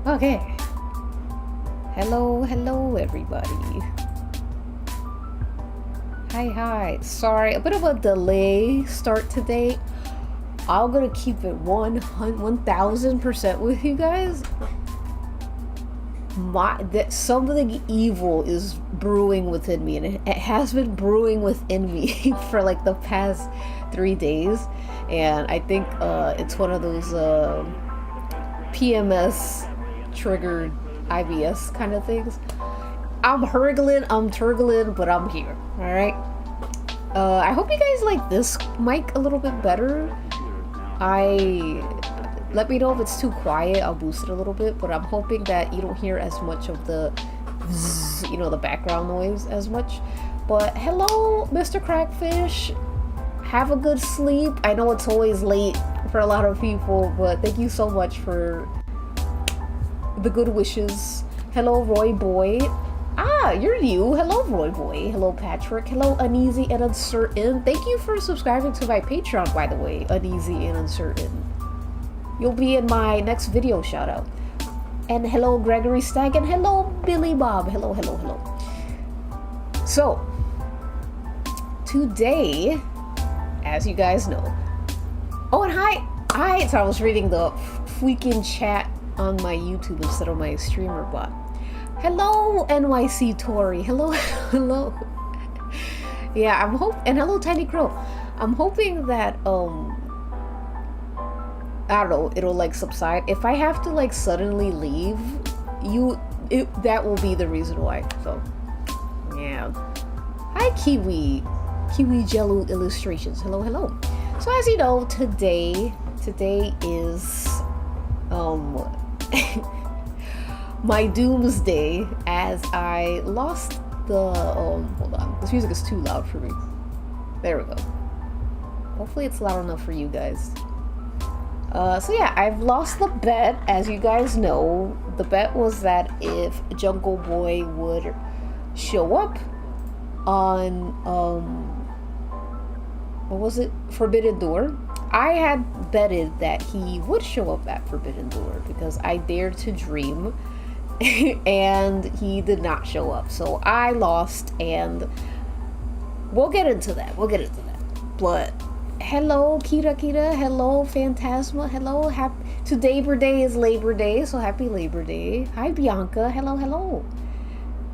Okay. Hello, hello, everybody. Hi. Sorry, a bit of a delay start today. I'm gonna keep it 1000% with you guys. That something evil is brewing within me, and it has been brewing within me for like the past 3 days, and I think it's one of those PMS triggered IBS kind of things. I'm hurgling, I'm turgling, but I'm here. All right. I hope you guys like this mic a little bit better. Let me know if it's too quiet. I'll boost it a little bit, but I'm hoping that you don't hear as much of the zzz, the background noise as much. But hello, Mr. Crackfish. Have a good sleep. I know it's always late for a lot of people, but thank you so much for the good wishes. Hello, Roy Boy. Ah, you're new. Hello, Roy Boy. Hello, Patrick. Hello, Uneasy and Uncertain. Thank you for subscribing to my Patreon, by the way, Uneasy and Uncertain. You'll be in my next video shout out. And hello, Gregory Stag, and hello, Billy Bob. Hello. So, today, as you guys know, oh, and hi. So I was reading the freaking chat on my YouTube instead of my streamer bot. Hello, NYC Tori. Hello. Yeah, and hello, Tiny Crow. I'm hoping that I don't know, it'll like subside. If I have to like suddenly leave, that will be the reason why. So, yeah. Hi, Kiwi Jello Illustrations. Hello. So as you know, today is my doomsday, as I lost the hold on, this music is too loud for me. There we go. Hopefully it's loud enough for you guys. So yeah, I've lost the bet. As you guys know, the bet was that if Jungle Boy would show up on what was it? Forbidden Door. I had betted that he would show up at Forbidden Door because I dared to dream and he did not show up. So I lost, and we'll get into that. But hello, Kita. Hello, Phantasma. Hello, today is Labor Day, so happy Labor Day. Hi, Bianca. Hello.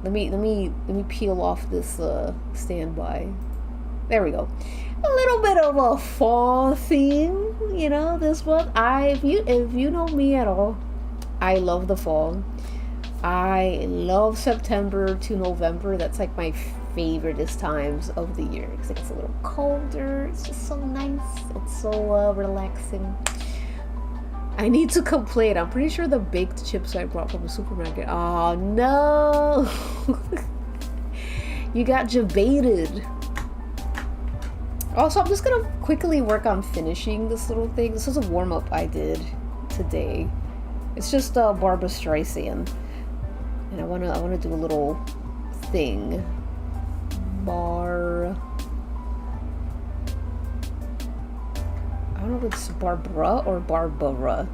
Let me peel off this standby. There we go. A little bit of a fall theme, this month. If you know me at all, I love the fall. I love September to November. That's like my favoriteest times of the year because it gets a little colder. It's just so nice. It's so relaxing. I need to complain. I'm pretty sure the baked chips I brought from the supermarket. Oh no! You got jebaited. Also, I'm just gonna quickly work on finishing this little thing. This was a warm-up I did today. It's just Barbra Streisand, and I wanna do a little thing. I don't know if it's Barbara or Barbara.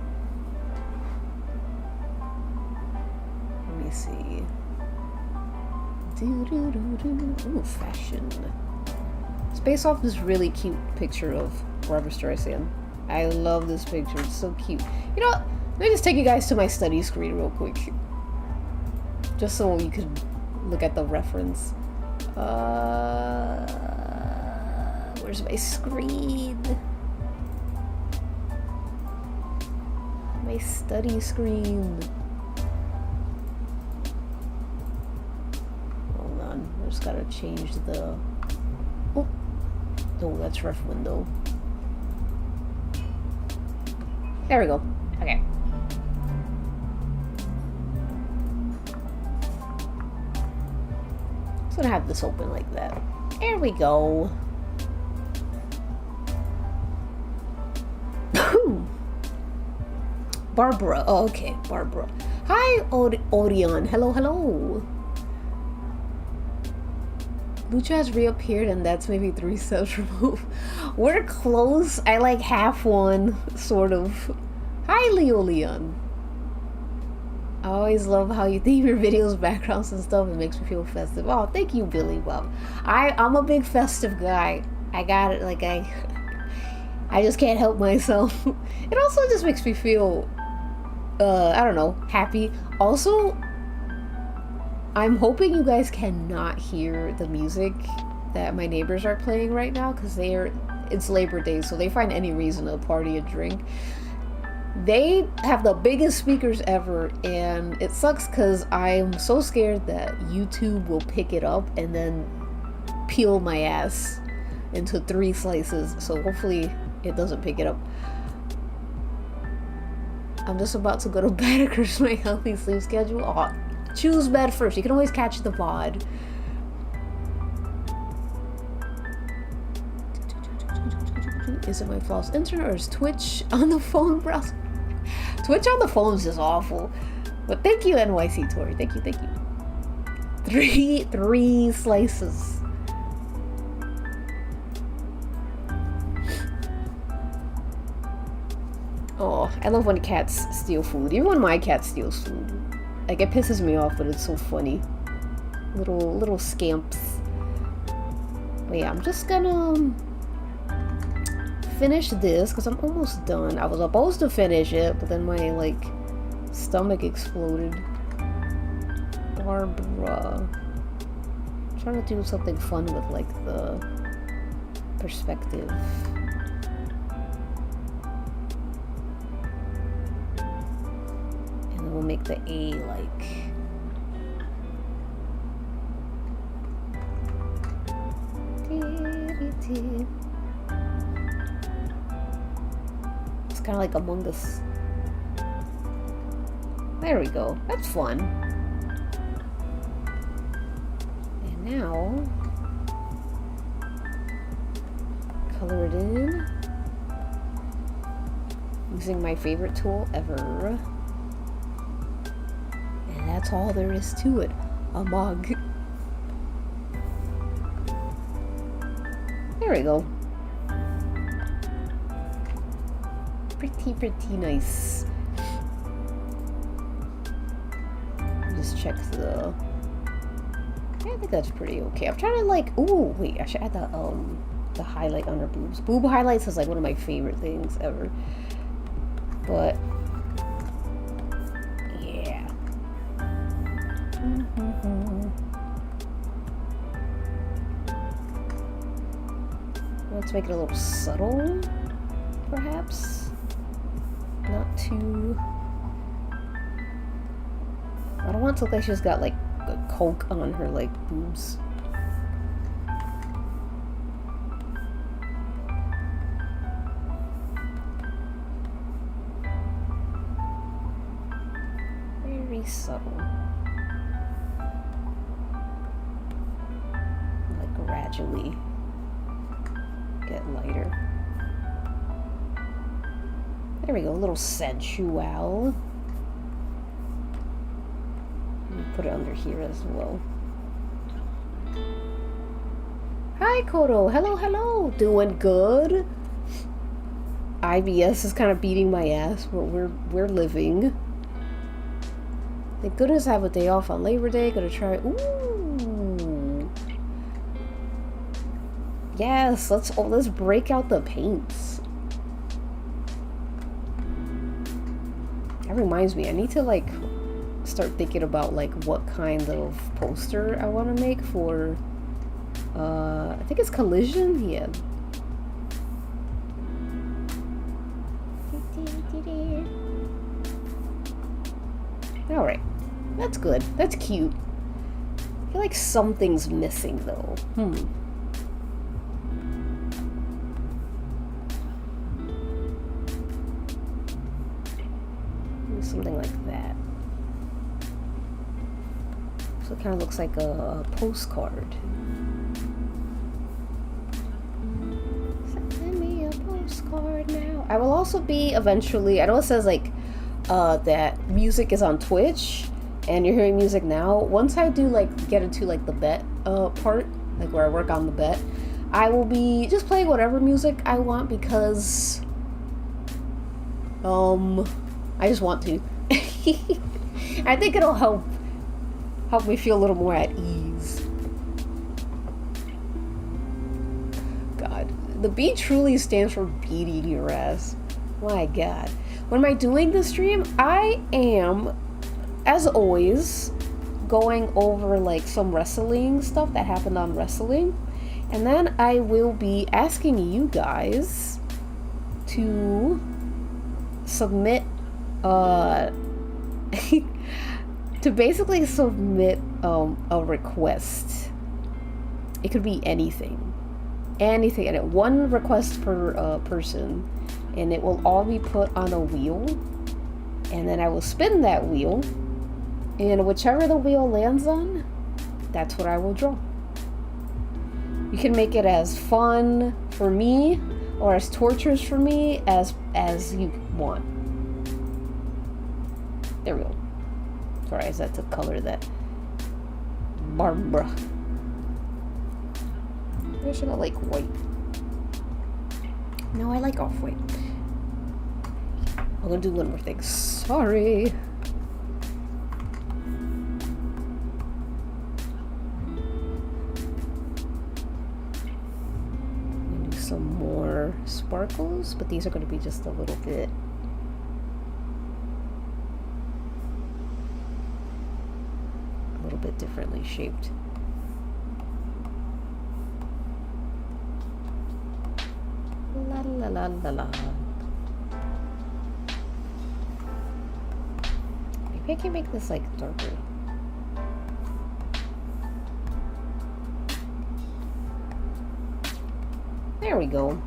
Let me see. Ooh, fashion. It's based off this really cute picture of Barbra Streisand. I love this picture. It's so cute. You know what? Let me just take you guys to my study screen real quick. Just so you could look at the reference. Where's my screen? My study screen. Hold on. I just gotta change the... Oh, no, that's ref window. There we go. Okay. Just gonna have this open like that. There we go. Barbara. Oh, okay. Barbara. Hi, Orion. Hello. Lucha has reappeared, and that's maybe 3 steps removed. We're close. I like half one, sort of. Hi, Leo Leon. always love how you theme your videos, backgrounds, and stuff. It makes me feel festive. Oh, thank you, Billy Bob. I'm a big festive guy. I got it. Like I just can't help myself. It also just makes me feel, I don't know, happy. Also, I'm hoping you guys cannot hear the music that my neighbors are playing right now, because it's Labor Day, so they find any reason to party and drink. They have the biggest speakers ever, and it sucks because I'm so scared that YouTube will pick it up and then peel my ass into 3 slices. So hopefully it doesn't pick it up. I'm just about to go to bed across my healthy sleep schedule. Oh, choose bed first. You can always catch the VOD. Is it my false internet or is Twitch on the phone browser? Twitch on the phone is just awful. But thank you, NYC Tori. Thank you, thank you. Three slices. Oh, I love when cats steal food. Even when my cat steals food. Like, it pisses me off, but it's so funny. Little scamps. But yeah, I'm just gonna finish this because I'm almost done. I was supposed to finish it, but then my like stomach exploded. Barbara. I'm trying to do something fun with like the perspective. And then we'll make the A like it's kind of like Among Us. There we go. That's fun. And now, color it in using my favorite tool ever. And that's all there is to it. A mug. There we go. Pretty nice. Just check the... Yeah, I think that's pretty okay. I'm trying to like... Ooh, wait, I should add the highlight on her boobs. Boob highlights is like one of my favorite things ever. But... yeah. Let's make it a little subtle, perhaps. Not too... I don't want it to look like she's got like a coke on her like boobs. Very subtle. Like gradually get lighter. There we go, a little sensual. Put it under here as well. Hi Kodo, hello. Doing good. IBS is kind of beating my ass, but we're living. Thank goodness I have a day off on Labor Day. Gonna try. Ooh. Yes, let's break out the paints. That reminds me, I need to like start thinking about like what kind of poster I want to make for I think it's Collision. Yeah. All right, that's good. That's cute. I feel like something's missing though. Maybe something like that. So it kind of looks like a postcard. Send me a postcard now. I will also be eventually, I know it says like that music is on Twitch and you're hearing music now. Once I do like get into like the bet part, like where I work on the bet, I will be just playing whatever music I want because I just want to. I think it'll help me feel a little more at ease. God, the B truly stands for beating your ass. My God. When am I doing the stream? I am, as always, going over like some wrestling stuff that happened on wrestling. And then I will be asking you guys to submit, to basically submit a request. It could be anything. Anything. And one request per person. And it will all be put on a wheel. And then I will spin that wheel. And whichever the wheel lands on, that's what I will draw. You can make it as fun for me or as torturous for me as you want. There we go. Sorry, I had to color that. Barbara. Why should I like white? No, I like off-white. I'm gonna do one more thing. Sorry. Some more sparkles, but these are going to be just a little bit differently shaped. La la la la la. Maybe I can make this like darker. There we go.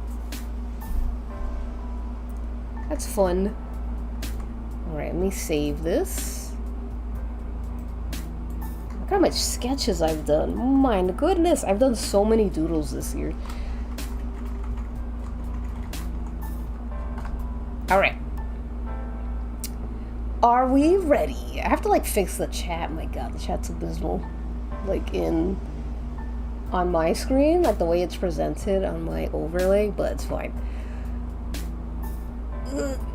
That's fun. Alright, let me save this. Look how much sketches I've done. My goodness, I've done so many doodles this year. Alright. Are we ready? I have to like fix the chat. My God, the chat's abysmal. Like on my screen, like the way it's presented on my overlay, but it's fine.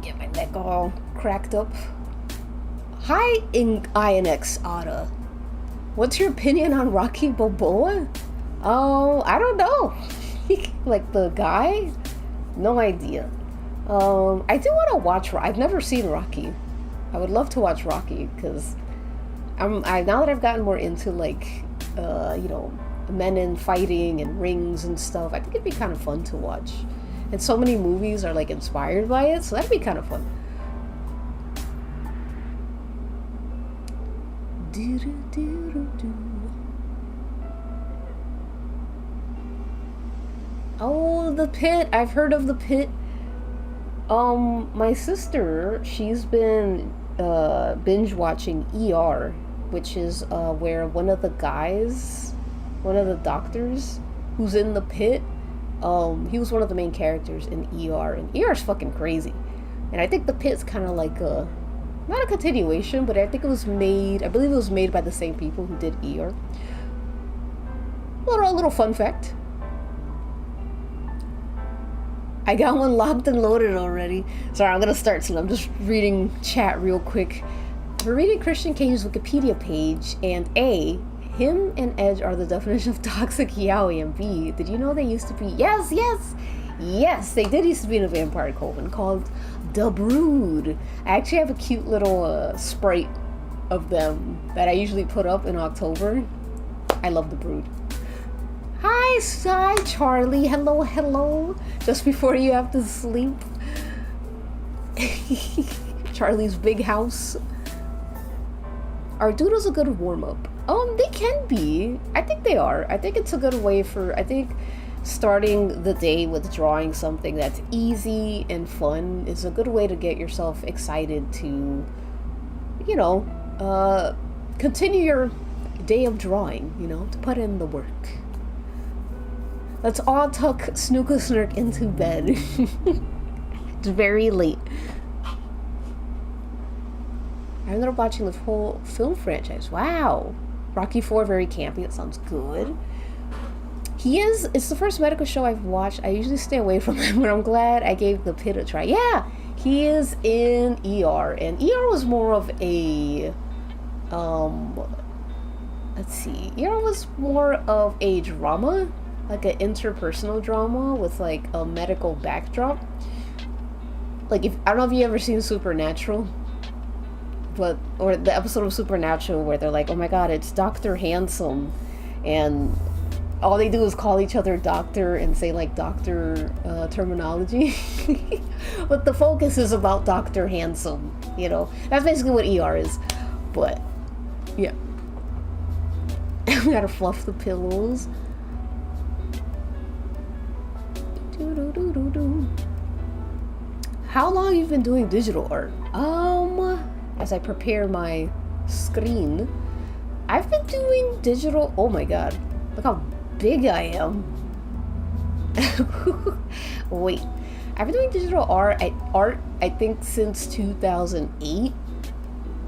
Get my neck all cracked up. Hi, INX Ada. What's your opinion on Rocky Balboa? Oh, I don't know. Like the guy? No idea. I do want to watch. I've never seen Rocky. I would love to watch Rocky because now that I've gotten more into like, you know, men in fighting and rings and stuff, I think it'd be kind of fun to watch. And so many movies are like inspired by it, so that'd be kind of fun. Oh, the Pit. I've heard of the Pit. My sister, she's been binge watching ER, which is where one of the doctors who's in the pit, he was one of the main characters in ER, and ER is fucking crazy. And I think the Pit's kind of like not a continuation, but I think I believe it was made by the same people who did ER. A little fun fact. I got one locked and loaded already. Sorry, I'm gonna start soon. I'm just reading chat real quick. We're reading Christian Cage's Wikipedia page, and A, him and Edge are the definition of toxic yaoi, and B, did you know they used to be, yes, they did used to be in a vampire coven called The Brood. I actually have a cute little sprite of them that I usually put up in October. I love The Brood. Hi, Charlie. Hello. Just before you have to sleep. Charlie's big house. Are doodles a good warm-up? They can be. I think they are. I think it's a good way starting the day with drawing something that's easy and fun is a good way to get yourself excited to, you know, continue your day of drawing, you know, to put in the work. Let's all tuck Snooka Snurk into bed. It's very late. I ended up watching the whole film franchise. Wow. Rocky IV, very campy. That sounds good. It's the first medical show I've watched. I usually stay away from him, but I'm glad I gave the Pit a try. Yeah, he is in ER. And ER was more of a um, let's see. ER was more of a drama, like an interpersonal drama with like a medical backdrop. Like if I don't know if you ever seen Supernatural, but or the episode of Supernatural where they're like, oh my god, it's Dr. Handsome, and all they do is call each other doctor and say like doctor terminology. But the focus is about Dr. Handsome, you know. That's basically what ER is. But yeah. We gotta fluff the pillows. How long you been doing digital art? As I prepare my screen, I've been doing digital. Oh my god, look how big I am. Wait, I've been doing digital art. I think since 2008.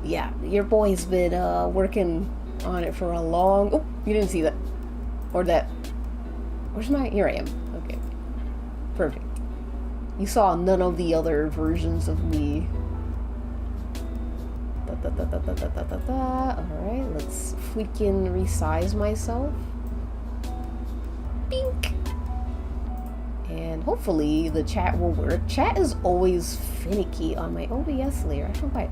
Yeah, your boy's been working on it for a long. Oh, you didn't see that, or that. Where's my? Here I am. Okay, perfect. You saw none of the other versions of me. Alright, let's freaking resize myself. Bink! And hopefully the chat will work. Chat is always finicky on my OBS layer. I don't know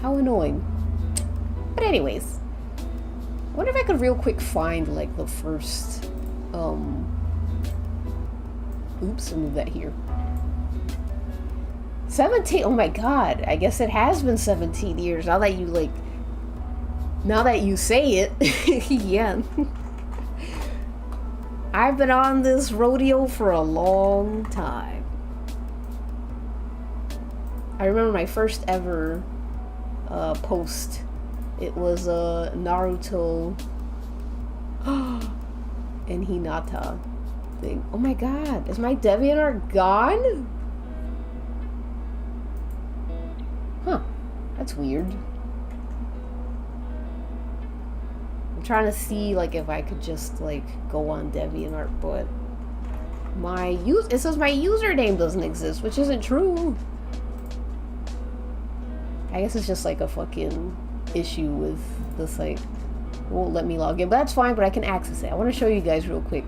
how annoying. But anyways, I wonder if I could real quick find like the first oops, I'll move that here. 17, oh my god, I guess it has been 17 years now that you say it. Yeah. I've been on this rodeo for a long time. I remember my first ever post. It was a Naruto and Hinata thing. Oh my god, is my DeviantArt gone? Huh, that's weird. I'm trying to see like if I could just like go on DeviantArt, but it says my username doesn't exist, which isn't true. I guess it's just like a fucking issue with the site. Won't let me log in, but that's fine, but I can access it. I want to show you guys real quick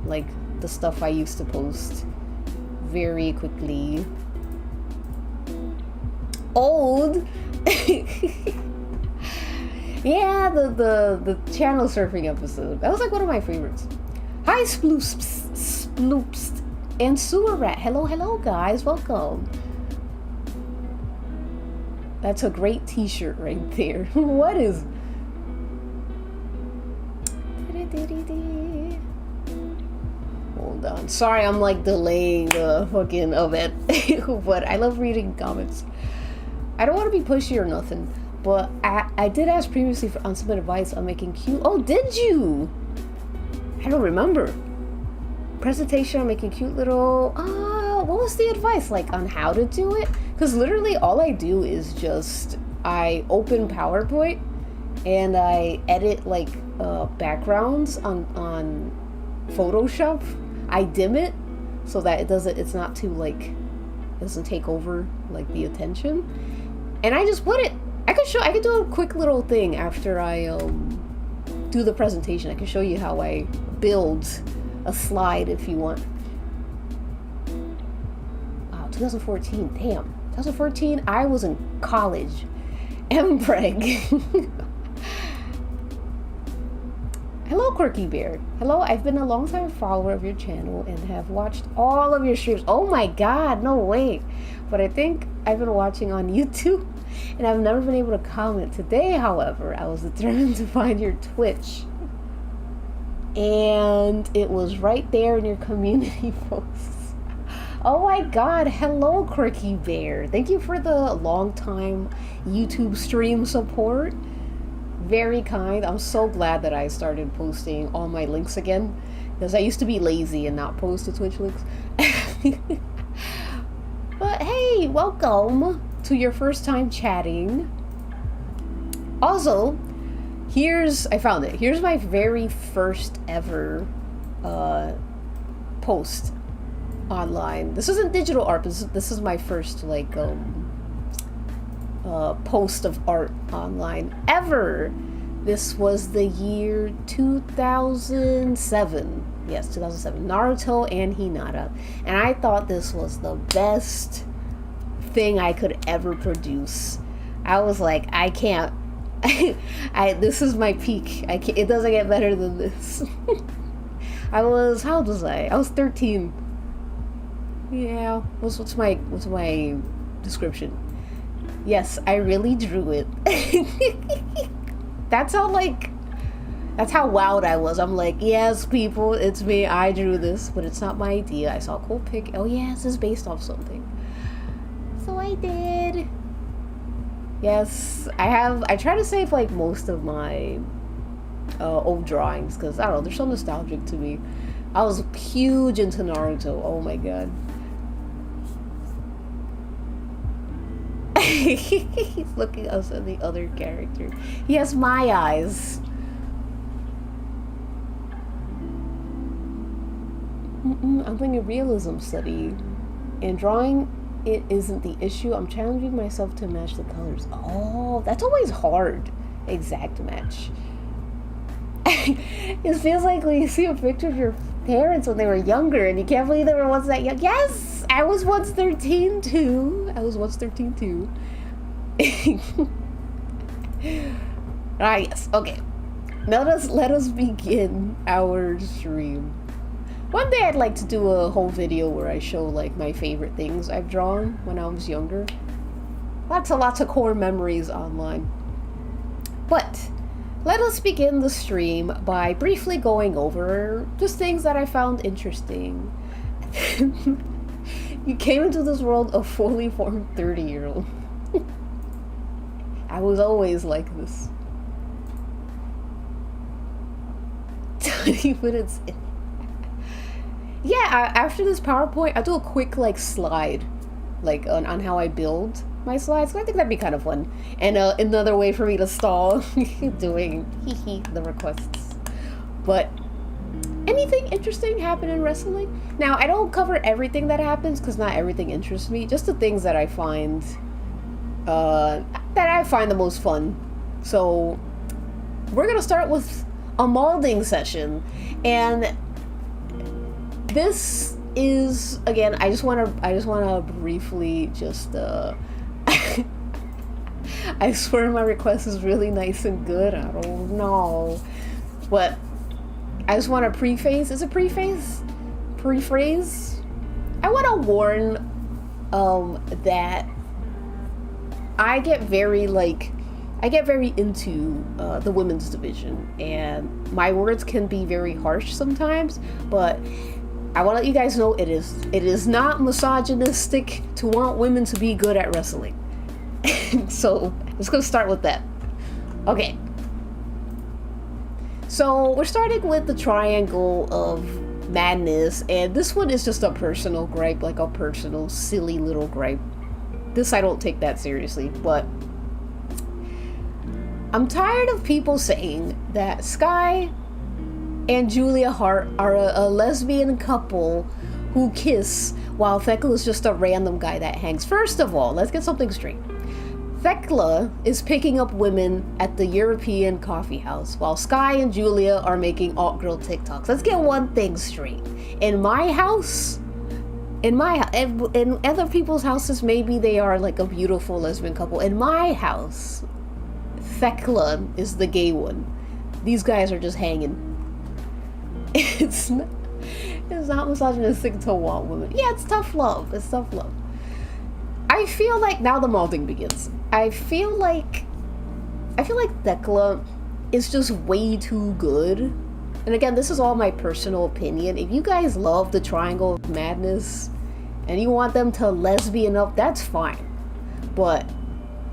like the stuff I used to post very quickly. Old. Yeah, the channel surfing episode, that was like one of my favorites. Hi Sploops and Sewer Rat. Hello guys, welcome. That's a great t-shirt right there. What is hold on, sorry, I'm like delaying the fucking event. But I love reading comments. I don't want to be pushy or nothing, but I did ask previously on some advice on making cute. Oh, did you? I don't remember. Presentation on making cute little. What was the advice like on how to do it? Because literally all I do is just I open PowerPoint and I edit like backgrounds on Photoshop. I dim it so that it's not too like doesn't take over like the attention. And I just put it. I could do a quick little thing after I do the presentation. I can show you how I build a slide if you want. Wow, 2014. Damn. 2014, I was in college. Mpreg. Hello, Quirky Bear. Hello, I've been a long-time follower of your channel and have watched all of your streams. Oh my god, no way. But I think I've been watching on YouTube and I've never been able to comment. Today, however, I was determined to find your Twitch. And it was right there in your community posts. Oh my god, hello, Quirky Bear. Thank you for the long-time YouTube stream support. Very kind. I'm so glad that I started posting all my links again, because I used to be lazy and not post the Twitch links. But hey, welcome to your first time chatting. Also, I found it. Here's my very first ever post online. This isn't digital art, but this is my first like post of art online ever. This was the year 2007. Yes, 2007. Naruto and Hinata. And I thought this was the best thing I could ever produce. I was like, I can't. This is my peak. It doesn't get better than this. How old was I? I was 13. Yeah. What's my description? Yes, I really drew it. That's how wild I was. I'm like, yes, people, it's me. I drew this, but it's not my idea. I saw a cool pic. Oh yeah, this is based off something. So I did. Yes, I try to save like most of my old drawings because I don't know, they're so nostalgic to me. I was huge into Naruto. Oh my god. He's looking us at the other character. He has my eyes. I'm doing a realism study. In drawing, it isn't the issue. I'm challenging myself to match the colors. Oh, that's always hard. Exact match. It feels like when you see a picture of your parents when they were younger and you can't believe they were once that young. Yes! I was once 13 too. Ah, yes. Okay. Now let us begin our stream. One day I'd like to do a whole video where I show like my favorite things I've drawn when I was younger. Lots of core memories online. But let us begin the stream by briefly going over just things that I found interesting. You came into this world a fully formed 30-year-old. I was always like this. 20 minutes in. Yeah, after this PowerPoint, I'll do a quick like slide, like on how I build my slides. So I think that'd be kind of fun. And another way for me to stall doing the requests. But anything interesting happen in wrestling? Now, I don't cover everything that happens because not everything interests me. Just the things that I find the most fun. So we're gonna start with a molding session, and this is, again, I just want to briefly just I swear my request is really nice and good. I don't know, but I just want to preface. Is it preface? Prephrase? I want to warn that I get very into the women's division, and my words can be very harsh sometimes, but I want to let you guys know it is not misogynistic to want women to be good at wrestling. So let's go start with that. Okay. So we're starting with the triangle of madness, and this one is just a personal gripe, like a personal silly little gripe. This I don't take that seriously, but I'm tired of people saying that Sky and Julia Hart are a lesbian couple who kiss while Thecla is just a random guy that hangs. First of all, let's get something straight. Thecla is picking up women at the European coffee house while Sky and Julia are making alt-girl TikToks. Let's get one thing straight. In my house, in other people's houses, maybe they are like a beautiful lesbian couple. In my house, Thecla is the gay one. These guys are just hanging. It's not misogynistic to want women. Yeah, it's tough love. I feel like now the molding begins. I feel like Thecla is just way too good. And again, this is all my personal opinion. If you guys love the Triangle of Madness and you want them to lesbian up, that's fine. But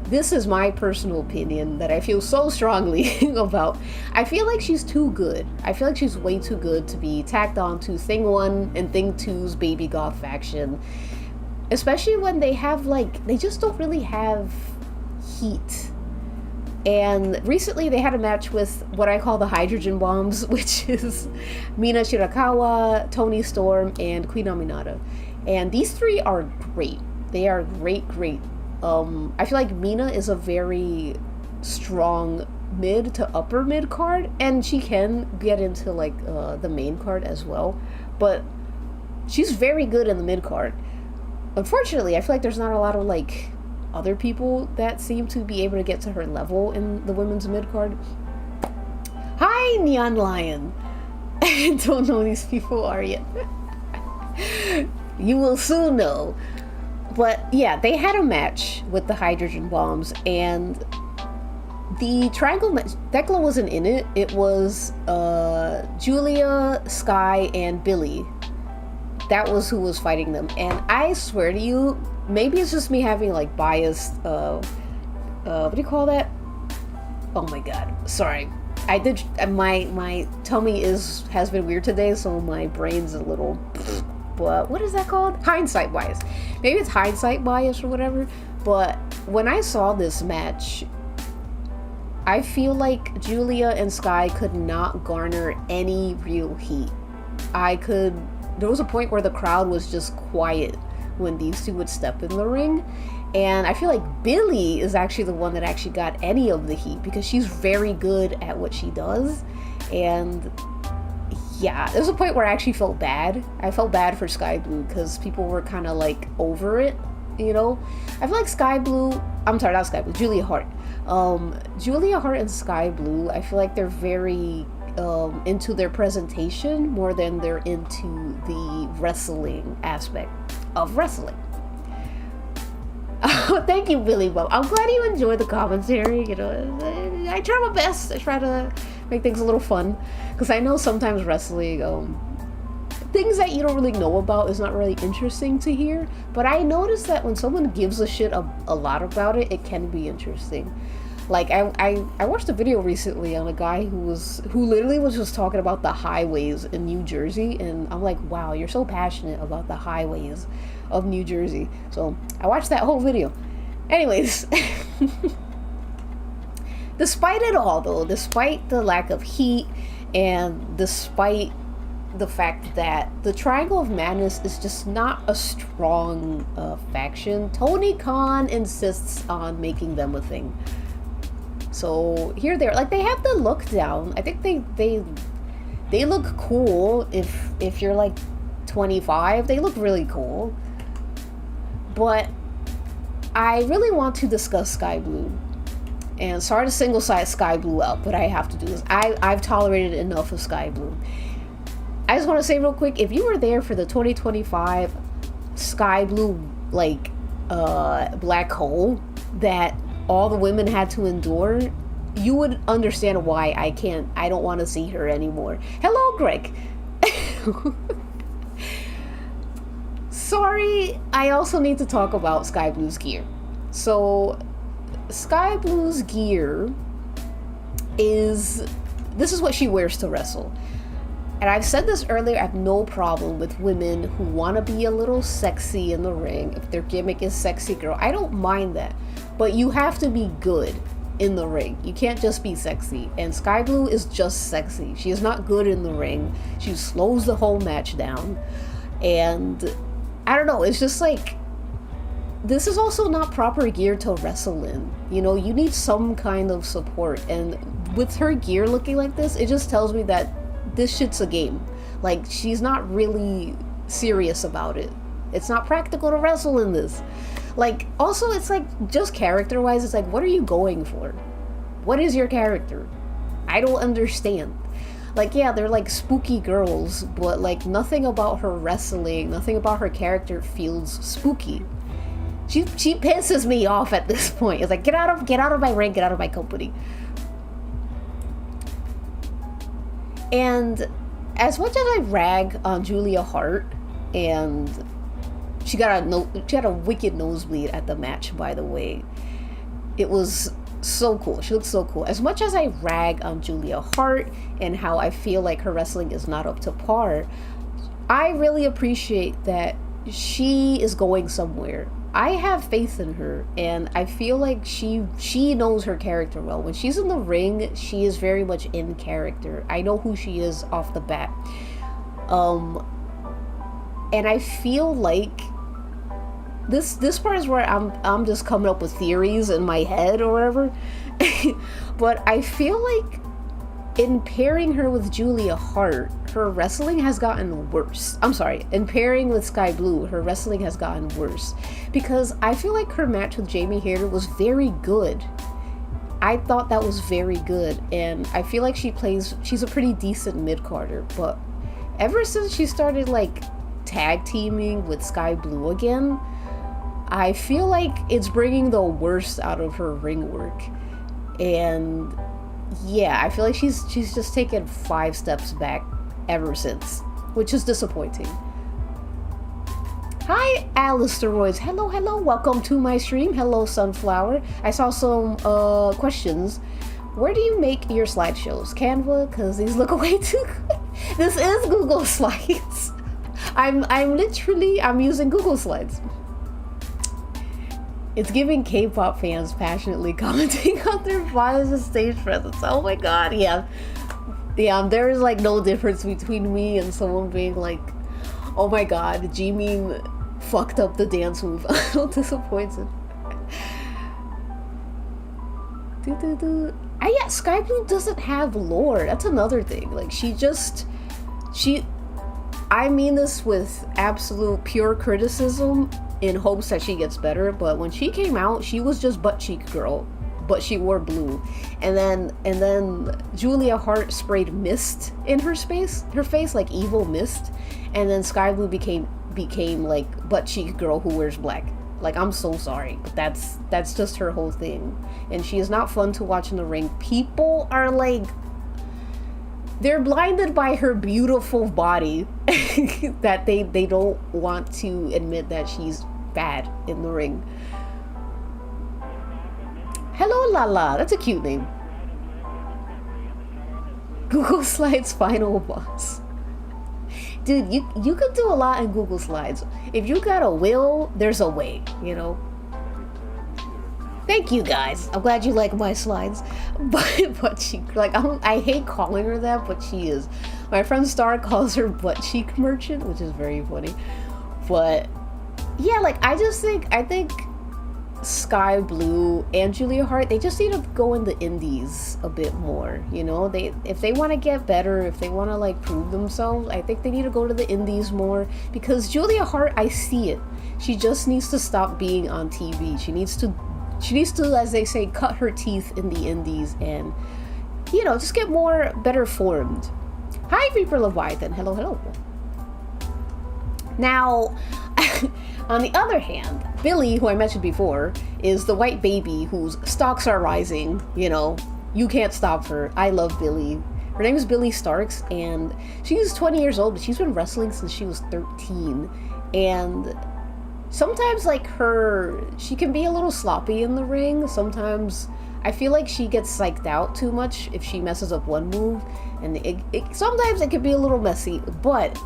this is my personal opinion that I feel so strongly about. I feel like she's too good. I feel like she's way too good to be tacked on to Thing 1 and Thing 2's baby goth faction. Especially when they just don't really have heat. And recently they had a match with what I call the hydrogen bombs, which is Mina Shirakawa, Toni Storm, and Queen Aminata. And these three are great. They are great I feel like Mina is a very strong mid to upper mid card, and she can get into like the main card as well, but she's very good in the mid card. Unfortunately, I feel like there's not a lot of like other people that seem to be able to get to her level in the women's mid card. Hi, Neon Lion. I don't know who these people are yet. You will soon know. But yeah, they had a match with the hydrogen bombs, and the triangle match, Thekla wasn't in it. It was Julia, Sky, and Billy. That was who was fighting them. And I swear to you, maybe it's just me having like biased, what do you call that? Oh my god, sorry. I did, my tummy has been weird today, so my brain's a little, but what is that called? Hindsight bias. Maybe it's hindsight bias or whatever, but when I saw this match, I feel like Julia and Sky could not garner any real heat. There was a point where the crowd was just quiet when these two would step in the ring, and I feel like Billy is actually the one that actually got any of the heat, because she's very good at what she does. And yeah, there was a point where I actually felt bad. I felt bad for Sky Blue, because people were kind of like over it, you know? I feel like Julia Hart. Julia Hart and Sky Blue, I feel like they're very into their presentation more than they're into the wrestling aspect of wrestling. Oh, thank you, Billy Bob. I'm glad you enjoyed the commentary. You know, I try my best. I try to make things a little fun, because I know sometimes wrestling, things that you don't really know about is not really interesting to hear. But I noticed that when someone gives a shit a lot about it, it can be interesting. Like I watched a video recently on a guy who literally was just talking about the highways in New Jersey, and I'm like, wow, you're so passionate about the highways of New Jersey. So I watched that whole video. Anyways, despite it all though, despite the lack of heat, and despite the fact that the Triangle of Madness is just not a strong faction, Tony Khan insists on making them a thing. So here they're like, they have the look down. I think they look cool. If you're like 25, they look really cool. But I really want to discuss Sky Blue. And sorry to single side Sky Blue out, but I have to do this. I've tolerated enough of Sky Blue. I just want to say real quick, if you were there for the 2025 Sky Blue like black hole that all the women had to endure, you would understand why I don't want to see her anymore. Hello, Greg. Sorry, I also need to talk about Sky Blue's gear. So Sky Blue's gear this is what she wears to wrestle. And I've said this earlier, I have no problem with women who want to be a little sexy in the ring. If their gimmick is sexy girl, I don't mind that. But you have to be good in the ring. You can't just be sexy. And Sky Blue is just sexy. She is not good in the ring. She slows the whole match down. And I don't know, it's just like, this is also not proper gear to wrestle in. You know, you need some kind of support. And with her gear looking like this, it just tells me that this shit's a game. Like, she's not really serious about it. It's not practical to wrestle in this. Like, also, it's like, just character-wise, it's like, what are you going for? What is your character? I don't understand. Like, yeah, they're like spooky girls, but like, nothing about her wrestling, nothing about her character feels spooky. She pisses me off at this point. It's like, get out of my ring, get out of my company. And as much as I rag on Julia Hart, and she got a wicked nosebleed at the match, by the way. It was so cool. She looked so cool. As much as I rag on Julia Hart and how I feel like her wrestling is not up to par, I really appreciate that she is going somewhere. I have faith in her, and I feel like she knows her character well. When she's in the ring, she is very much in character. I know who she is off the bat. And I feel like this part is where I'm just coming up with theories in my head or whatever. But I feel like in pairing her with Julia Hart, her wrestling has gotten worse. I'm sorry, in pairing with Sky Blue, her wrestling has gotten worse. Because I feel like her match with Jamie Hayter was very good. I thought that was very good, and I feel like she's a pretty decent mid-carder, but ever since she started like tag teaming with Sky Blue again, I feel like it's bringing the worst out of her ring work. And yeah, I feel like she's just taken 5 steps back ever since, which is disappointing. Hi, Alisteroids. Hello, welcome to my stream. Hello, Sunflower. I saw some questions. Where do you make your slideshows? Canva? Because these look way too good. This is Google Slides. I'm using Google Slides. It's giving K-pop fans passionately commenting on their bodies' stage presence. Oh my god, yeah. Yeah, there is like no difference between me and someone being like, oh my god, Jimin fucked up the dance move. I'm so disappointed. Yeah, Sky Blue doesn't have lore. That's another thing. Like, I mean this with absolute pure criticism in hopes that she gets better, but when she came out, she was just butt cheek girl, but she wore blue. And then Julia Hart sprayed mist in her face like evil mist, and then Sky Blue became like butt cheek girl who wears black. Like, I'm so sorry, but that's just her whole thing, and she is not fun to watch in the ring. People are like, they're blinded by her beautiful body that they don't want to admit that she's bad in the ring. Hello, Lala. That's a cute name. Google Slides final boss. Dude, you could do a lot in Google Slides. If you got a will, there's a way, you know? Thank you, guys. I'm glad you like my slides. But she, like, I hate calling her that, but she is. My friend Star calls her butt cheek merchant, which is very funny. But yeah, like, I think Sky Blue and Julia Hart, they just need to go in the indies a bit more, you know? If they want to get better, if they want to like prove themselves, I think they need to go to the indies more, because Julia Hart, I see it. She just needs to stop being on TV. She needs to, as they say, cut her teeth in the indies and, you know, just get better formed. Hi, Reaper Leviathan. Hello. Now, on the other hand, Billy, who I mentioned before, is the white baby whose stocks are rising. You know, you can't stop her. I love Billy. Her name is Billy Starks, and she's 20 years old, but she's been wrestling since she was 13. And sometimes, like, she can be a little sloppy in the ring. Sometimes I feel like she gets psyched out too much if she messes up one move, and sometimes it can be a little messy, but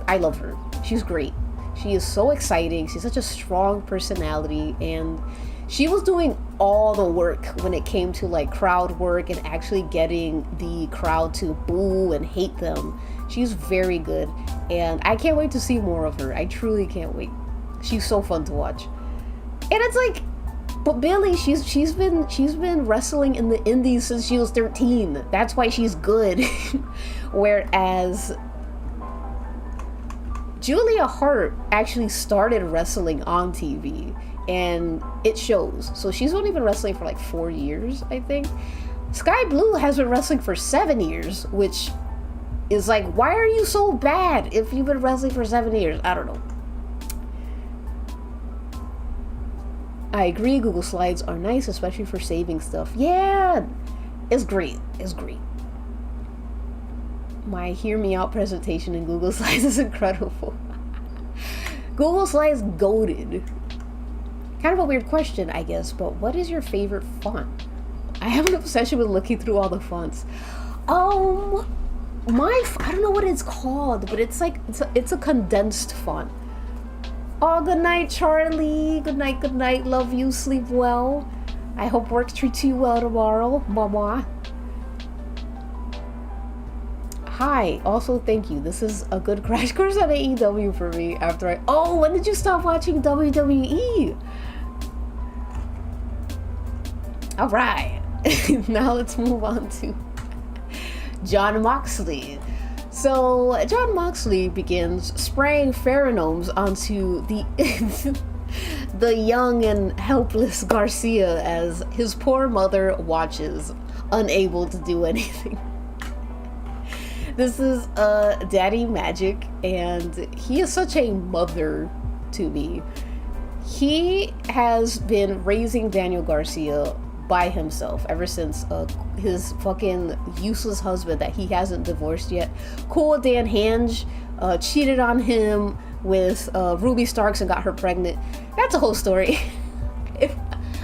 I love her. She's great. She is so exciting. She's such a strong personality, and she was doing all the work when it came to like crowd work and actually getting the crowd to boo and hate them. She's very good, and I can't wait to see more of her. I truly can't wait. She's so fun to watch. And it's like, but Billy, she's been wrestling in the indies since she was 13. That's why she's good. Whereas Julia Hart actually started wrestling on TV, and it shows. So she's only been wrestling for like 4 years, I think. Sky Blue has been wrestling for 7 years, which is like, why are you so bad if you've been wrestling for 7 years? I don't know. I agree, Google Slides are nice, especially for saving stuff. Yeah, it's great. It's great. My Hear Me Out presentation in Google Slides is incredible. Google Slides goated. Kind of a weird question, I guess, but what is your favorite font? I have an obsession with looking through all the fonts. I don't know what it's called, but it's like, it's a condensed font. Oh, good night, Charlie. Good night. Love you. Sleep well. I hope work treats you well tomorrow. Mama. Hi. Also, thank you. This is a good crash course on AEW for me after I... Oh, when did you stop watching WWE? Alright. Now let's move on to Jon Moxley. So, Jon Moxley begins spraying pheromones onto the... the young and helpless Garcia as his poor mother watches, unable to do anything. This is Daddy Magic, and he is such a mother to me. He has been raising Daniel Garcia by himself ever since his fucking useless husband that he hasn't divorced yet, Cool Dan Hange, cheated on him with Ruby Starks and got her pregnant. That's a whole story.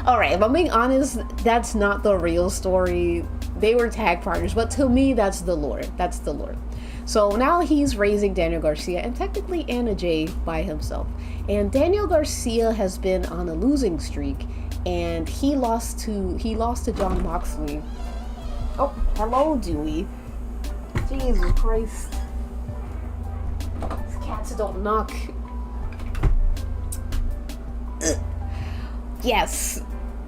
Alright, if I'm being honest, that's not the real story. They were tag partners, but to me, that's the lore. That's the lore. So now he's raising Daniel Garcia and technically Anna Jay by himself. And Daniel Garcia has been on a losing streak, and he lost to Jon Moxley. Oh, hello, Dewey. Jesus Christ. These cats don't knock. Ugh. Yes.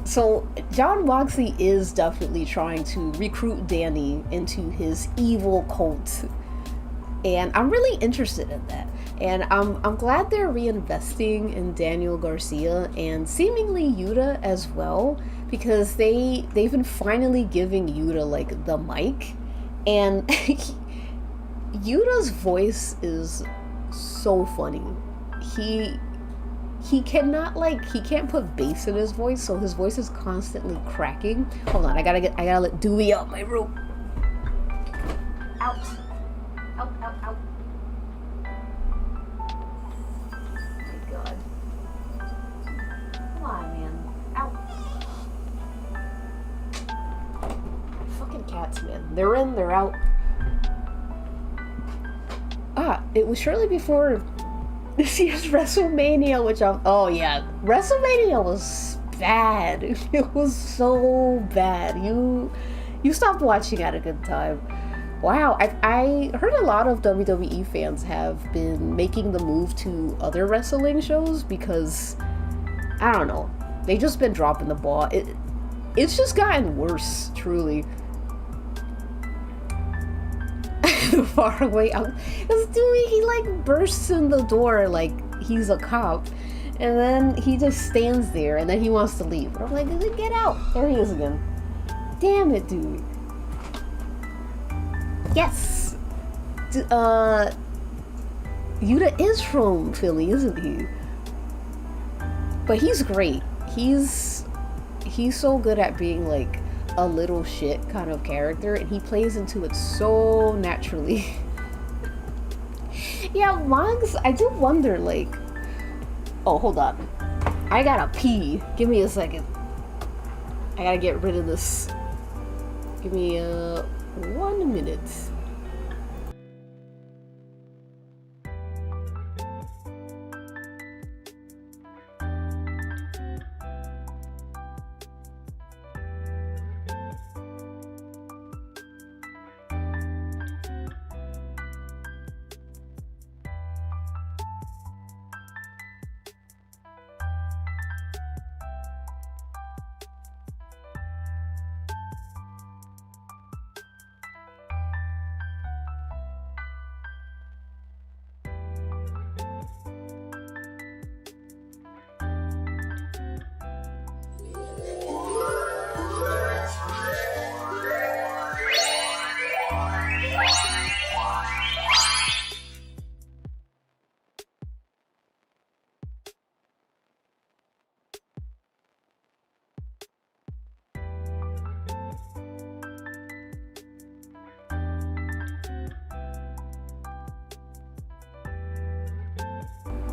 So Jon Moxley is definitely trying to recruit Danny into his evil cult, and I'm really interested in that. And I'm glad they're reinvesting in Daniel Garcia and seemingly Yuta as well, because they've been finally giving Yuta like the mic, and Yuta's voice is so funny. He can't put bass in his voice, so his voice is constantly cracking. Hold on, I gotta let Dewey out my room. Out. Out. Oh my god. Come on, man. Out. Fucking cats, man. They're in, they're out. It was shortly before this year's WrestleMania, which oh yeah, WrestleMania was bad. It was so bad. You stopped watching at a good time. Wow, I heard a lot of WWE fans have been making the move to other wrestling shows because, I don't know, they've just been dropping the ball. It's just gotten worse, truly. Far away out. Because Dewey, he like bursts in the door like he's a cop, and then he just stands there, and then he wants to leave. But I'm like, get out! There he is again. Damn it, Dewey. Yes. Yuta is from Philly, isn't he? But he's great. He's so good at being like a little shit kind of character, and he plays into it so naturally. Yeah, Monks, I do wonder, like... Oh, hold on. I gotta pee. Give me a second. I gotta get rid of this. Give me 1 minute.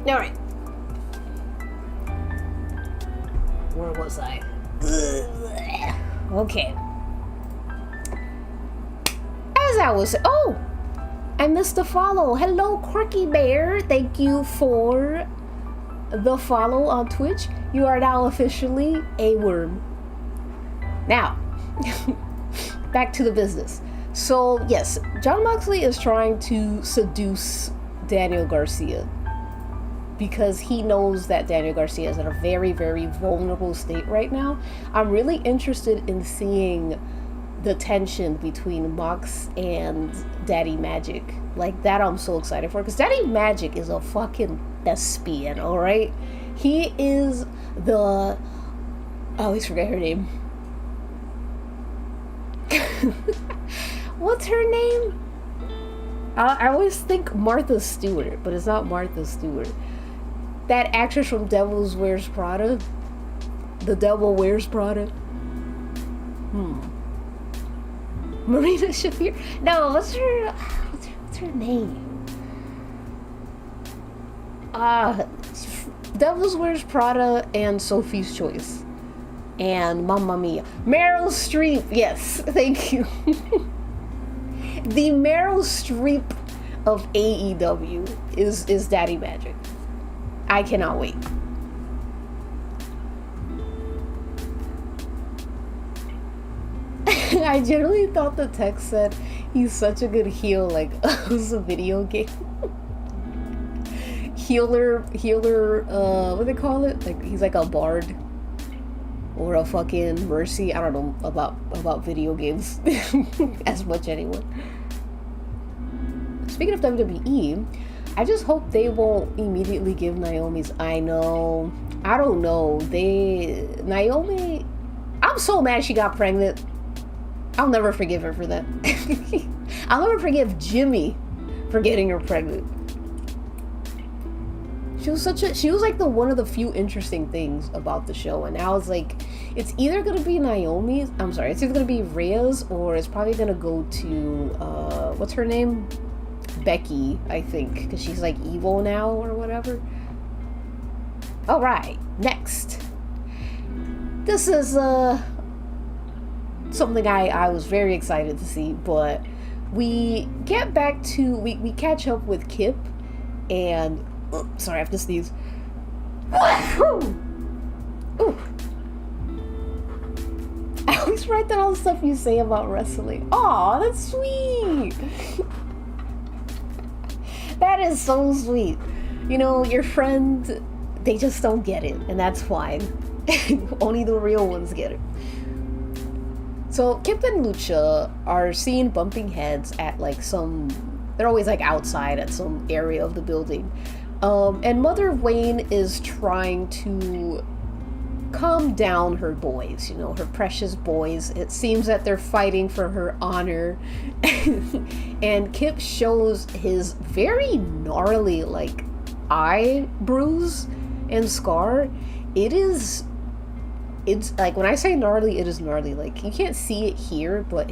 Alright. Where was I? Okay. As I was... Oh! I missed a follow. Hello, Quirky Bear. Thank you for the follow on Twitch. You are now officially a worm. Now, back to the business. So yes, John Moxley is trying to seduce Daniel Garcia because he knows that Daniel Garcia is in a very, very vulnerable state right now. I'm really interested in seeing the tension between Mox and Daddy Magic. Like, that I'm so excited for, because Daddy Magic is a fucking thespian, alright? He is the... I always forget her name. What's her name? I always think Martha Stewart, but it's not Martha Stewart. That actress from Devil Wears Prada. The Devil Wears Prada. Marina Shafir. No, what's her name? Devil Wears Prada and Sophie's Choice. And Mamma Mia. Meryl Streep. Yes, thank you. The Meryl Streep of AEW is Daddy Magic. I cannot wait. I generally thought the text said he's such a good heel, like it was a video game. healer, what do they call it? Like he's like a bard. Or a fucking mercy. I don't know about video games as much anyway. Speaking of WWE, I just hope they won't immediately give Naomi's. I know. I don't know. Naomi. I'm so mad she got pregnant. I'll never forgive her for that. I'll never forgive Jimmy for getting her pregnant. She was like one of the few interesting things about the show, and now it's like, it's either gonna be Naomi's, it's either gonna be Rhea's, or it's probably gonna go to, what's her name? Becky, I think, because she's like evil now, or whatever. Alright, next. This is, something I was very excited to see, but we get back to, we catch up with Kip, and... sorry, I have to sneeze. Ooh. I always write down all the stuff you say about wrestling. Aw, that's sweet. That is so sweet. You know, your friend, they just don't get it, and that's fine. Only the real ones get it. So, Kip and Lucha are seen bumping heads at like they're always like outside at some area of the building. And Mother Wayne is trying to calm down her boys, you know, her precious boys. It seems that they're fighting for her honor. And Kip shows his very gnarly, like, eye bruise and scar. It's like, when I say gnarly, it is gnarly. Like, you can't see it here, but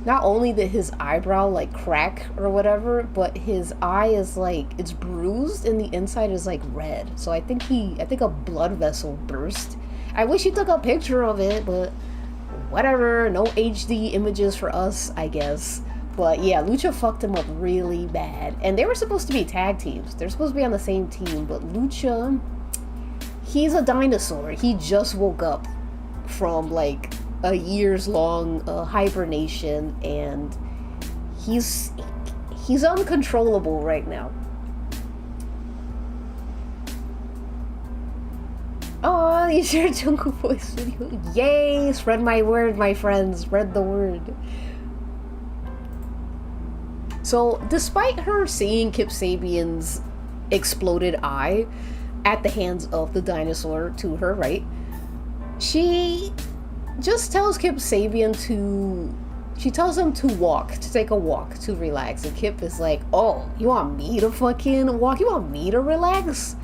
not only did his eyebrow like crack or whatever, but his eye is like, it's bruised and the inside is like red. So I think a blood vessel burst. I wish he took a picture of it, but whatever, no HD images for us, I guess. But yeah, Lucha fucked him up really bad. And they were supposed to be tag teams. They're supposed to be on the same team, but Lucha, he's a dinosaur. He just woke up from like a years long hibernation, and he's uncontrollable right now. Oh, you shared Jungle Boy's video. Yay! Spread my word, my friends. Spread the word. So, despite her seeing Kip Sabian's exploded eye at the hands of the dinosaur to her right, she just tells Kip Sabian she tells him to take a walk, to relax. And Kip is like, oh, you want me to fucking walk? You want me to relax?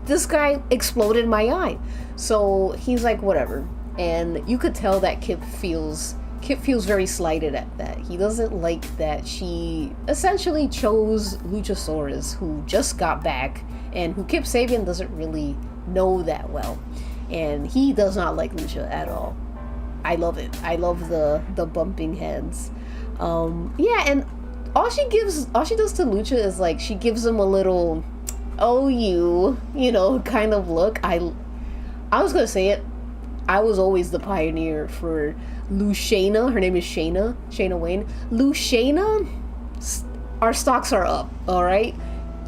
This guy exploded my eye. So he's like, whatever. And you could tell that Kip feels very slighted at that. He doesn't like that she essentially chose Luchasaurus, who just got back, and who Kip Sabian doesn't really know that well. And he does not like Lucha at all. I love it. I love the bumping heads. Yeah, and all she does to Lucha is like, she gives him a little, oh, you know, kind of look. I was gonna say it. I was always the pioneer for Luciana. Her name is Shayna Wayne. Luciana, our stocks are up, all right?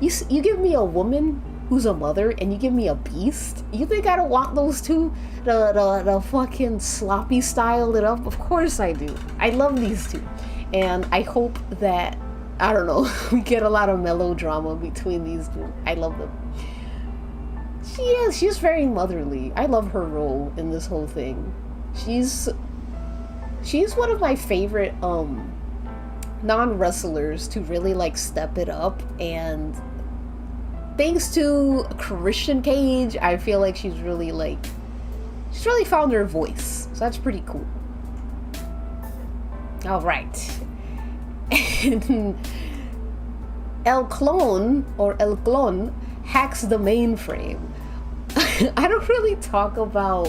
You give me a woman who's a mother and you give me a beast? You think I don't want those two? The fucking sloppy style it up? Of course I do. I love these two. And I hope that, I don't know, we get a lot of melodrama between these two. I love them. She's very motherly. I love her role in this whole thing. She's one of my favorite non-wrestlers to really like step it up, and thanks to Christian Cage, I feel like she's really found her voice. So that's pretty cool. All right. El Clone hacks the mainframe. I don't really talk about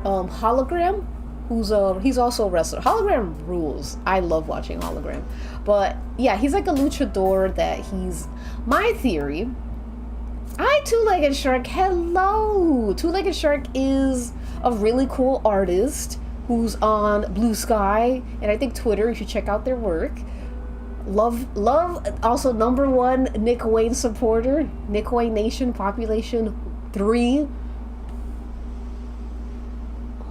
Hologram, he's also a wrestler. Hologram rules. I love watching Hologram. But yeah, he's like a luchador that he's, my theory, Two-Legged Shark, hello! Two-Legged Shark is a really cool artist who's on Blue Sky, and I think Twitter, you should check out their work. Love, also #1 Nick Wayne supporter. Nick Wayne Nation, population 3.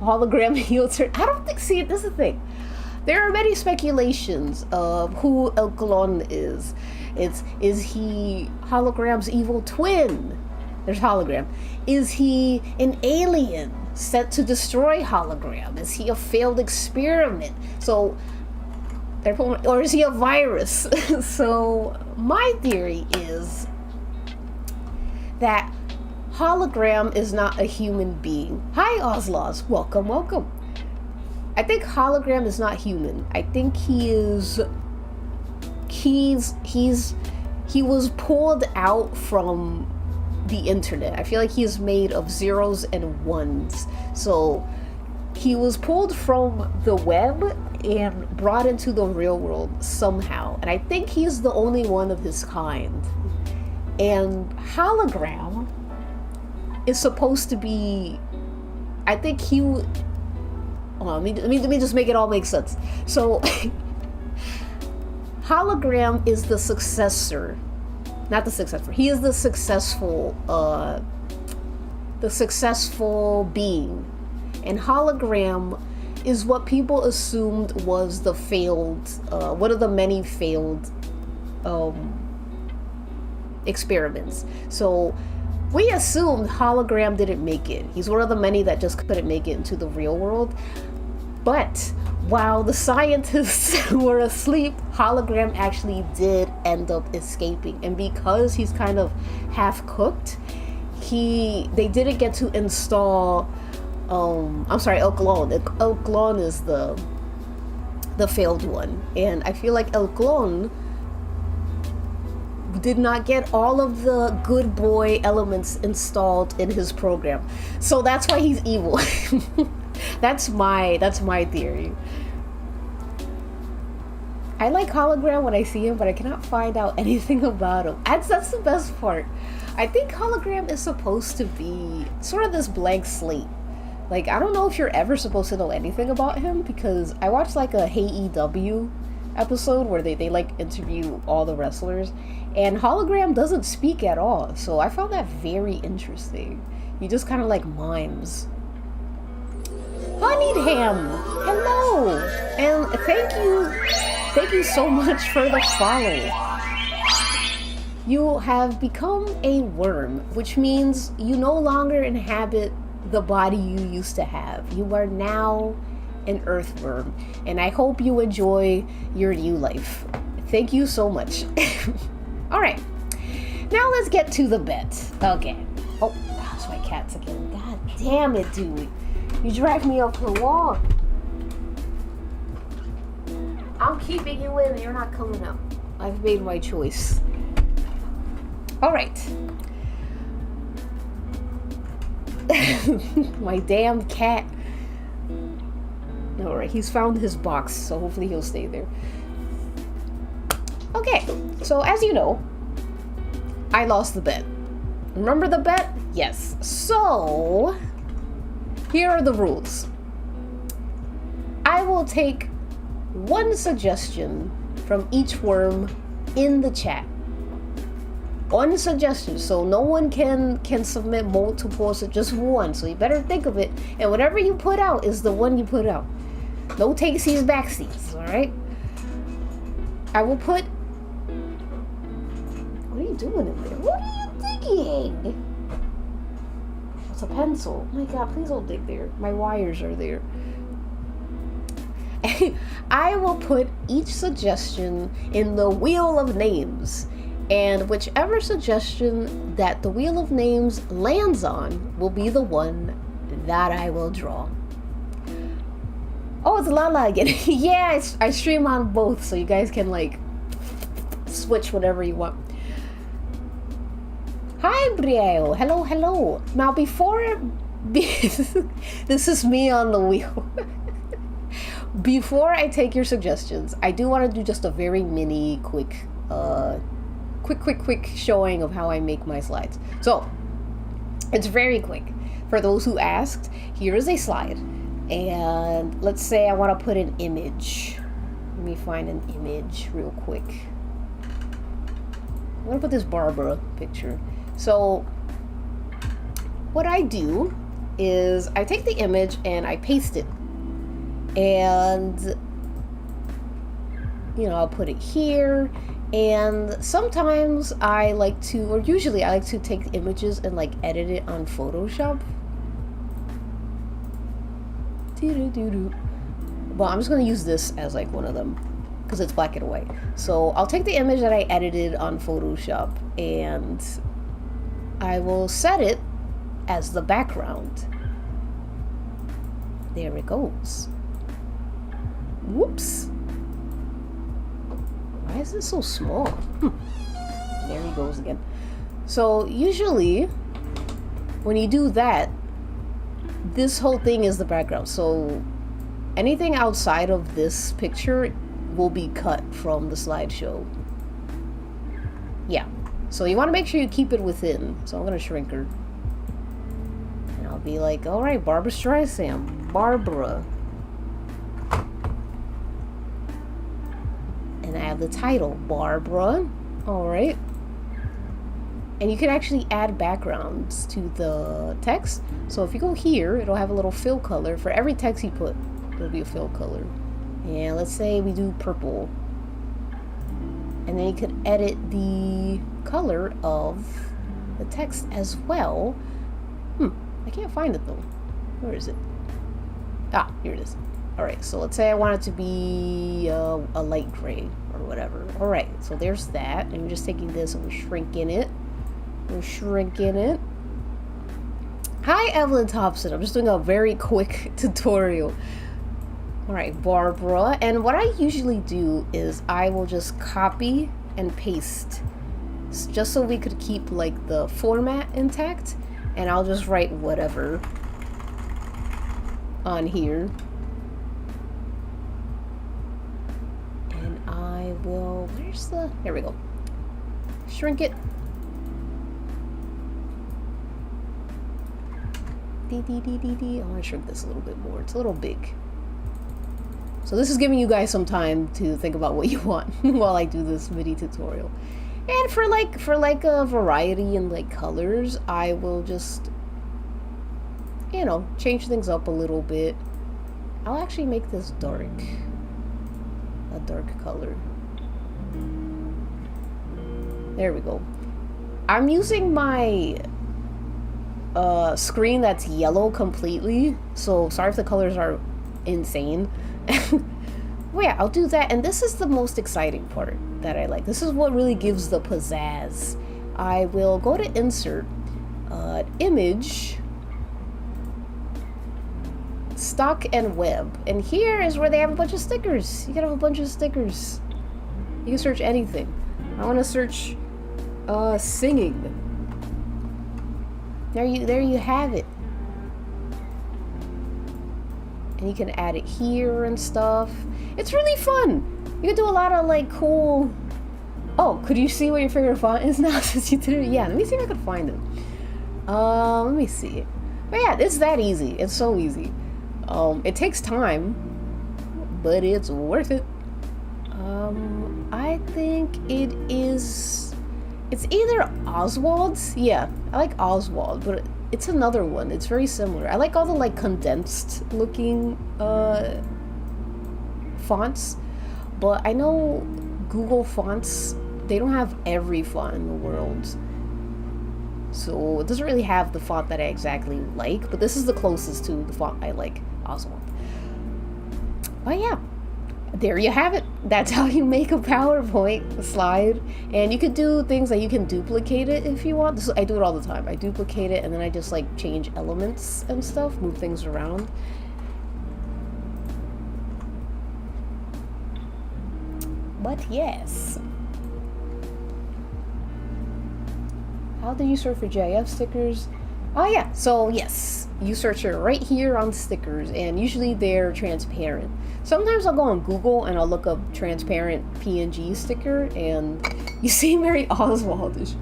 Hologram heel turn. I don't think, see, this is the thing. There are many speculations of who El Clon is. Is he Hologram's evil twin? There's Hologram. Is he an alien set to destroy Hologram? Is he a failed experiment? So, or is he a virus? So, my theory is that Hologram is not a human being. Hi, Oslaws. Welcome. I think Hologram is not human. I think he was pulled out from the internet. I feel like he is made of zeros and ones. So he was pulled from the web and brought into the real world somehow. And I think he's the only one of his kind. And Hologram is supposed to be, I think he, let me just make it all make sense. So Hologram is the successor, not the successor. He is the successful being, and Hologram is what people assumed was the failed, one of the many failed experiments. So we assumed Hologram didn't make it. He's one of the many that just couldn't make it into the real world. But while the scientists were asleep, Hologram actually did end up escaping. And because he's kind of half cooked, they didn't get to install, El Clone. El Clone is the failed one. And I feel like El Clone did not get all of the good boy elements installed in his program. So that's why he's evil. That's my theory. I like Hologram when I see him, but I cannot find out anything about him. That's the best part. I think Hologram is supposed to be sort of this blank slate. Like, I don't know if you're ever supposed to know anything about him, because I watched like a Hey EW episode where they like interview all the wrestlers, and Hologram doesn't speak at all. So I found that very interesting. He just kind of like mimes. Honeyed Ham, hello, and thank you so much for the follow. You have become a worm, which means you no longer inhabit the body you used to have. You are now an earthworm, and I hope you enjoy your new life. Thank you so much. All right, now let's get to the bet. Okay. Oh, that's my cats again. God damn it, dude. You drag me up the wall. I'm keeping you in. You're not coming out. I've made my choice. All right. My damn cat. All right, he's found his box, so hopefully he'll stay there. Okay, so as you know, I lost the bet. Remember the bet? Yes. So, here are the rules. I will take one suggestion from each worm in the chat. One suggestion, so no one can submit multiple, so just one. So you better think of it, and whatever you put out is the one you put out. No takesies, backsies, all right? I will put. What are you doing in there? What are you digging? It's a pencil. Oh my God, please don't dig there. My wires are there. I will put each suggestion in the wheel of names, and whichever suggestion that the wheel of names lands on will be the one that I will draw. Oh, it's Lala again. Yeah, I stream on both, so you guys can like switch whatever you want. Hi, Brielle. Hello, hello. Now, before this is me on the wheel. Before I take your suggestions, I do want to do just a very mini, quick showing of how I make my slides. So, it's very quick. For those who asked, here is a slide. And let's say I want to put an image. Let me find an image real quick. I'm going to put this Barbara picture. So, what I do is I take the image and I paste it. And, you know, I'll put it here. And sometimes I like to, or usually I like to take images and like edit it on Photoshop. Well, I'm just going to use this as like one of them because it's black and white. So I'll take the image that I edited on Photoshop and I will set it as the background. There it goes. Whoops. Why is this so small? There he goes again. So usually when you do that, this whole thing is the background. So anything outside of this picture will be cut from the slideshow. Yeah. So you want to make sure you keep it within. So I'm going to shrink her. And I'll be like, all right, Barbara Streisand. Barbara. And I have the title, Barbara. All right. And you can actually add backgrounds to the text. So if you go here, it'll have a little fill color. For every text you put, there'll be a fill color. And let's say we do purple. And then you could edit the color of the text as well. I can't find it though. Where is it? Ah, here it is. All right, so let's say I want it to be a light gray or whatever. All right, so there's that. And we're just taking this and we're shrinking it. We're shrinking it. Hi, Evelyn Thompson. I'm just doing a very quick tutorial. All right, Barbara. And what I usually do is I will just copy and paste just so we could keep like the format intact. And I'll just write whatever on here. And I will, where's the, there we go. Shrink it. I want to shrink this a little bit more. It's a little big. So this is giving you guys some time to think about what you want while I do this mini tutorial. And for like a variety in like colors, I will just, you know, change things up a little bit. I'll actually make this dark. A dark color. There we go. I'm using my screen that's yellow completely, so sorry if the colors are insane. Well, yeah, I'll do that, and this is the most exciting part that I like. This is what really gives the pizzazz. I will go to insert, image, stock and web, and here is where they have a bunch of stickers. You can have a bunch of stickers. You can search anything. I want to search singing. There you have it. And you can add it here and stuff. It's really fun. You can do a lot of like cool. Oh, could you see what your favorite font is now since you did it? Yeah, let me see if I can find it. Let me see. But yeah, it's that easy. It's so easy. It takes time, but it's worth it. I think it is... It's either Oswald's. Yeah, I like Oswald, but it's another one. It's very similar. I like all the like condensed looking fonts, but I know Google Fonts, they don't have every font in the world. So it doesn't really have the font that I exactly like, but this is the closest to the font I like, Oswald. But yeah, there you have it. That's how you make a PowerPoint slide. And you could do things like you can duplicate it if you want. I do it all the time. I duplicate it and then I just like change elements and stuff, move things around. But yes. How do you search for GIF stickers? Oh yeah, so yes, you search it right here on stickers, and usually they're transparent. Sometimes I'll go on Google and I'll look up transparent PNG sticker, and you see very Oswaldish.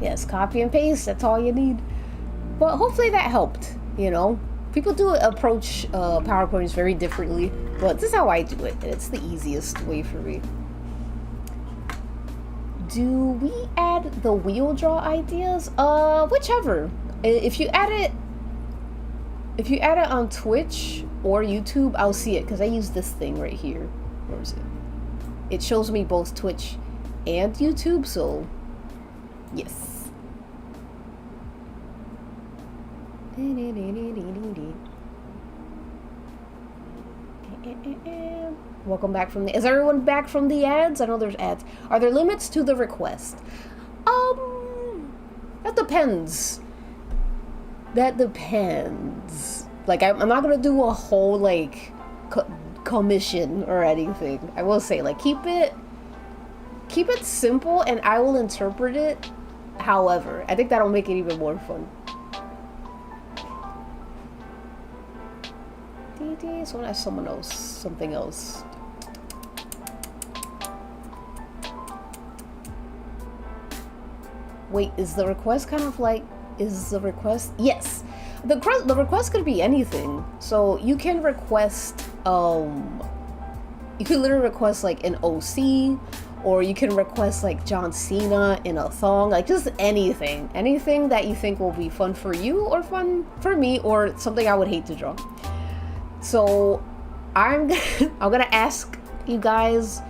Yes, copy and paste, that's all you need. But hopefully that helped, you know. People do approach PowerPoints very differently, but this is how I do it, and it's the easiest way for me. Do we add the wheel draw ideas? Whichever. If you add it on Twitch or YouTube, I'll see it because I use this thing right here. Where is it? It shows me both Twitch and YouTube, so yes. Welcome back from the... Is everyone back from the ads? I know there's ads. Are there limits to the request? That depends. That depends. Like, I'm not gonna do a whole, like, commission or anything. I will say, like, keep it simple and I will interpret it however. I think that'll make it even more fun. So I want to ask someone else, something else. Wait, is the request kind of like, is the request? Yes. The request could be anything. So you can request, you can literally request like an OC, or you can request like John Cena in a thong, like just anything. Anything that you think will be fun for you or fun for me or something I would hate to draw. So I'm gonna ask you guys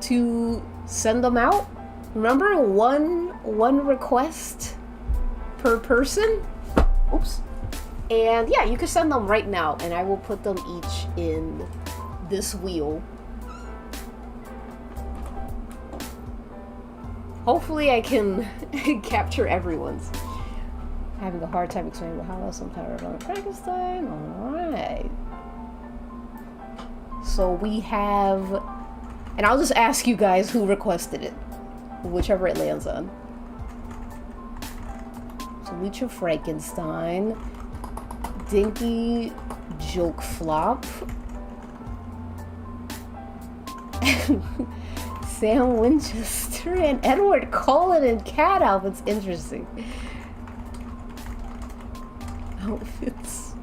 to send them out. Remember, one request per person. Oops. And yeah, you can send them right now, and I will put them each in this wheel. Hopefully, I can capture everyone's. Having a hard time explaining how else I'm tired of Frankenstein. Alright. So we have... And I'll just ask you guys who requested it. Whichever it lands on. So Lucha Frankenstein. Dinky Joke Flop. Sam Winchester and Edward Cullen and Cat Outfits. Interesting. Outfits.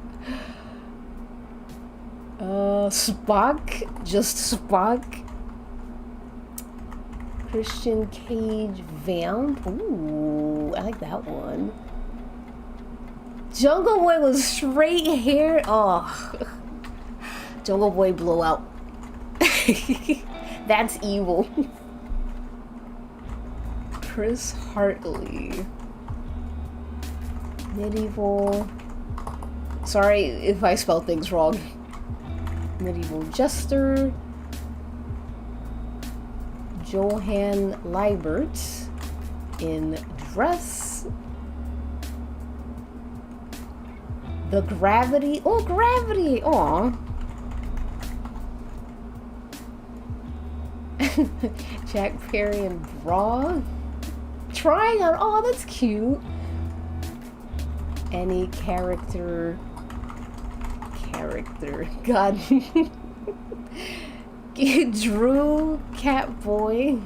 Spock, just Spock. Christian Cage Vamp. Ooh, I like that one. Jungle Boy with straight hair. Oh, Jungle Boy blowout. That's evil. Chris Hartley. Medieval. Sorry if I spelled things wrong. Medieval Jester. Johan Liebert in dress. The Gravity. Oh, Gravity. Aw. Jack Perry and bra. Trying on. Oh, that's cute. Any character. God. Drew Catboy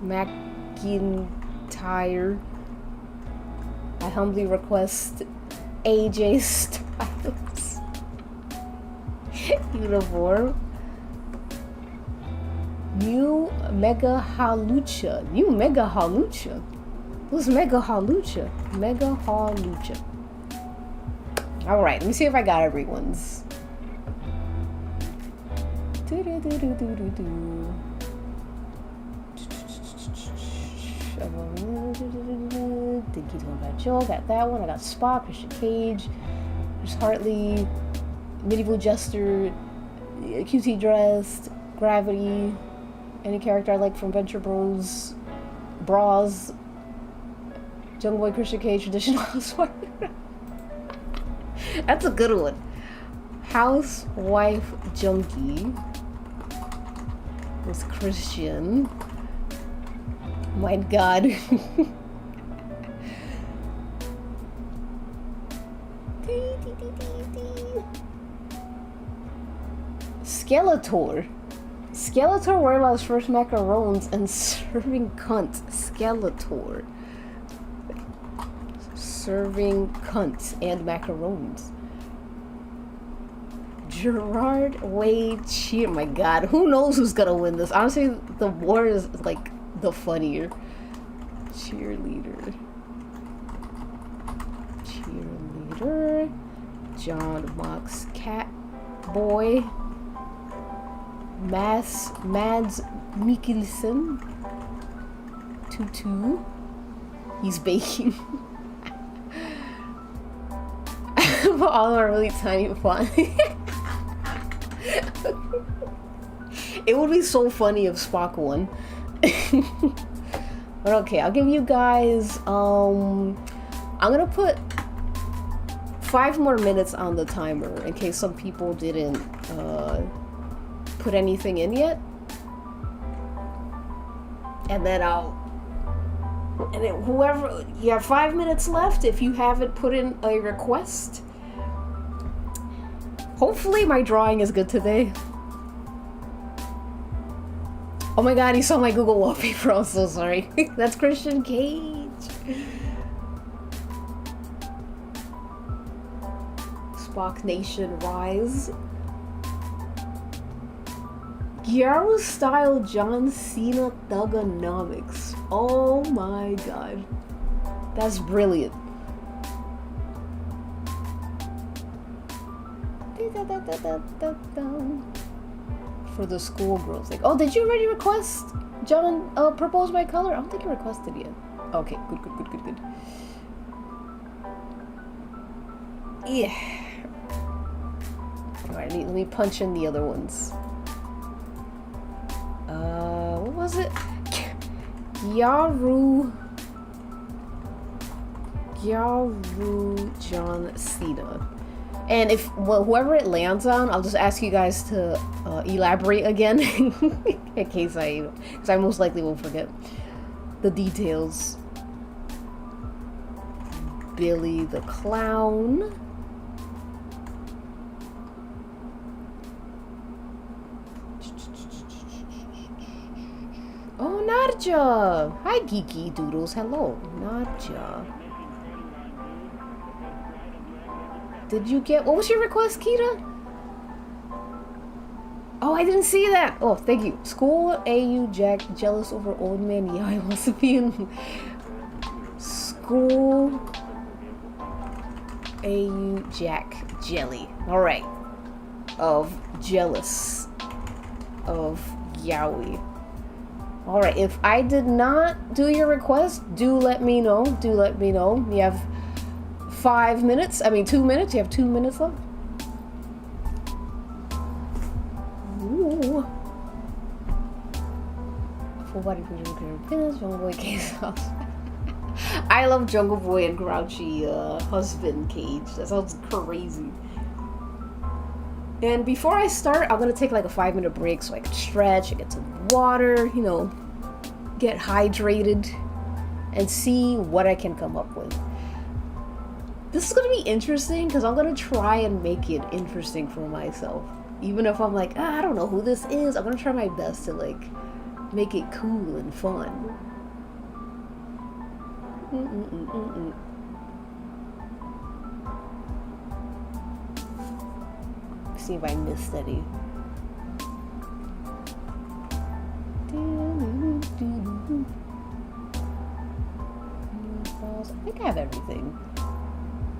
McIntyre. I humbly request AJ Styles uniform. New Mega Halucha. Who's Mega Halucha? Alright, let me see if I got everyone's. Think he's going back Joe. Got that one. I got Spock, Christian Cage, there's Hartley, Medieval Jester, QT Dressed, Gravity, any character I like from Venture Bros, Bras, Jungle Boy, Christian Cage, Traditional Housewife. That's a good one. Housewife Junkie was Christian. My God. Skeletor. Skeletor worried about his first macarons and serving cunt. Skeletor. Serving cunt and macarons. Gerard Wade Cheer. My God, who knows who's gonna win this? Honestly, the war is like the funnier. Cheerleader. John Mox Catboy. Mads Mikkelsen. Tutu. He's baking. All are really tiny fun. It would be so funny if Spock won. But okay, I'll give you guys I'm gonna put 5 more minutes on the timer in case some people didn't put anything in yet. And then whoever, you have 5 minutes left if you haven't put in a request. Hopefully my drawing is good today. Oh my God, he saw my Google wallpaper. I'm so sorry. That's Christian Cage. Spock Nation Rise. Gyaro style John Cena Thugonomics. Oh my God. That's brilliant. For the schoolgirls. Like, oh, did you already request John Propose My Color? I don't think you requested yet. Okay, good. Yeah. Alright, let me punch in the other ones. What was it? Gyaru John Cena. And if whoever it lands on, I'll just ask you guys to elaborate again in case because I most likely will forget the details. Billy the Clown. Oh, Nadja! Hi, Geeky Doodles. Hello, Nadja. Did you get... What was your request, Kita? Oh, I didn't see that. Oh, thank you. School AU Jack jealous over old man. Yeah, I wants to be in... School AU Jack Jelly. Alright. Of jealous of Yowie. Alright, if I did not do your request, do let me know. Do let me know. You have 5 minutes. I mean 2 minutes. You have 2 minutes left. Ooh. Full body version of Pinnis, Jungle Boy Cage House. I love Jungle Boy and Grouchy husband Cage. That sounds crazy. And before I start, I'm gonna take like a 5-minute break so I can stretch and get some water, you know, get hydrated and see what I can come up with. This is gonna be interesting because I'm gonna try and make it interesting for myself. Even if I'm like, I don't know who this is, I'm gonna try my best to like make it cool and fun. See if I missed any. I think I have everything.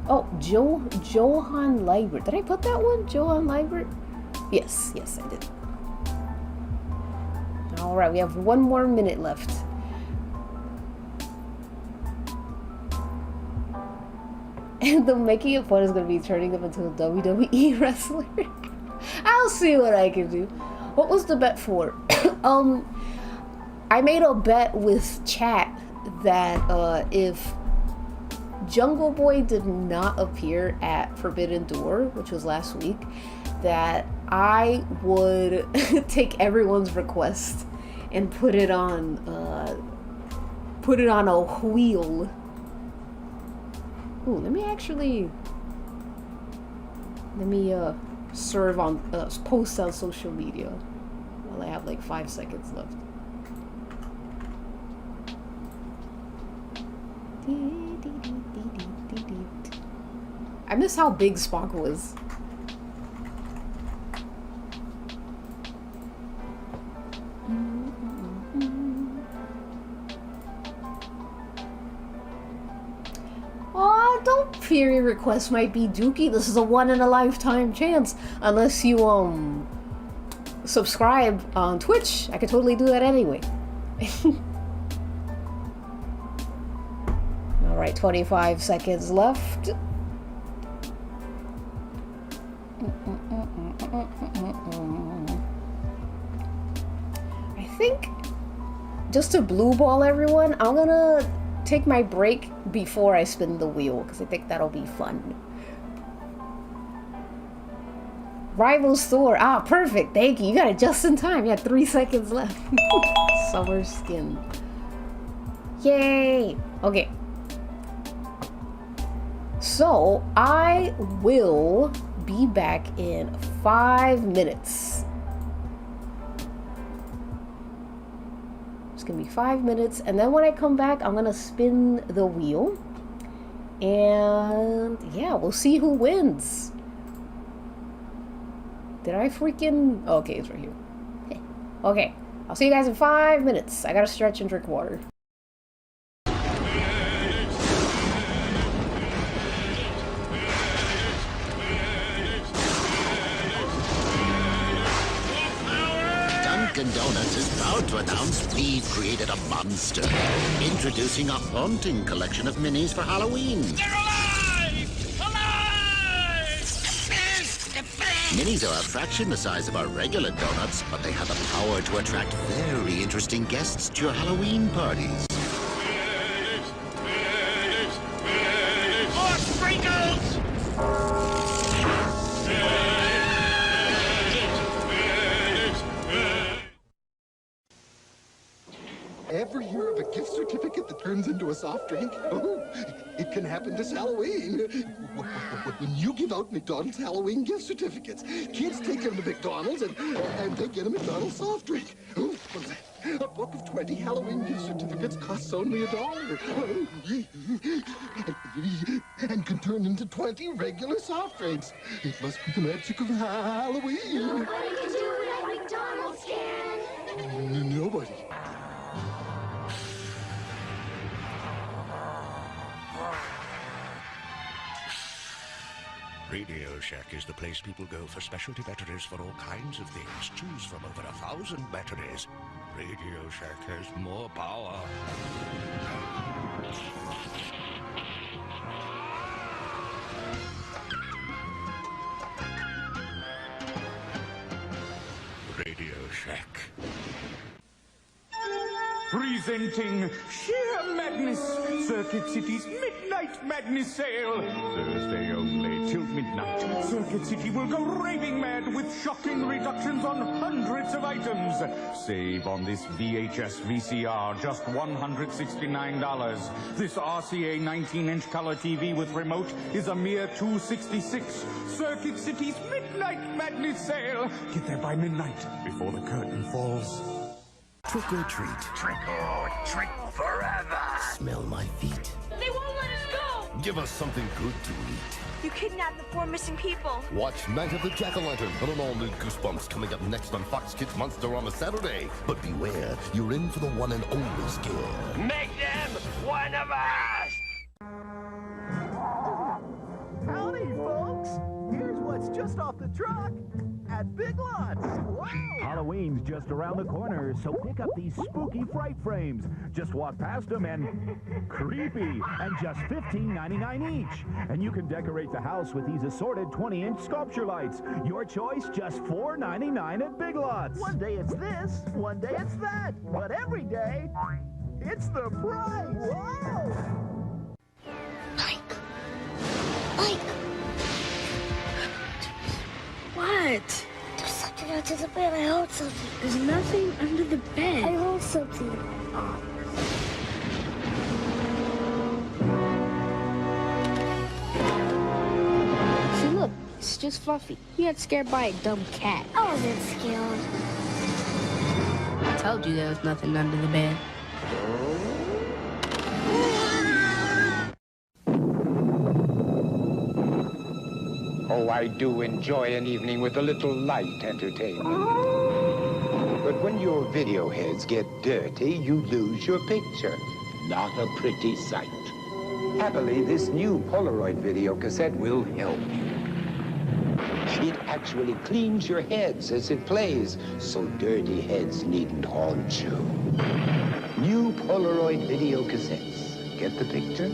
Oh, Johann Liebert. Did I put that one? Johann Liebert? Yes, I did. Alright, we have 1 more minute left. And the making it fun is going to be turning him into a WWE wrestler. I'll see what I can do. What was the bet for? I made a bet with chat that if Jungle Boy did not appear at Forbidden Door, which was last week, that I would take everyone's request and put it on a wheel. Ooh, let me serve on post on social media while I have like 5 seconds left. I miss how big Spock was. Don't fear your request might be dookie. This is a one-in-a-lifetime chance. Unless you, subscribe on Twitch. I could totally do that anyway. Alright, 25 seconds left. I think, just to blue ball everyone, I'm gonna take my break before I spin the wheel, because I think that'll be fun. Rivals Thor. Ah, perfect. Thank you. You got it just in time. You had 3 seconds left. Summer skin. Yay. Okay. So, I will be back in 5 minutes. It's gonna be 5 minutes, and then when I come back, I'm gonna spin the wheel, and yeah, we'll see who wins. Did I freaking... Oh, okay, it's right here. Okay, I'll see you guys in 5 minutes. I gotta stretch and drink water. Dunkin' Donuts is proud to announce we've created a monster. Introducing a haunting collection of minis for Halloween. They're alive! Alive! Minis are a fraction the size of our regular donuts, but they have the power to attract very interesting guests to your Halloween parties. More sprinkles! Ever hear of a gift certificate that turns into a soft drink? Oh, it can happen this Halloween. When you give out McDonald's Halloween gift certificates, kids take them to McDonald's and they get a McDonald's soft drink. Oh, what is that? A book of 20 Halloween gift certificates costs only $1. And can turn into 20 regular soft drinks. It must be the magic of Halloween. Nobody can do it like McDonald's can. Nobody. Radio Shack is the place people go for specialty batteries for all kinds of things. Choose from over 1,000 batteries. Radio Shack has more power. Radio Shack. Presenting Sheer Madness, Circuit City's Midnight Madness Sale. Thursday only, till midnight. Circuit City will go raving mad with shocking reductions on hundreds of items. Save on this VHS VCR, just $169. This RCA 19-inch color TV with remote is a mere $266. Circuit City's Midnight Madness Sale. Get there by midnight, before the curtain falls. Trick or treat. Trick or treat forever. Smell my feet. They won't let us go! Give us something good to eat. You kidnapped the 4 missing people. Watch Night of the Jack-o'-lantern on an all-new Goosebumps coming up next on Fox Kids Monsterama Saturday. But beware, you're in for the one and only scare. Make them one of us! Howdy, folks! Here's what's just off the truck at Big Lots. Wow! Halloween's just around the corner, so pick up these spooky fright frames. Just walk past them and creepy, and just $15.99 each. And you can decorate the house with these assorted 20-inch sculpture lights. Your choice, just $4.99 at Big Lots. One day it's this, one day it's that, but every day it's the price. Wow! Mike! What? There's something under the bed. I heard something. There's nothing under the I bed. heard something. See, look, it's just Fluffy. He got scared by a dumb cat. I wasn't scared. I told you there was nothing under the bed. Oh, I do enjoy an evening with a little light entertainment. But when your video heads get dirty, you lose your picture. Not a pretty sight. Happily, this new Polaroid video cassette will help you. It actually cleans your heads as it plays, so dirty heads needn't haunt you. New Polaroid video cassettes. Get the picture?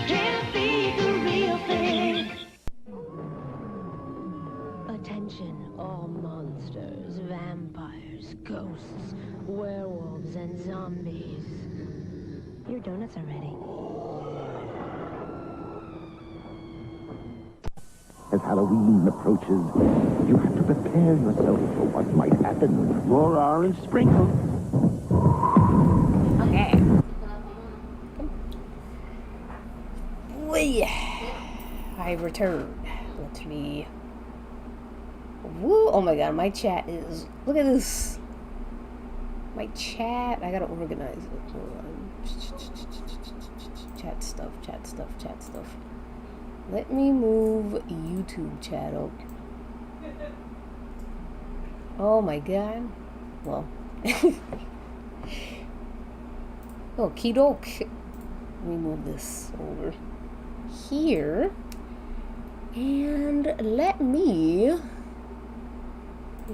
Can't be the real thing. Attention, all monsters, vampires, ghosts, werewolves, and zombies. Your donuts are ready. As Halloween approaches, you have to prepare yourself for what might happen. More orange sprinkle. Okay. I return. Let me. Woo! Oh my god, my chat is. Look at this. My chat. I gotta organize it. Hold on. Chat stuff. Let me move YouTube chat up. Oh my god. Well. Okie doke. Let me move this over here. And let me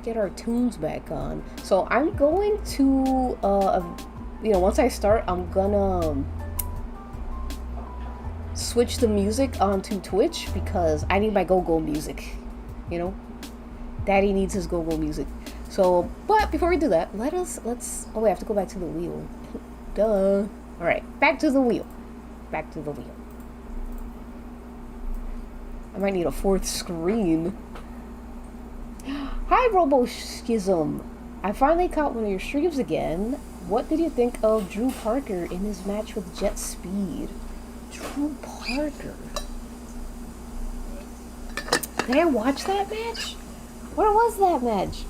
get our tunes back on. So I'm going to, once I start, I'm gonna switch the music onto Twitch because I need my go-go music, Daddy needs his go-go music. So, but before we do that, let's, oh, we have to go back to the wheel. Duh. Alright, back to the wheel. I might need a fourth screen. Hi, RoboSchism. I finally caught one of your streams again. What did you think of Drew Parker in his match with Jet Speed? Drew Parker. Did I watch that match? Where was that match?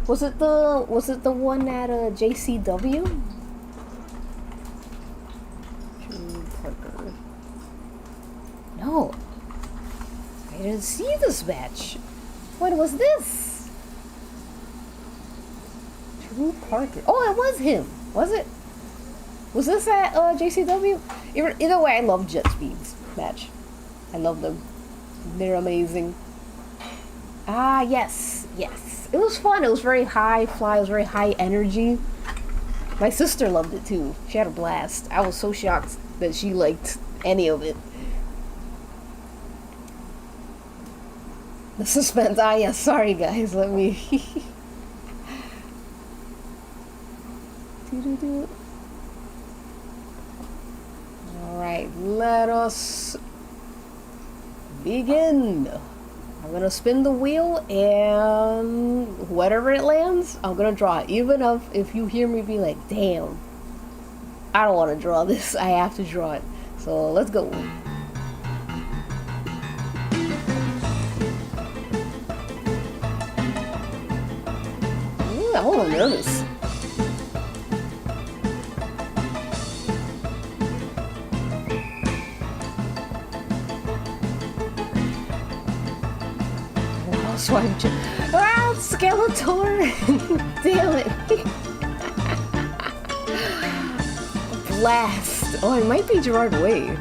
Was it the one at JCW? Drew Parker. No. I didn't see this match. What was this? Drew Parker. Oh, it was him. Was it? Was this at JCW? Either way, I love Jet Speed's match. I love them. They're amazing. Ah, yes, yes. It was fun. It was very high fly. It was very high energy. My sister loved it too. She had a blast. I was so shocked that she liked any of it. The suspense. Ah, yes. Sorry, guys. Let me. Alright, let us begin. I'm gonna spin the wheel, and whatever it lands, I'm gonna draw it. Even if you hear me be like, damn, I don't want to draw this, I have to draw it. So let's go. Ooh, I'm a little nervous. Ah, Skeletor! Damn it! Blast! Oh, it might be Gerard Way.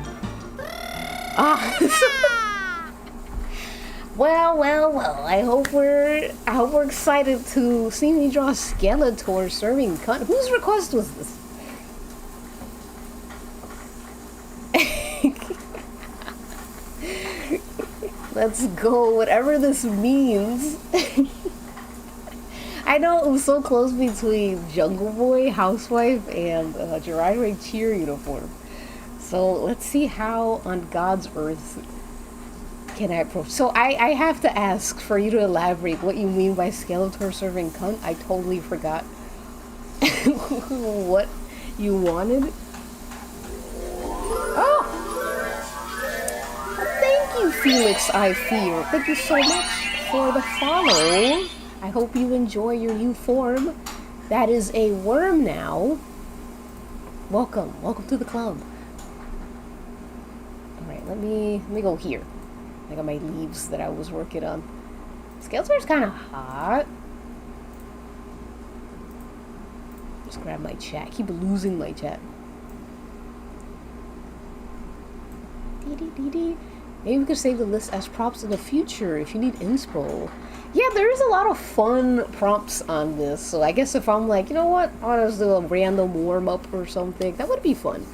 Ah! Well. I hope we're excited to see me draw Skeletor serving cunt. Whose request was this? Let's go, whatever this means. I know it was so close between Jungle Boy, Housewife, and Gerard Way cheer uniform. So let's see how on God's earth can I approach. So I have to ask for you to elaborate what you mean by Skeletor serving cunt. I totally forgot what you wanted. Oh! Thank you, Felix I Fear. Thank you so much for the follow. I hope you enjoy your new form. That is a worm now. Welcome to the club. Alright, let me go here. I got my leaves that I was working on. Skeletor's kind of hot. Just grab my chat. I keep losing my chat. Maybe we could save the list as prompts in the future if you need inspo. Yeah, there is a lot of fun prompts on this, so I guess if I'm like, you know what, I'll just do a random warm-up or something, that would be fun.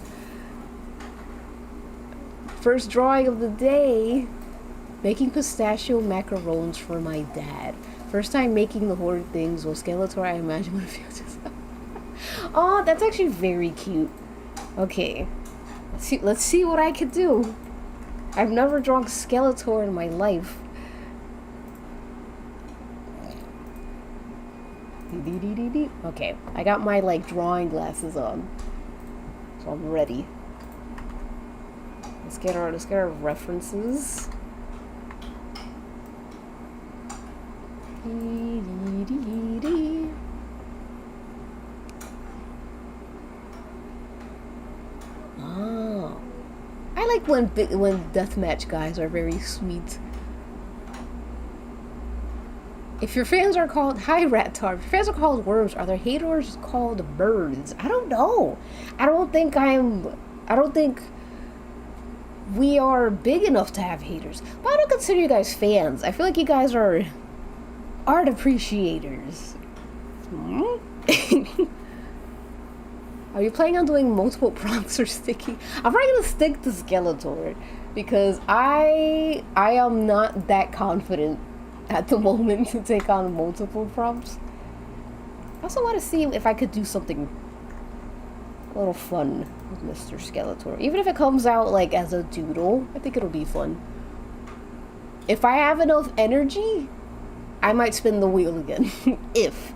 First drawing of the day. Making pistachio macarons for my dad. First time making the horrid things was Skeletor, I imagine would feel just... Oh, that's actually very cute. Okay. Let's see what I could do. I've never drawn Skeletor in my life. Okay, I got my like drawing glasses on, so I'm ready. Let's get our references. Oh, I like when deathmatch guys are very sweet. If your fans are called, hi Rattar, if your fans are called worms, are their haters called birds? I don't know. I don't think we are big enough to have haters. But I don't consider you guys fans. I feel like you guys are art appreciators. Hmm? Are you planning on doing multiple prompts or sticking? I'm probably gonna stick to Skeletor because I am not that confident at the moment to take on multiple prompts. I also want to see if I could do something a little fun with Mr. Skeletor. Even if it comes out like as a doodle, I think it'll be fun. If I have enough energy, I might spin the wheel again. If.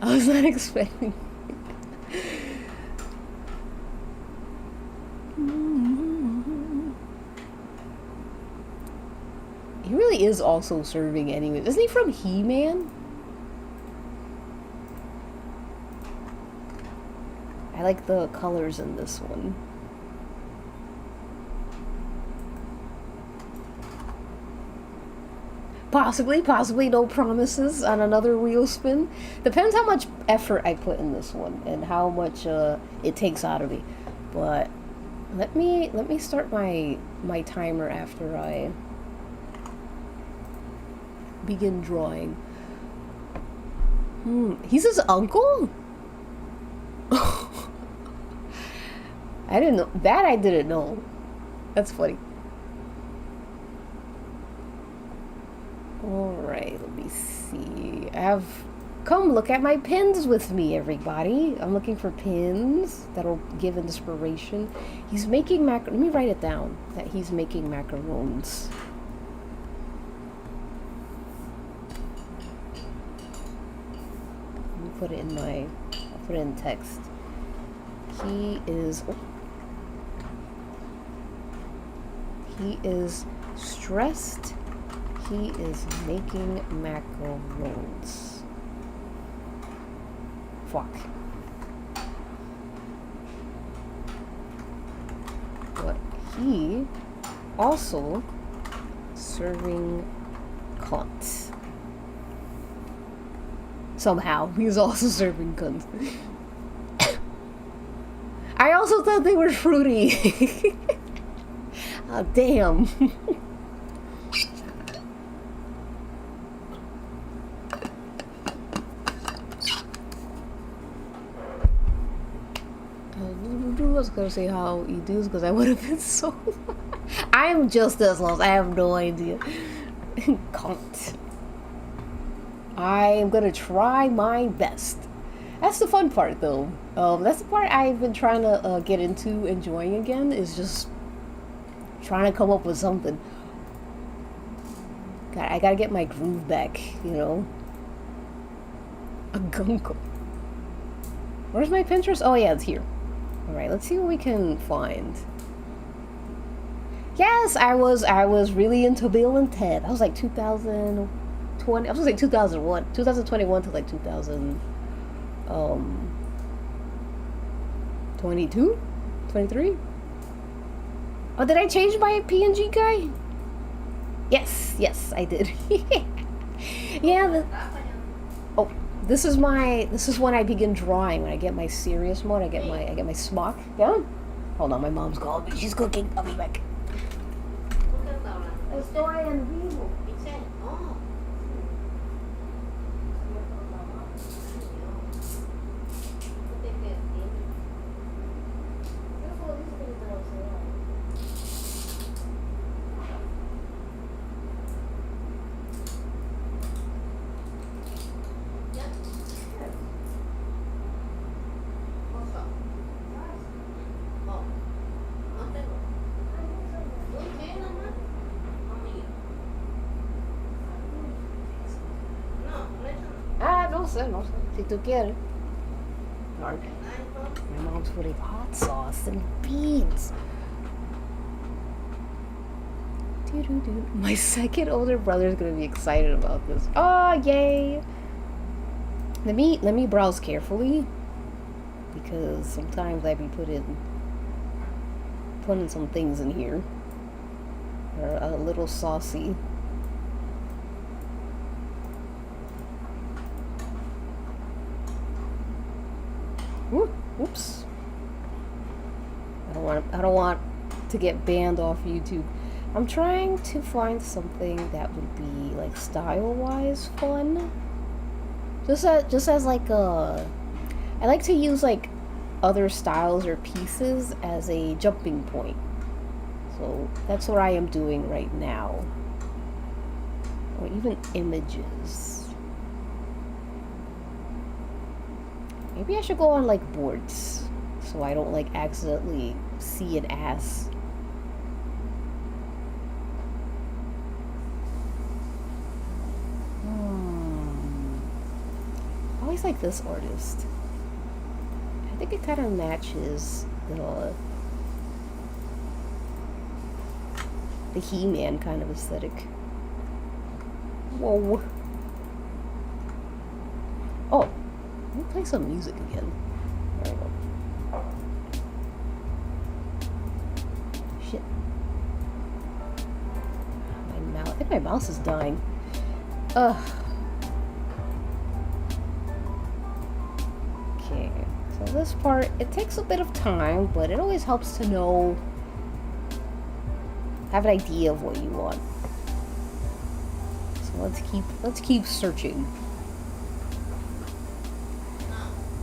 I was not expecting. He really is also serving anyway. Isn't he from He-Man? I like the colors in this one. Possibly no promises on another wheel spin. Depends how much effort I put in this one and how much it takes out of me. But let me start my timer after I begin drawing. He's his uncle? I didn't know that. I didn't know. That's funny. Alright, let me see. Come look at my pins with me, everybody. I'm looking for pins that'll give inspiration. He's making let me write it down, that he's making macarons. Let me put it in I'll put it in text. He is stressed. He is making macarons. Fuck. But he also serving cunts. Somehow, he's also serving cunts. I also thought they were fruity. Oh, damn. I was gonna say how you do because I would have been so. I am just as lost. I have no idea. Can't. I am gonna try my best. That's the fun part, though. That's the part I've been trying to get into enjoying again. Is just trying to come up with something. God, I gotta get my groove back. You know. A gunko. Where's my Pinterest? Oh yeah, it's here. Alright, let's see what we can find. Yes, I was really into Bill and Ted. I was like 2020. I was like 2001, 2021 to like 22, 23. Oh, did I change my PNG guy? Yes, I did. Yeah. Oh. This is when I begin drawing. When I get my serious mode, I get my smock. Yeah? Hold on, my mom's calling me. She's cooking. I'll be back. Estoy en vivo. No sé, si tú quieres. My mom's putting hot sauce and beans. My second older brother is gonna be excited about this. Oh, yay! Let me browse carefully because sometimes I be putting some things in here that are a little saucy. Oops. I don't want to get banned off YouTube. I'm trying to find something that would be like style-wise fun. Just as like I like to use like other styles or pieces as a jumping point. So that's what I am doing right now. Or even images. Maybe I should go on like boards so I don't like accidentally see an ass. I always like this artist. I think it kind of matches the He-Man kind of aesthetic. Whoa. Oh. Let me play some music again. There we go. Shit. My mouse. I think my mouse is dying. Ugh. Okay, so this part, it takes a bit of time, but it always helps to know, have an idea of what you want. So let's keep searching.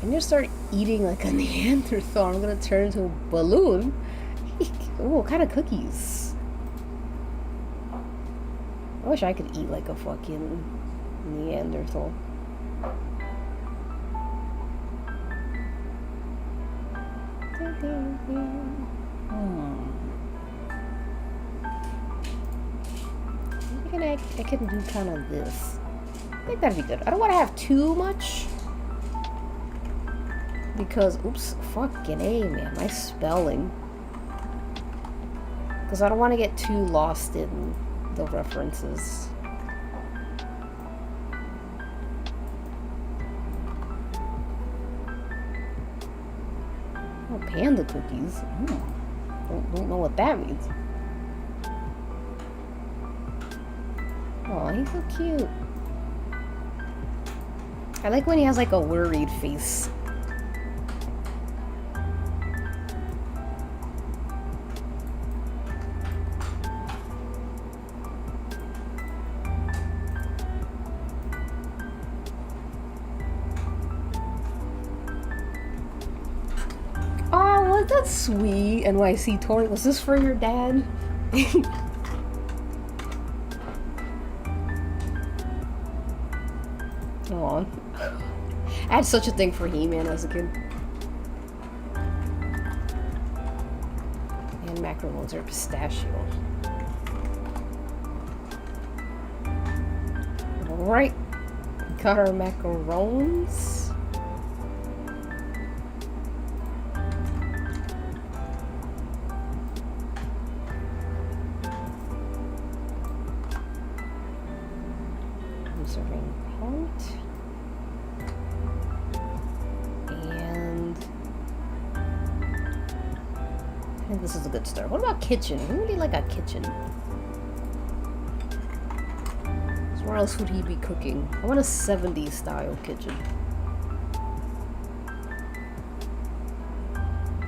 I'm gonna start eating like a Neanderthal. I'm gonna turn into a balloon. Ooh, what kind of cookies? I wish I could eat like a fucking Neanderthal. I can do kind of this. I think that'd be good. I don't want to have too much. Because, oops, fucking A, man, my spelling. Because I don't want to get too lost in the references. Oh, panda cookies. Don't know what that means. Oh, he's so cute. I like when he has like a worried face. That's sweet. NYC Tori, was this for your dad? Aw. I had such a thing for He-Man as a kid. And macarons are pistachio. Alright. Got our macarons. Serving part. And I think this is a good start. What about kitchen? We really like a kitchen. So where else would he be cooking? I want a 70s style kitchen.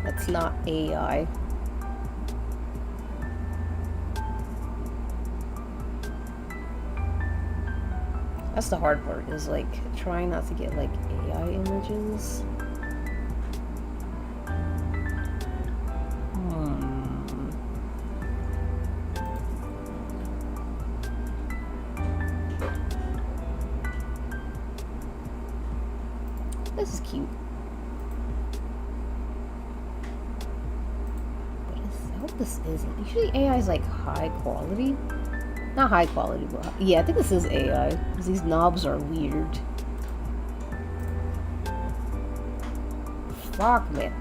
That's not AI. That's the hard part, is like trying not to get like AI images. This is cute. But I hope this isn't. Usually AI is like high quality. Not high quality, but yeah, I think this is AI, because these knobs are weird. Fuck, man.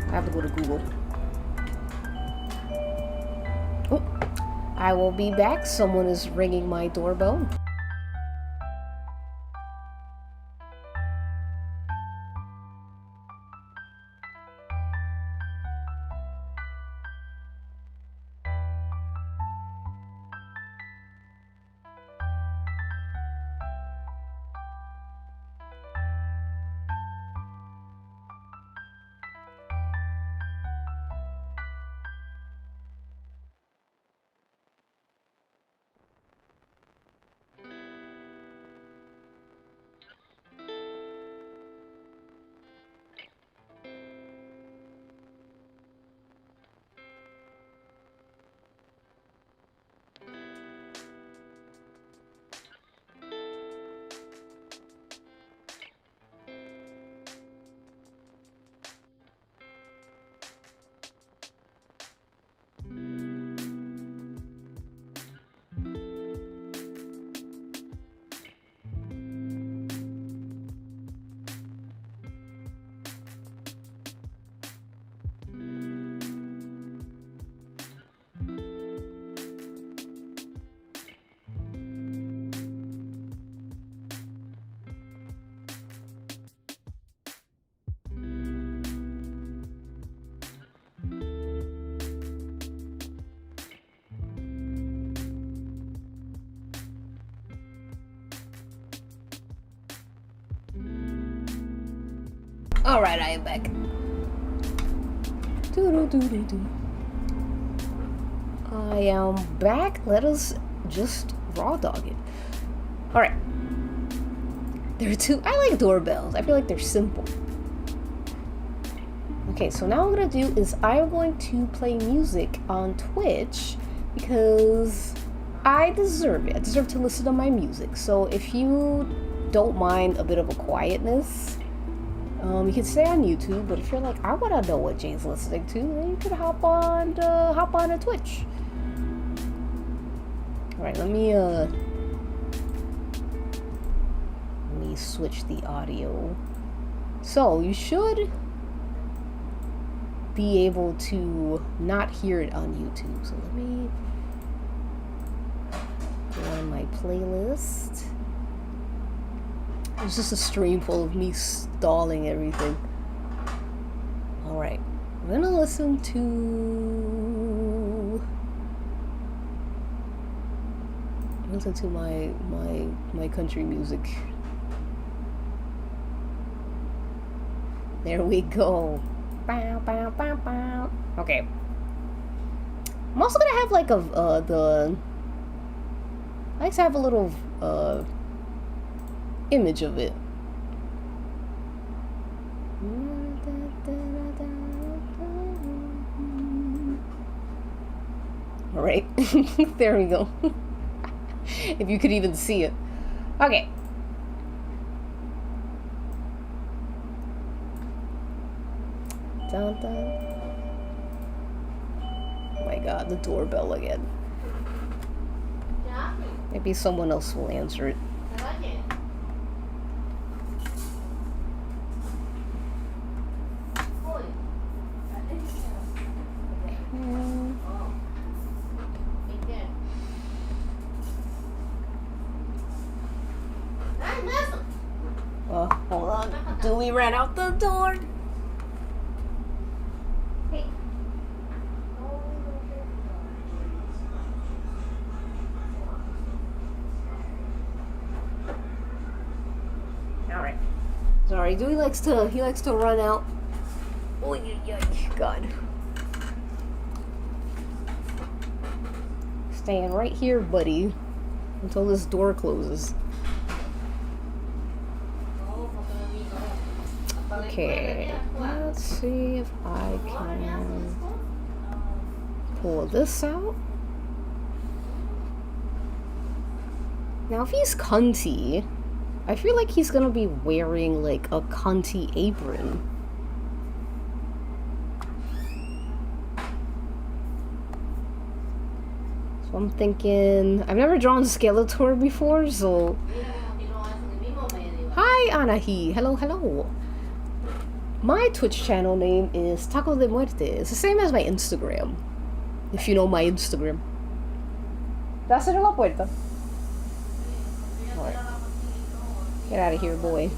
I have to go to Google. Oh, I will be back. Someone is ringing my doorbell. Alright, I am back. Doo-doo-doo-doo-doo. I am back. Let us just raw dog it. Alright. There are two. I like doorbells. I feel like they're simple. Okay, so now what I'm gonna do is I'm going to play music on Twitch because I deserve it. I deserve to listen to my music. So if you don't mind a bit of a quietness, you can stay on YouTube. But if you're like, I want to know what Jane's listening to, then you can hop on to Twitch. All right, let me switch the audio. So you should be able to not hear it on YouTube. So let me go on my playlist. It's just a stream full of me stalling everything. Alright. I'm gonna listen to my country music. There we go. Bow, bow, bow, bow. Okay. I'm also gonna have like I like to have a little image of it. All right. There we go. If you could even see it. Okay. Dun, dun. Oh my god, the doorbell again. Maybe someone else will answer it. Hold on. Dewey ran out the door. Sorry, Dewey likes to run out. Oh, God. Staying right here, buddy, until this door closes. Okay, let's see if I can pull this out. Now, if he's cunty, I feel like he's gonna be wearing like a cunty apron. So I'm thinking, I've never drawn Skeletor before, so... Hi, Anahi. Hello, hello. My Twitch channel name is Taco de Muerte. It's the same as my Instagram, if you know my Instagram. Dáselo la puerta. Alright. Get out of here, boy.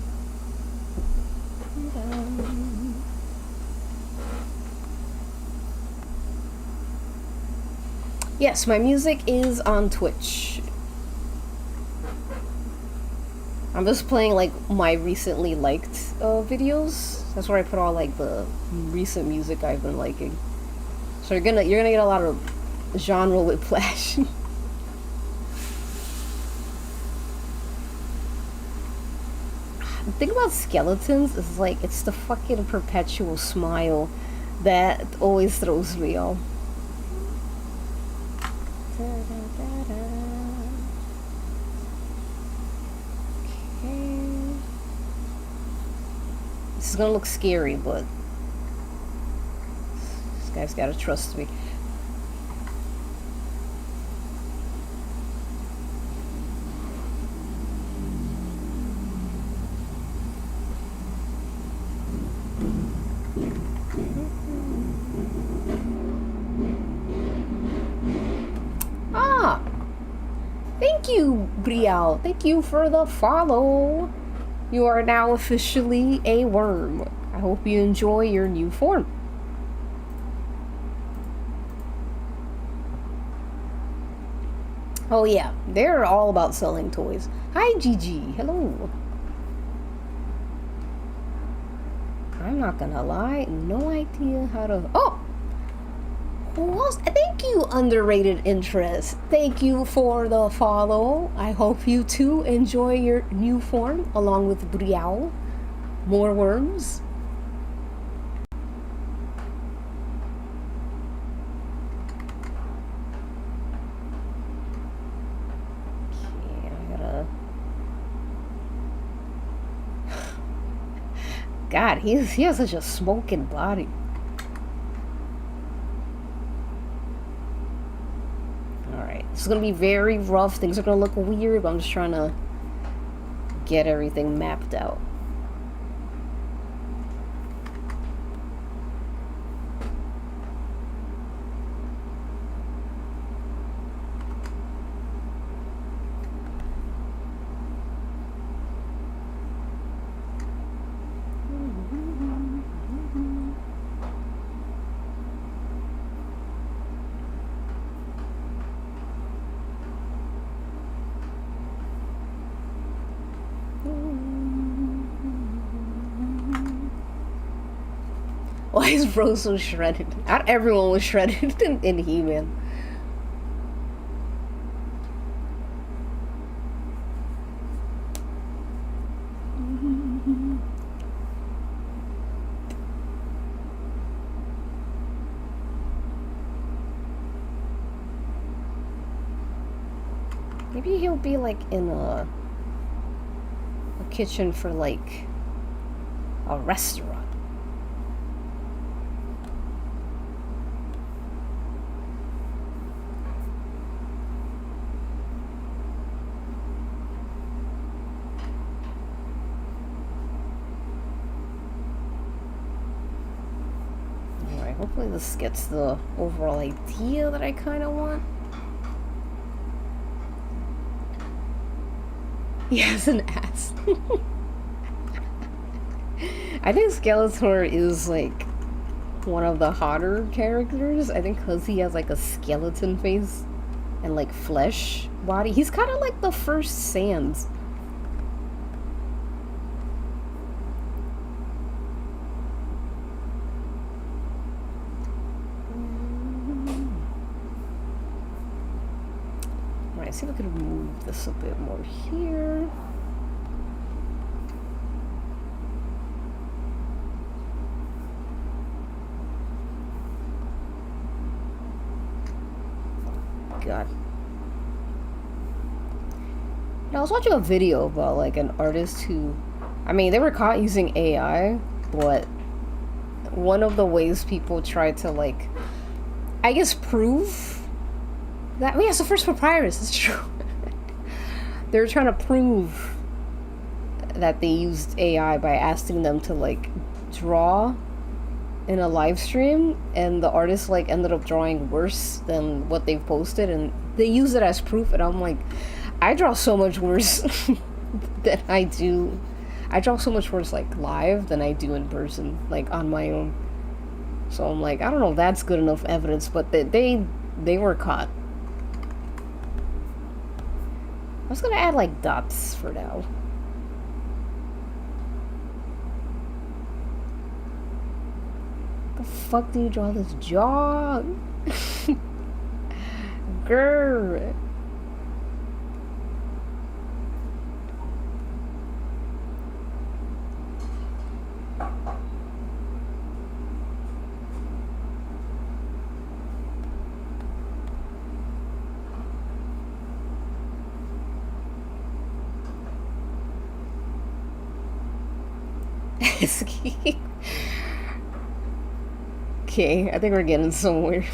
Yes, my music is on Twitch. I'm just playing like my recently liked videos. That's where I put all like the recent music I've been liking. So you're gonna get a lot of genre whiplash. The thing about skeletons is like it's the fucking perpetual smile that always throws me off. Okay. This is gonna look scary, but this guy's gotta trust me. Thank you, Brielle. Thank you for the follow. You are now officially a worm. I hope you enjoy your new form. Oh yeah, they're all about selling toys. Hi, Gigi. Hello. I'm not gonna lie, no idea how to... Oh! Who else? Thank you, underrated interest. Thank you for the follow. I hope you too enjoy your new form along with Brielle. More worms. Okay, I gotta... God, he has such a smoking body. Alright, this is gonna be very rough. Things are gonna look weird, but I'm just trying to get everything mapped out. Why is bro so shredded? Not everyone was shredded in He-Man. Maybe he'll be like in a kitchen for like a restaurant. Hopefully this gets the overall idea that I kind of want. He has an ass. I think Skeletor is like one of the hotter characters. I think because he has like a skeleton face and like flesh body. He's kind of like the first Sans. See if I could move this a bit more here. God. Now, I was watching a video about like an artist who, I mean, they were caught using AI, but one of the ways people tried to like, I guess, prove that, oh, yeah, so first papyrus, it's true. They were trying to prove that they used AI by asking them to like draw in a live stream, and the artist like ended up drawing worse than what they've posted, and they use it as proof. And I'm like, I draw so much worse than I do. I draw so much worse like live than I do in person, like on my own. So I'm like, I don't know if that's good enough evidence, but they were caught. I was gonna add like dots for now. The fuck do you draw this jaw? Grr. Okay, I think we're getting somewhere.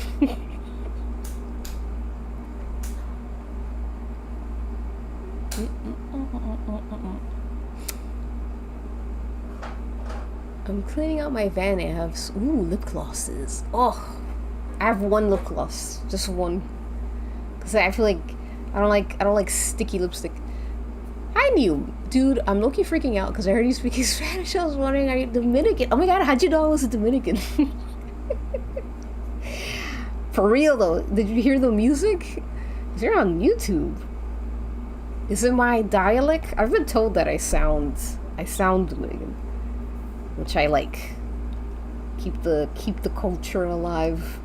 I'm cleaning out my van. I have lip glosses. Oh, I have one lip gloss, just one, because I feel like I don't like sticky lipstick. I knew, dude. I'm low-key freaking out because I heard you speaking Spanish. I was wondering, are you Dominican? Oh my god, how'd you know I was a Dominican? For real though, did you hear the music? If you're on YouTube, is it my dialect? I've been told that I sound Dominican, which I like. keep the culture alive.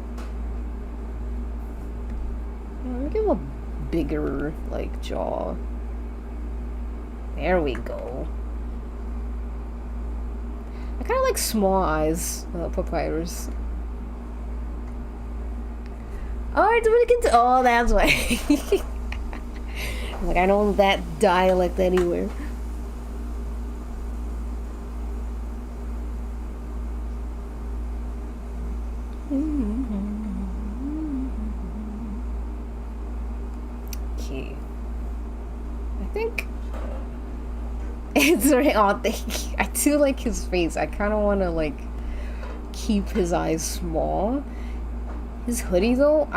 Let me give him a bigger like jaw. There we go. I kind of like small eyes, Papyrus. Oh, Dominican. Oh, that's why. Like, I know that dialect anywhere. Okay. I think it's right. Oh, I do like his face. I kind of want to like keep his eyes small. His hoodie though,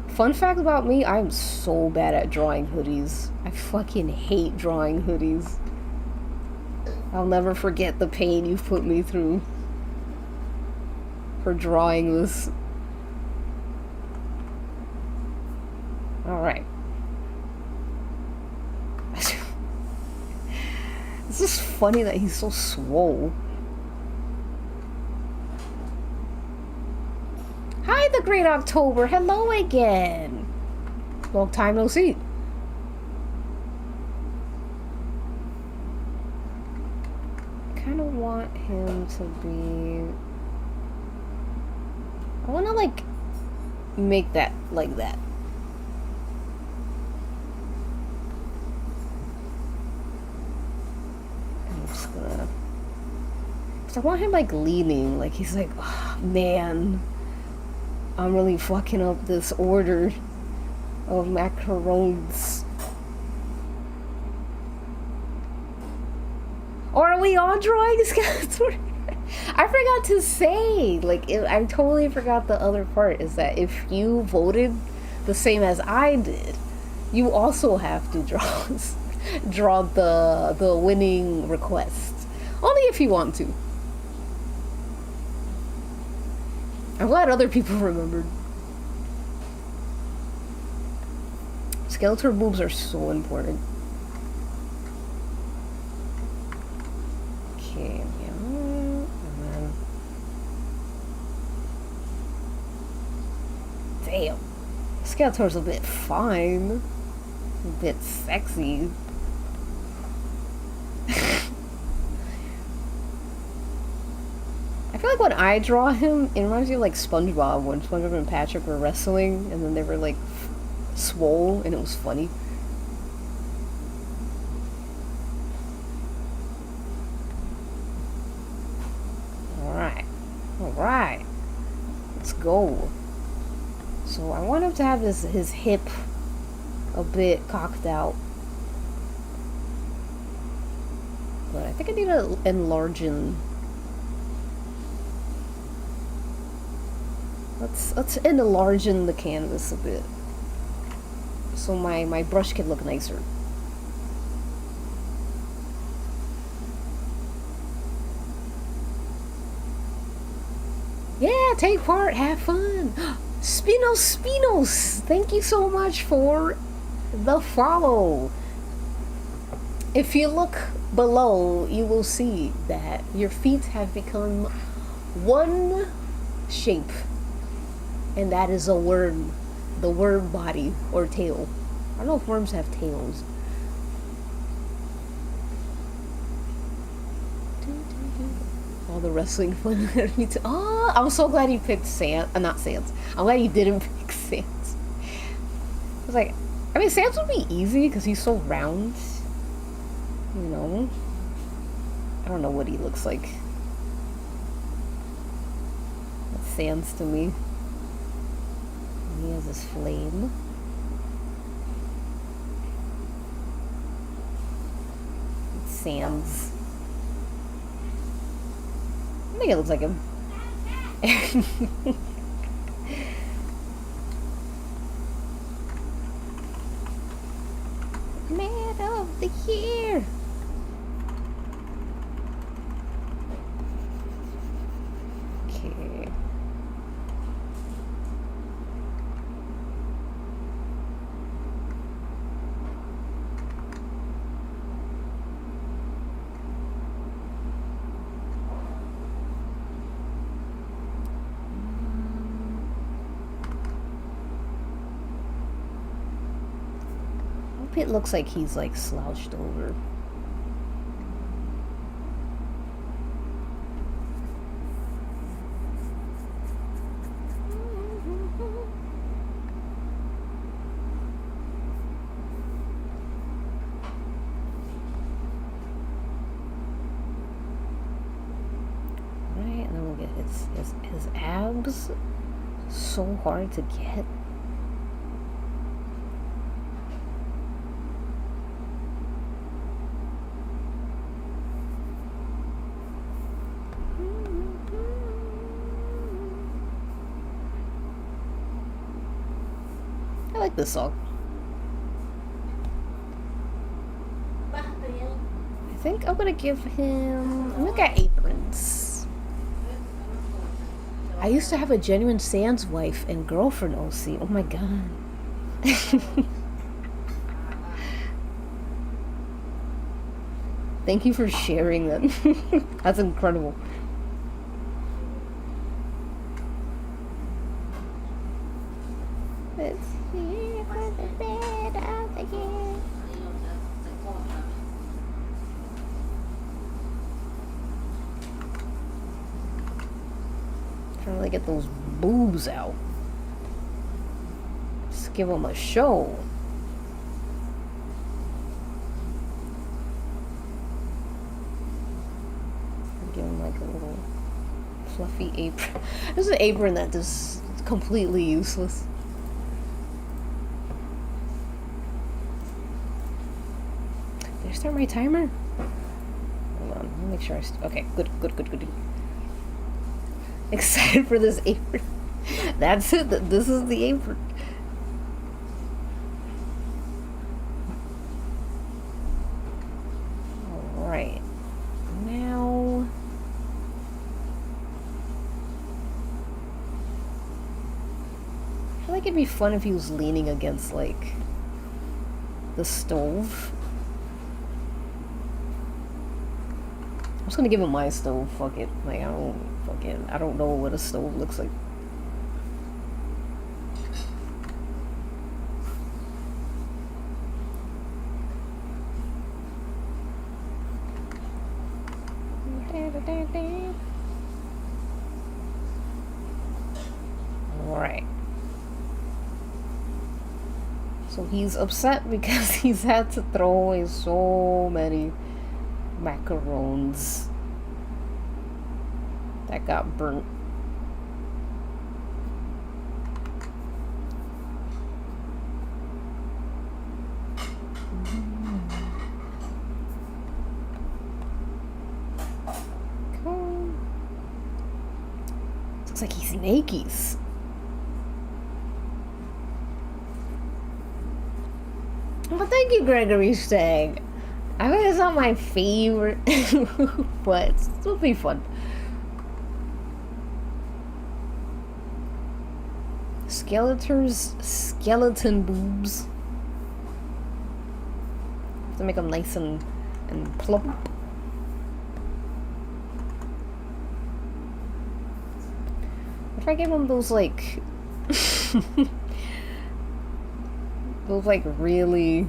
fun fact about me, I'm so bad at drawing hoodies. I fucking hate drawing hoodies. I'll never forget the pain you've put me through for drawing this. Alright. It's just funny that he's so swole. Hi, the Great October. Hello again. Long time no see. I kind of want him to be... I want to, like, make that like that. I'm just gonna... Because I want him, like, leaning. Like, he's like, oh, man. I'm really fucking up this order of macarons. Or are we all drawing Skeletor? I forgot to say, like, I totally forgot the other part, is that if you voted the same as I did, you also have to draw the winning request. Only if you want to. I'm glad other people remembered. Skeletor boobs are so important. Okay, yeah, and then... Damn. Skeletor's a bit fine. A bit sexy. I feel like when I draw him, it reminds me of like SpongeBob, when SpongeBob and Patrick were wrestling and then they were like swole and it was funny. Alright. Let's go. So I want him to have his hip a bit cocked out. But I think I need to enlarge him. Let's enlarge the canvas a bit, so my brush can look nicer. Yeah, take part, have fun. Spinos, thank you so much for the follow. If you look below, you will see that your feet have become one shape. And that is a worm. The worm body or tail. I don't know if worms have tails. All the wrestling fun. Me too. Oh, I'm so glad you picked not Sans. I'm glad you didn't pick Sans. I was like, I mean, Sans would be easy because he's so round. You know? I don't know what he looks like. That's Sans to me. He has his flame. It's Sans. I think it looks like him. Man of the year. Okay. Pit looks like he's like slouched over. Right, and then we'll get his abs. So hard to get. I like this song. I think I'm gonna give him... I'm gonna get aprons. I used to have a Genuine Sans wife and girlfriend OC. Oh my god. Thank you for sharing that. That's incredible. Let's see for the bed of the year. Trying to like, get those boobs out. Just give them a show. Give them like a little fluffy apron. There's an apron that is completely useless. Did I start my timer? Hold on, let me make sure I okay, good. Excited for this apron. That's it. This is the apron. Alright. Now... I feel like it'd be fun if he was leaning against, like, the stove. I'm just gonna give him my stove, fuck it. Like, I don't know what a stove looks like. Alright. So he's upset because he's had to throw away so many macarons that got burnt. Cool. Looks like he's nakies. Well, thank you, Gregory Stag. I mean, it's not my favorite, but it'll be fun. Skeletor's skeleton boobs. Have to make them nice and plump. What if I give them those like those like really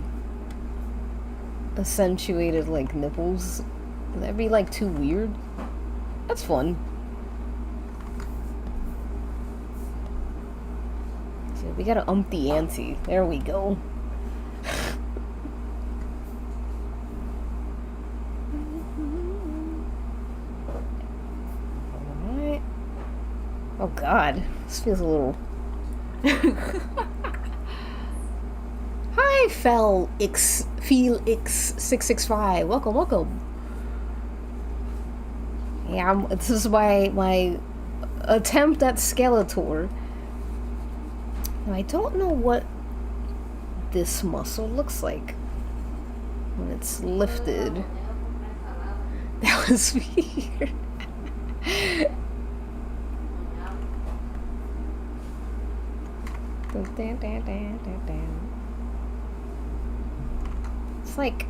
accentuated like nipples? Would that be like too weird? That's fun. So we gotta the ante. There we go. Alright. Oh god. This feels a little Hi, Felix665. Welcome. Yeah, this is my attempt at Skeletor. Now, I don't know what this muscle looks like when it's lifted. That was weird. It's like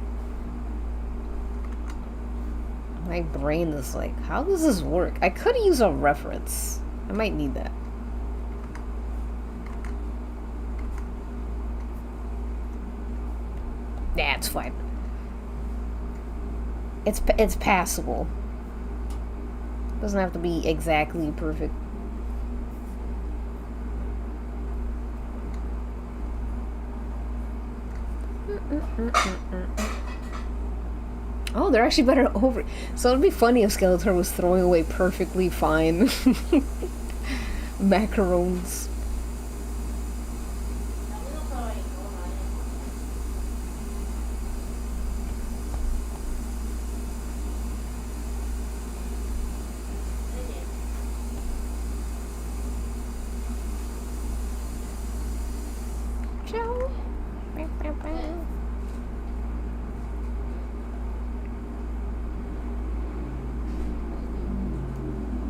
my brain is like, how does this work? I could use a reference. I might need that. It's fine. It's passable. Doesn't have to be exactly perfect. Oh, they're actually better over. So it'd be funny if Skeletor was throwing away perfectly fine macarons.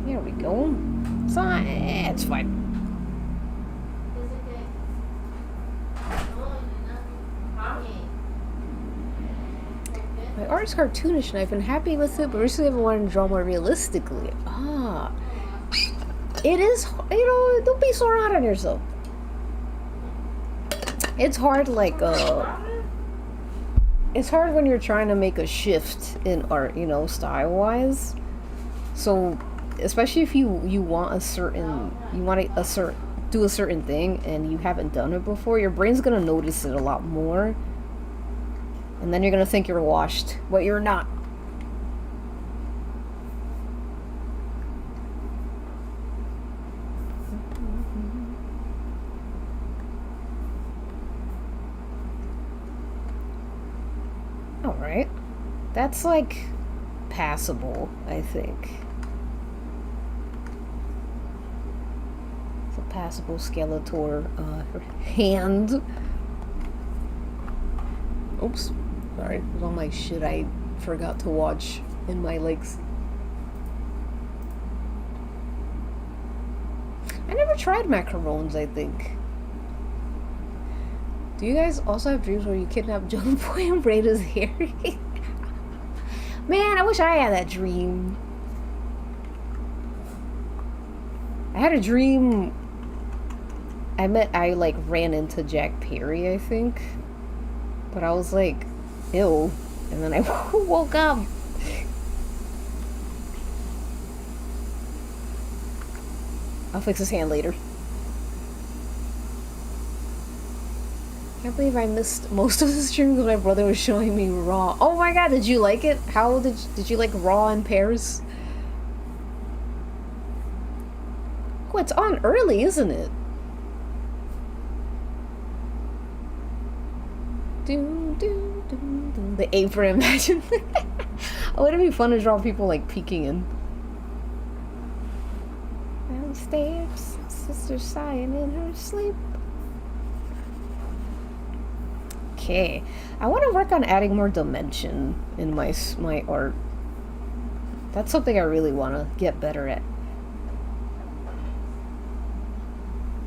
There we go. It's fine. My art is cartoonish and I've been happy with it, but recently I've been wanting to draw more realistically. Ah. It is, you know, don't be so hard on yourself. It's hard, like, it's hard when you're trying to make a shift in art, you know, style-wise. So, especially if you want a certain, do a certain thing and you haven't done it before, your brain's gonna notice it a lot more. And then you're gonna think you're washed, but you're not. Alright. That's like passable, I think. It's a passable Skeletor hand. Oops. Sorry, it was all my shit I forgot to watch in my legs. I never tried macarons, I think. Do you guys also have dreams where you kidnap Jungle Boy and braid his hair? Man, I wish I had that dream. I had a dream. I like ran into Jack Perry, I think. But I was like, ew. And then I woke up. I'll fix his hand later. Can't believe I missed most of the stream because my brother was showing me Raw. Oh my god, did you like it? How did you like Raw in pairs? Oh, it's on early, isn't it? The apron, imagine. Oh, it'd be fun to draw people like peeking in. Downstairs, sister sighing in her sleep. Okay, I want to work on adding more dimension in my art. That's something I really want to get better at.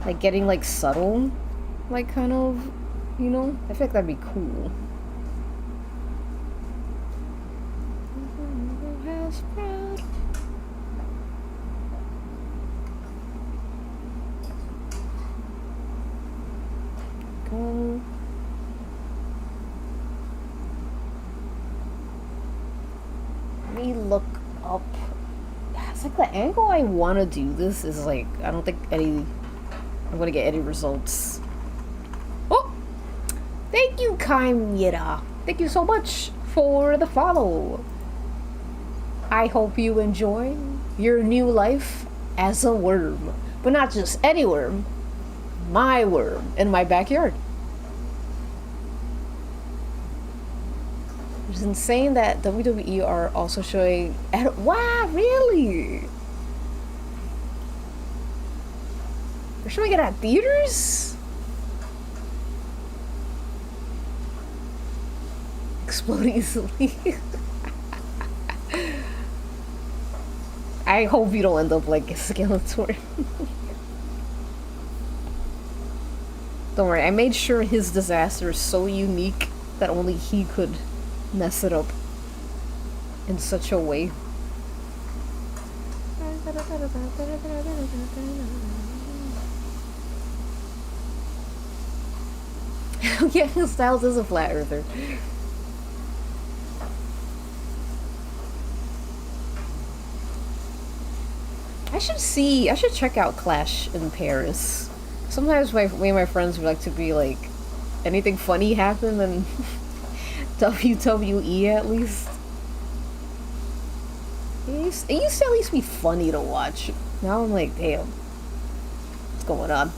Like getting like subtle, like kind of, you know? I feel like that'd be cool. Go. Let me look up. It's like the angle I want to do this is like, I don't think I'm gonna get any results. Oh! Thank you, Kaimira. Thank you so much for the follow. I hope you enjoy your new life as a worm. But not just any worm. My worm in my backyard. It's insane that WWE are also showing... Wow, really? They're showing it at theaters? Explode easily. I hope you don't end up like a Skeletor. Don't worry, I made sure his disaster is so unique that only he could mess it up in such a way. Yeah, Styles is a flat earther. I should check out Clash in Paris. Sometimes me and my friends would like to be like, anything funny happen in WWE at least. It used to at least be funny to watch. Now I'm like, damn, what's going on?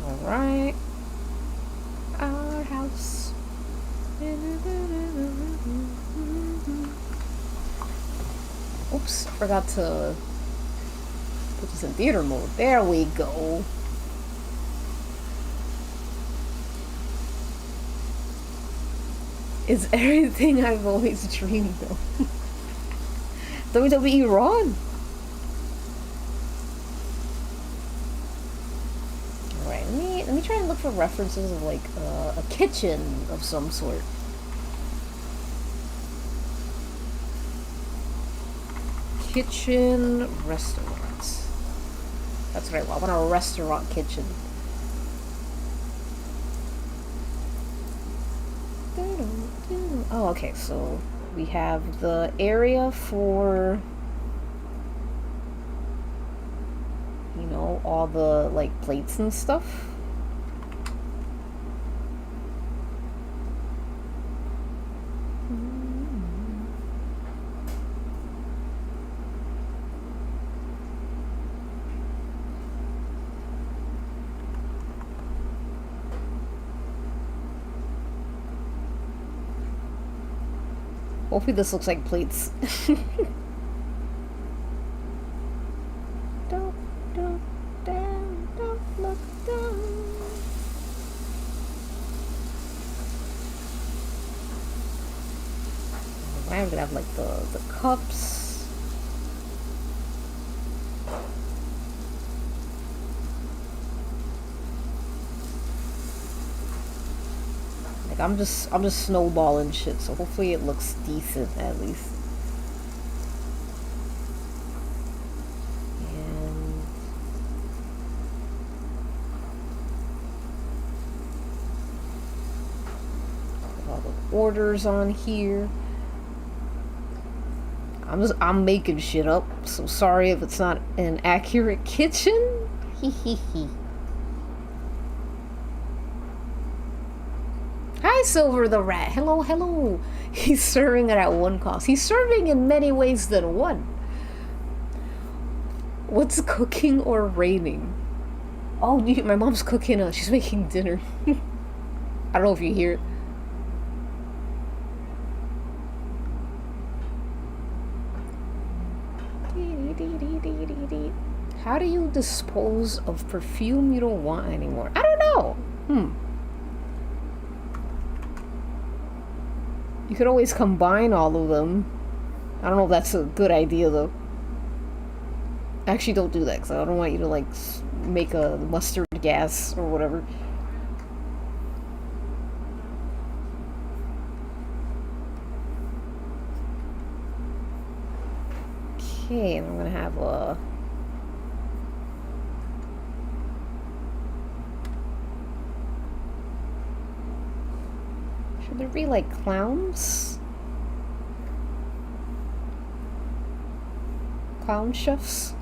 Alright. Our house. Oops, forgot to put this in theater mode. There we go. It's everything I've always dreamed of. WWE Raw. Alright, let me try and look for references of like a kitchen of some sort. Kitchen restaurants. That's what I want. I want a restaurant kitchen. Oh, okay, so we have the area for, you know, all the like plates and stuff. Hopefully this looks like plates. Don't look down, don't look down. I'm gonna have like the cups. Like I'm just snowballing shit, so hopefully it looks decent at least. And put all the orders on here. I'm making shit up, so sorry if it's not an accurate kitchen. Hee hee hee. Hi, Silver the Rat. Hello, hello. He's serving it at one cost. He's serving in many ways than one. What's cooking or raining? Oh, my mom's cooking. She's making dinner. I don't know if you hear it. How do you dispose of perfume you don't want anymore? I don't know. You could always combine all of them. I don't know if that's a good idea though. Actually, don't do that because I don't want you to like make a mustard gas or whatever. Okay, and I'm gonna have a should there be like clowns? Clown chefs?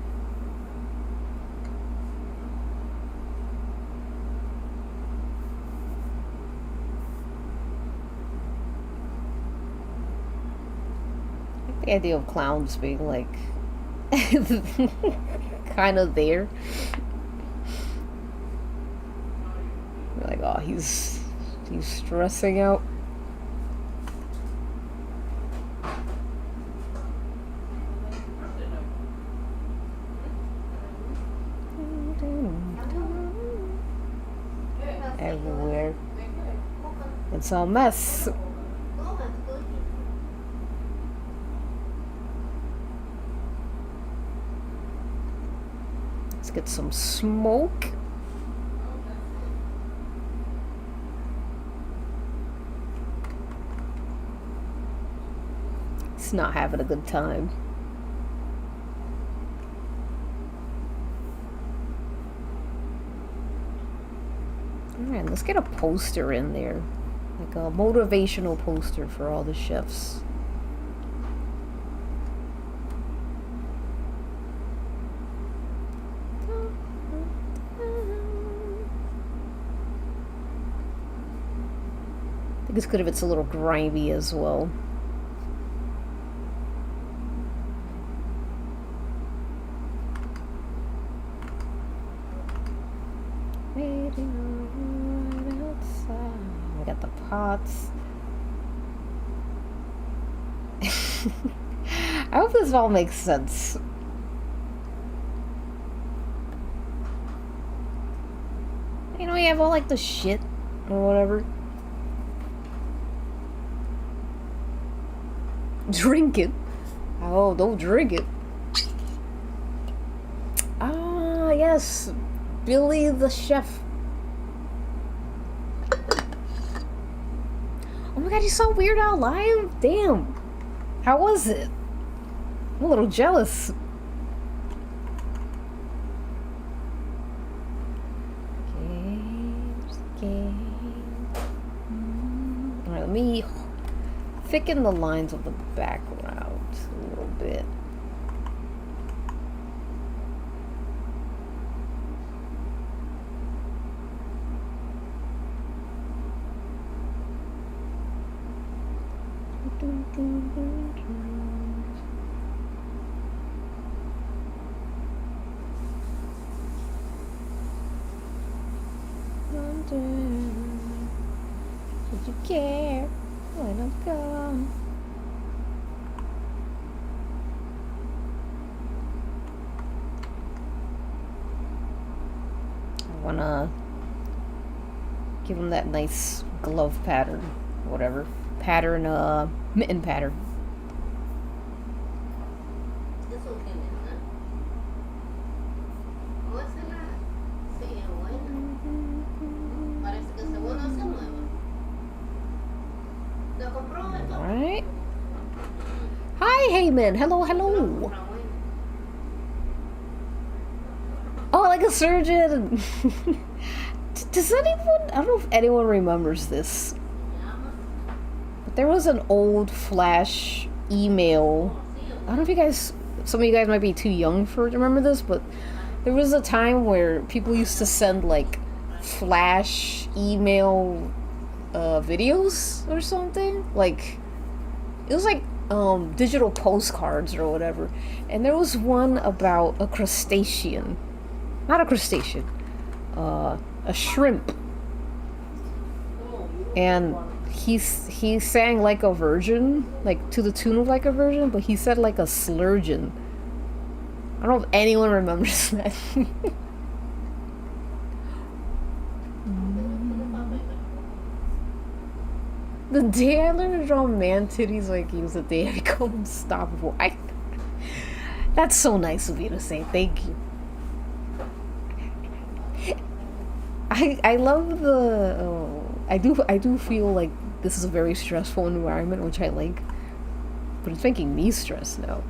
I like the idea of clowns being like kind of there. You're like, oh, he's stressing out. Everywhere. It's a mess. Let's get some smoke. It's not having a good time. Alright, let's get a poster in there. Like a motivational poster for all the chefs. think it's good if it's a little grimy as well. Waiting right outside. We got the pots. I hope this all makes sense. You know, you have all like the shit or whatever. Drink it. Oh, don't drink it. Ah, yes. Billy the chef. Oh my god, you saw Weird Al live? Damn. How was it? I'm a little jealous. Alright, let me thicken the lines of the background a little bit. Would you care when I'm gone? I wanna give him that nice glove pattern, whatever pattern, mitten pattern. Alright. Hi, Heyman. Hello, hello. Oh, like a surgeon. Does anyone, I don't know if anyone remembers this, but there was an old Flash email. I don't know if you guys, some of you guys might be too young to remember this, but there was a time where people used to send like Flash email videos or something. Like, it was like digital postcards or whatever, and there was one about a crustacean, not a crustacean, a shrimp, and he sang like a virgin, like to the tune of like a virgin, but he said like a slurgeon. I don't know if anyone remembers that. The day I learned to draw man titties like he was the day I become unstoppable. That's so nice of you to say. Thank you. I love the. I do feel like this is a very stressful environment, which I like, but it's making me stressed now.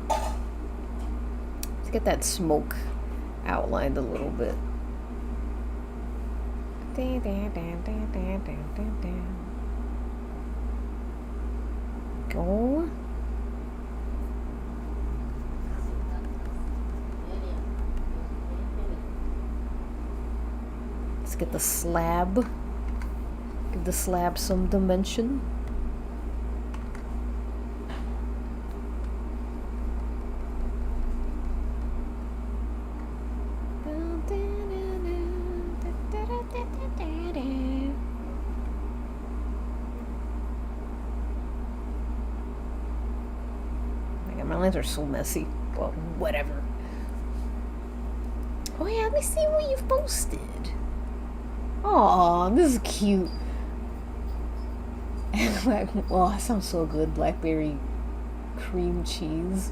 Let's get that smoke outlined a little bit. Go. Let's get the slab. Give the slab some dimension. My lines are so messy. Well, whatever. Oh yeah, let me see what you've posted. Aw, this is cute. Like, oh, that sounds so good. Blackberry cream cheese.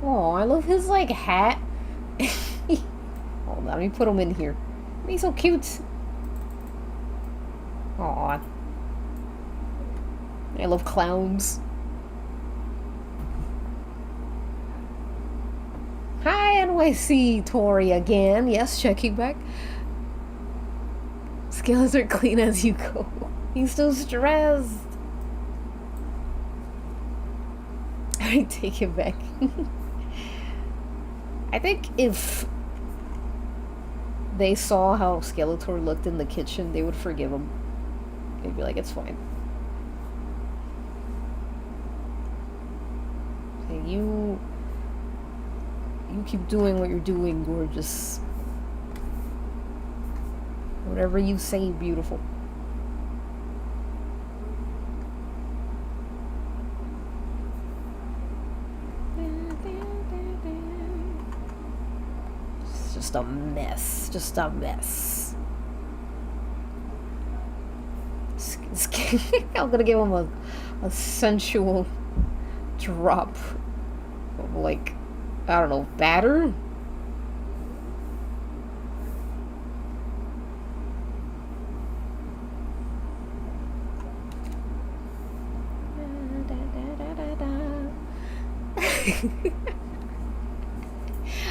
Oh, I love his like hat. Hold on, let me put him in here. He's so cute. Aw. I love clowns. Hi, NYC Tori again. Yes, checking back. Skeletor clean as you go. He's so stressed. I take it back. I think if they saw how Skeletor looked in the kitchen, they would forgive him. They'd be like, it's fine. Say, you keep doing what you're doing, gorgeous. Whatever you say, beautiful. It's just a mess. Just a mess. I'm gonna give him a sensual drop of, like, I don't know, batter?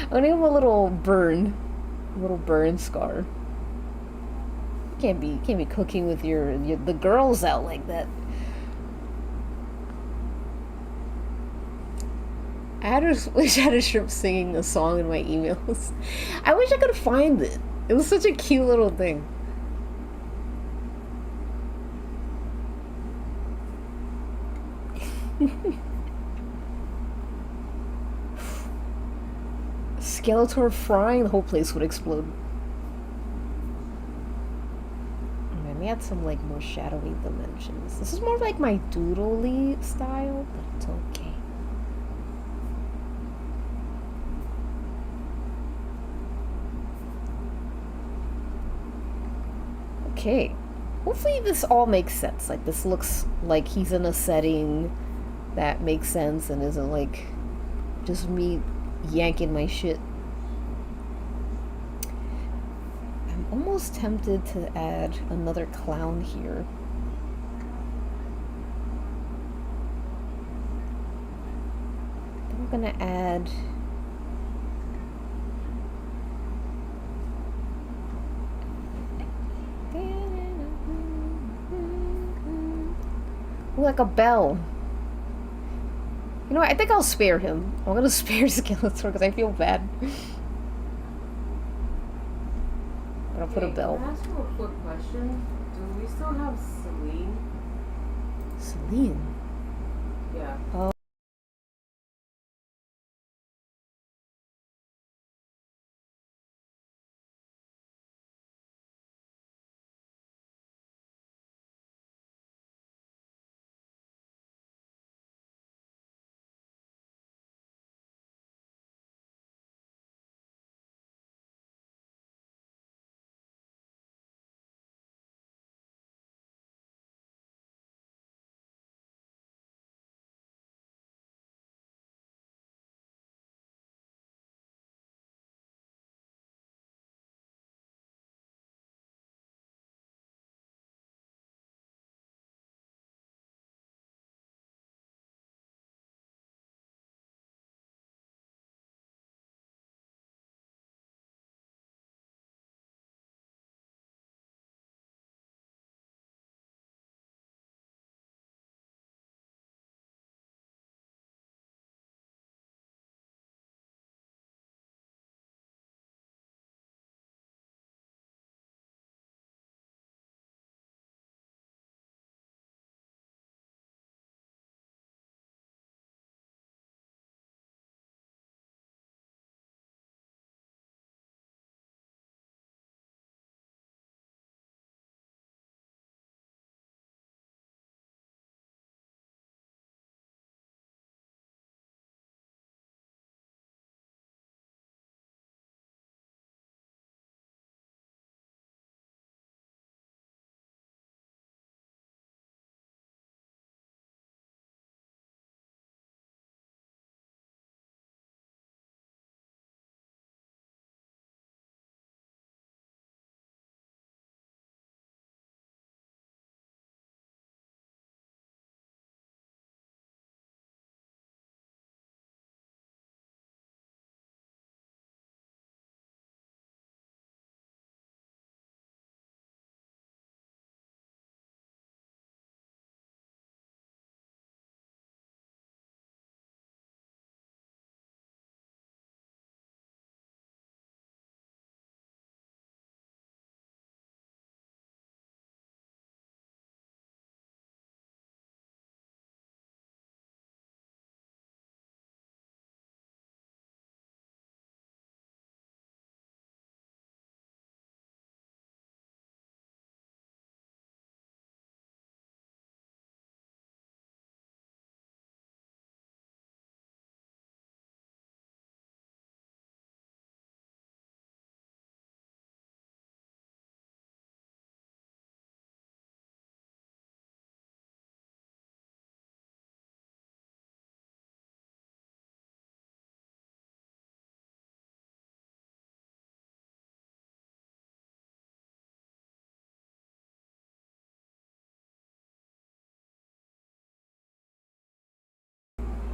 I'm gonna give him a little burn scar. You can't be cooking with the girls out like that. I just wish I had a shrimp singing a song in my emails. I wish I could find it. It was such a cute little thing. Skeletor frying, the whole place would explode. Let me add some, like, more shadowy dimensions. This is more like my doodle-y style, but it's okay. Okay. Hopefully this all makes sense. Like, this looks like he's in a setting that makes sense and isn't, like, just me yanking my shit. I'm almost tempted to add another clown here. I'm gonna add... like a bell. You know what? I think I'll spare him. I'm gonna spare Skeletor because I feel bad. But I'll put a bell. Can I ask you a quick question? Do we still have Celine? Celine? Yeah. Oh.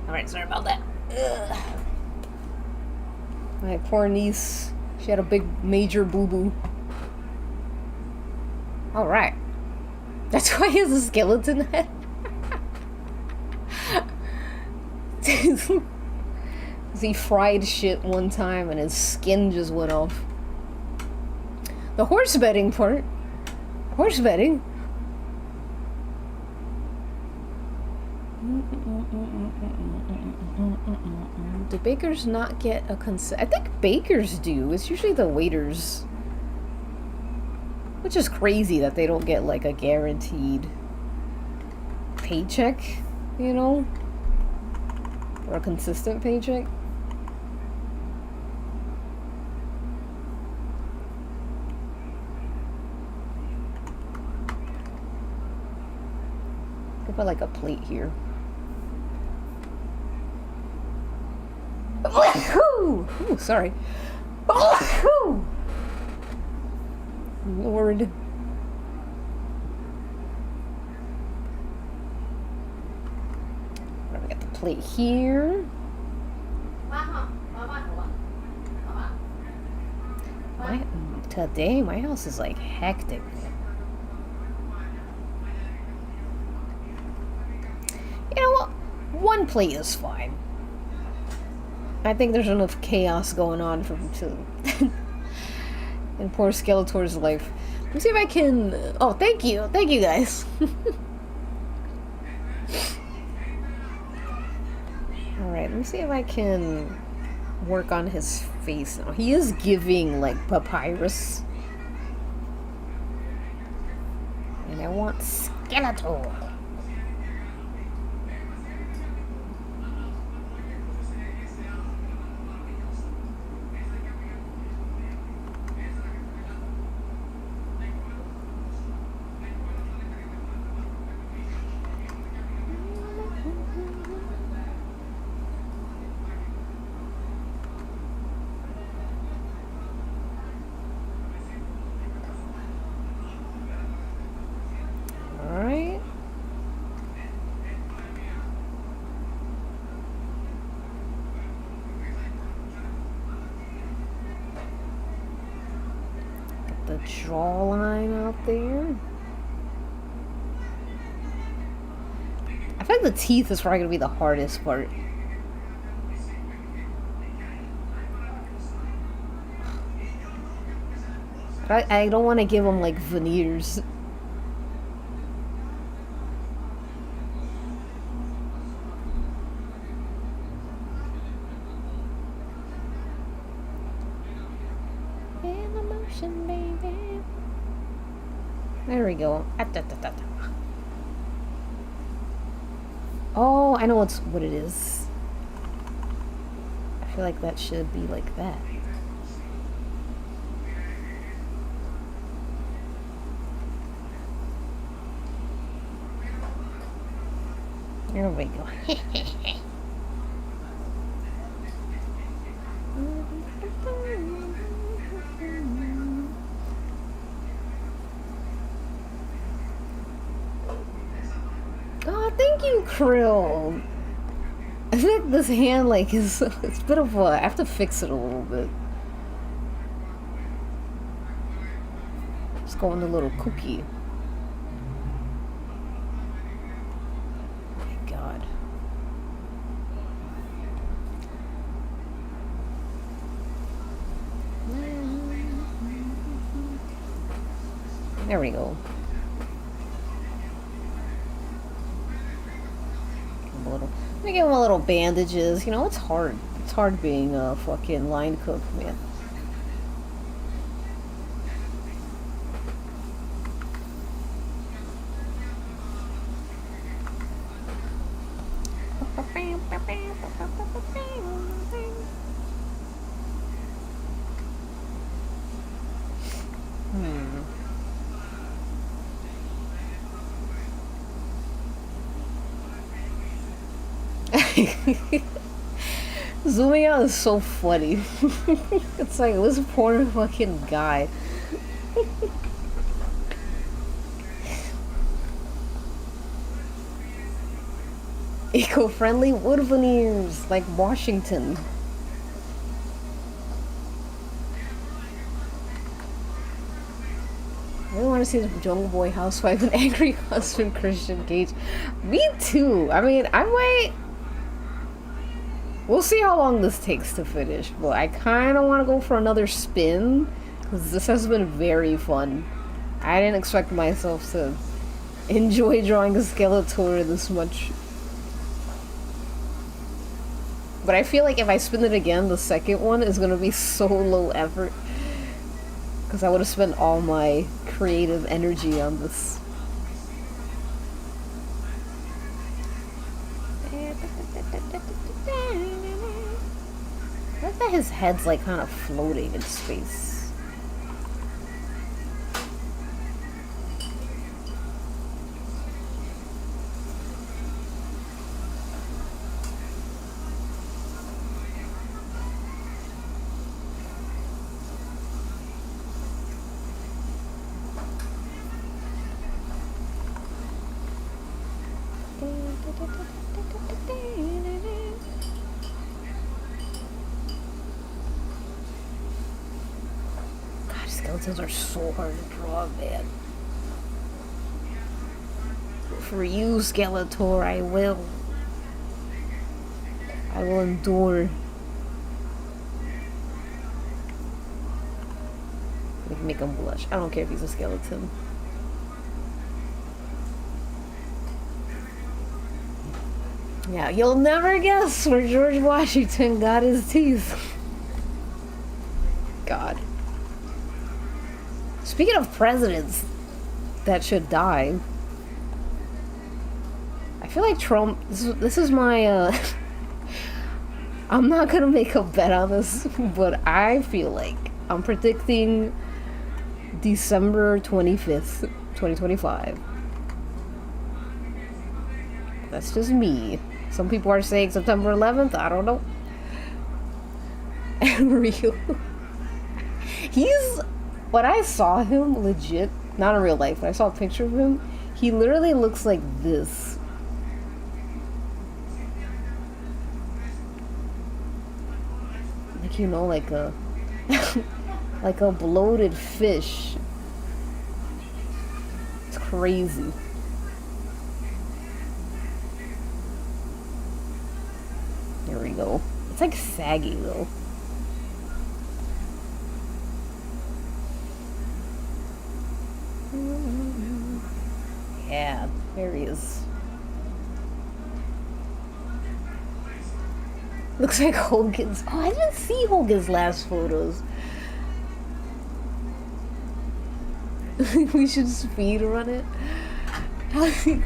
Alright, sorry about that. Ugh. My poor niece. She had a big, major boo-boo. Alright. That's why he has a skeleton head. He fried shit one time and his skin just went off. The horse betting part. Horse betting. Do bakers not get a consent? I think bakers do. It's usually the waiters. Which is crazy that they don't get like a guaranteed paycheck, you know? Or a consistent paycheck. Put like a plate here. Ooh, sorry. Lord. We got the plate here. Today, my house is like hectic. You know what? One plate is fine. I think there's enough chaos going on for him to in poor Skeletor's life. Let me see if I can. Oh, thank you guys. All right, let me see if I can work on his face now. He is giving like papyrus, and I want Skeletor. Jawline out there. I feel like the teeth is probably gonna be the hardest part. I don't want to give him like veneers. There we go. Oh, I know what it is. I feel like that should be like that. There we go. Oh, thank you, Krill. I think this hand, like, is it's a bit of a. I have to fix it a little bit. It's going a little kooky. Oh my God. There we go. Let me give him a little bandages. You know, it's hard. It's hard being a fucking line cook, man. Zooming out is so funny. It's like, this poor fucking guy. Eco-friendly wood veneers, like Washington. I really want to see the Jungle Boy housewife and angry husband Christian Cage. Me too. I mean, I might. We'll see how long this takes to finish, but I kind of want to go for another spin because this has been very fun. I didn't expect myself to enjoy drawing a Skeletor this much. But I feel like if I spin it again, the second one is going to be so low effort. Because I would have spent all my creative energy on this. I like that his head's like kind of floating in space. God, skeletons are so hard to draw, man. For you, Skeletor, I will. I will endure. Make him blush. I don't care if he's a skeleton. Yeah, you'll never guess where George Washington got his teeth. God. Speaking of presidents that should die, I feel like Trump. This is my. I'm not gonna make a bet on this, but I feel like I'm predicting December 25th, 2025. That's just me. Some people are saying September 11th. I don't know. And real. He's. When I saw him, legit, not in real life, but I saw a picture of him, he literally looks like this. Like, you know, like a. like a bloated fish. It's crazy. There we go. It's like saggy though. Yeah, there he is. Looks like Hogan's. Oh, I didn't see Hogan's last photos. We should speed run it.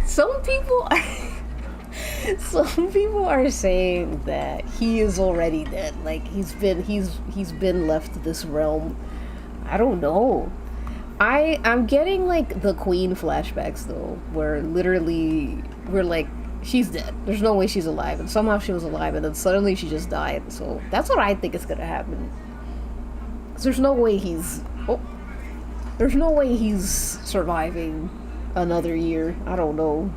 Some people are saying that he is already dead. Like he's been left this realm. I don't know. I'm getting like the Queen flashbacks though, where literally we're like, she's dead. There's no way she's alive, and somehow she was alive, and then suddenly she just died. So that's what I think is gonna happen. 'Cause there's no way he's there's no way he's surviving another year. I don't know.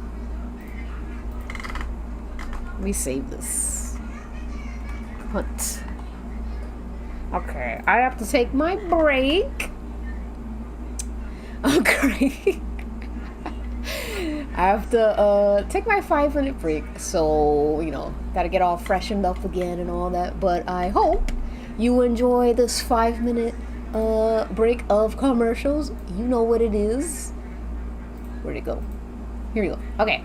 Let me save this. Hunt. Okay, I have to take my break. Okay. I have to take my 5-minute break, so you know, gotta get all freshened up again and all that. But I hope you enjoy this 5-minute break of commercials. You know what it is. Where'd it go? Here we go. Okay.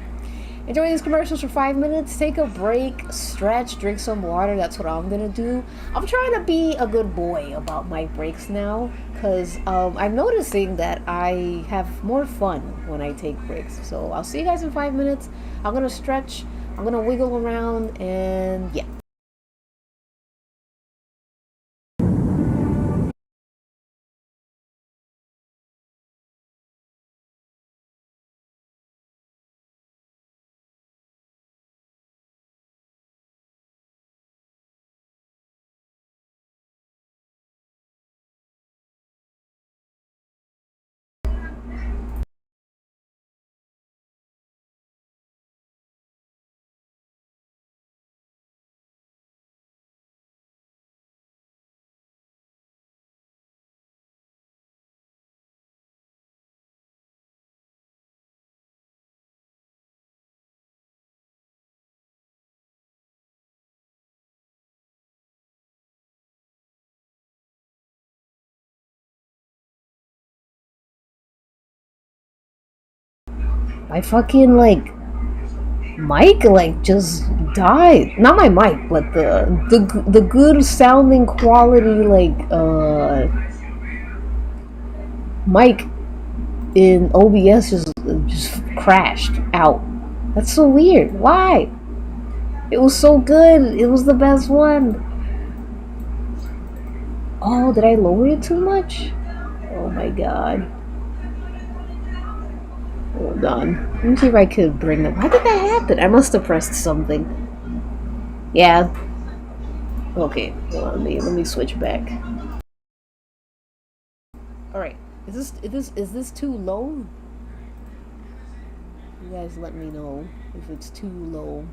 Enjoy these commercials for 5 minutes. Take a break, stretch, drink some water. That's what I'm gonna do. I'm trying to be a good boy about my breaks now, because I'm noticing that I have more fun when I take breaks. So I'll see you guys in 5 minutes. I'm gonna stretch, I'm gonna wiggle around, and yeah. my fucking, like, mic, like, just died. Not my mic, but the good sounding quality, like, mic in OBS just crashed out. That's so weird. Why? It was so good. It was the best one. Oh, did I lower it too much? Oh my god. Hold on. Let me see if I could bring them. How did that happen? I must have pressed something. Yeah. Okay. Well, let me switch back. Alright. Is this too low? You guys let me know if it's too low.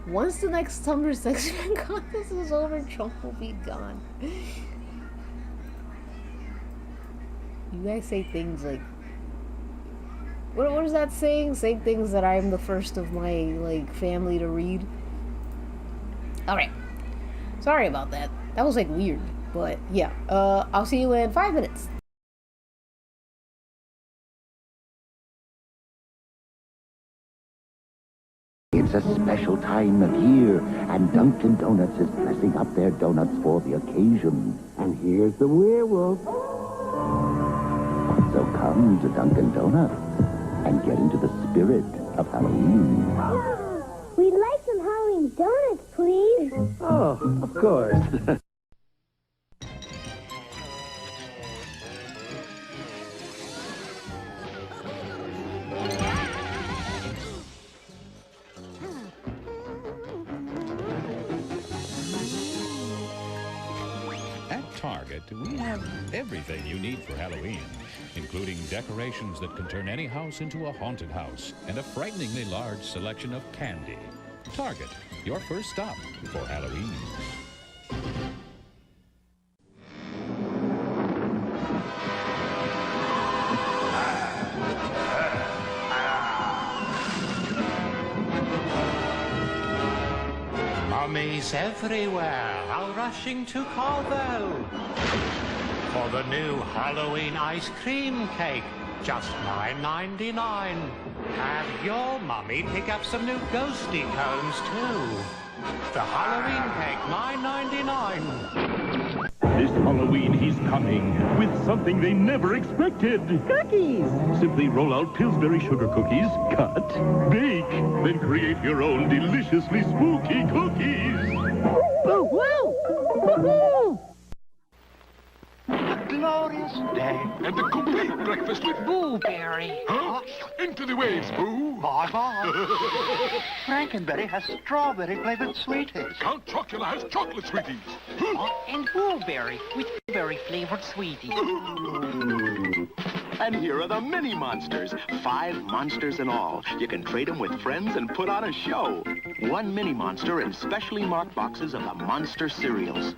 Once the next Tumblr section contest is over, Trump will be gone. You guys say things like, what is that saying? Say things that I'm the first of my, like, family to read. Alright. Sorry about that. That was, like, weird. But, yeah. I'll see you in 5 minutes. It's a special time of year, and Dunkin' Donuts is dressing up their donuts for the occasion. And here's the werewolf. So come to Dunkin' Donuts and get into the spirit of Halloween. We'd like some Halloween donuts, please. Oh, of course. Target, we have everything you need for Halloween, including decorations that can turn any house into a haunted house and a frighteningly large selection of candy. Target, your first stop for Halloween. Mummies everywhere, all rushing to Carvel for the new Halloween ice cream cake, just $9.99. Have your mummy pick up some new ghosty cones too. The Halloween cake, $9.99. This Halloween he's coming with something they never expected. Cookies! Simply roll out Pillsbury sugar cookies, cut, bake, then create your own deliciously spooky cookies. Woo! Woo! Woo-hoo! A glorious day. And a complete breakfast with Blueberry. Huh? Into the waves, Boo. Bye-bye. Frankenberry has strawberry-flavored sweeties. Count Chocula has chocolate sweeties. And Blueberry with blueberry-flavored sweeties. And here are the mini monsters. 5 monsters in all. You can trade them with friends and put on a show. 1 mini monster in specially marked boxes of the monster cereals.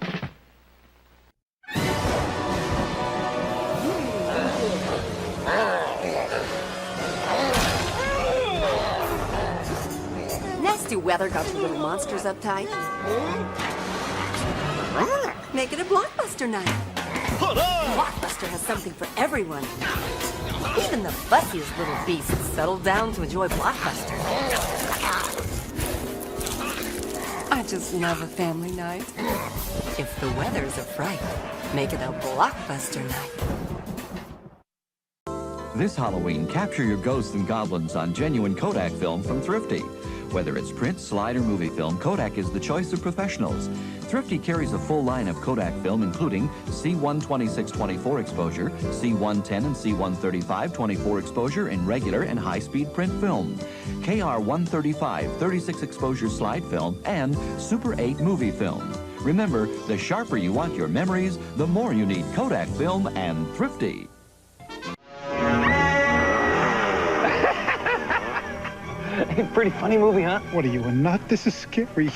Nasty weather got you little monsters uptight. Make it a blockbuster night. Blockbuster has something for everyone. Even the fussiest little beasts settle down to enjoy Blockbuster. I just love a family night. If the weather's a fright, make it a Blockbuster night. This Halloween, capture your ghosts and goblins on genuine Kodak film from Thrifty. Whether it's print, slide, or movie film, Kodak is the choice of professionals. Thrifty carries a full line of Kodak film, including C126-24 exposure, C110 and C135 24 exposure in regular and high-speed print film, KR135 36 exposure slide film, and Super 8 movie film. Remember, the sharper you want your memories, the more you need Kodak film and Thrifty. Hey, pretty funny movie, huh? What are you, a nut? This is scary.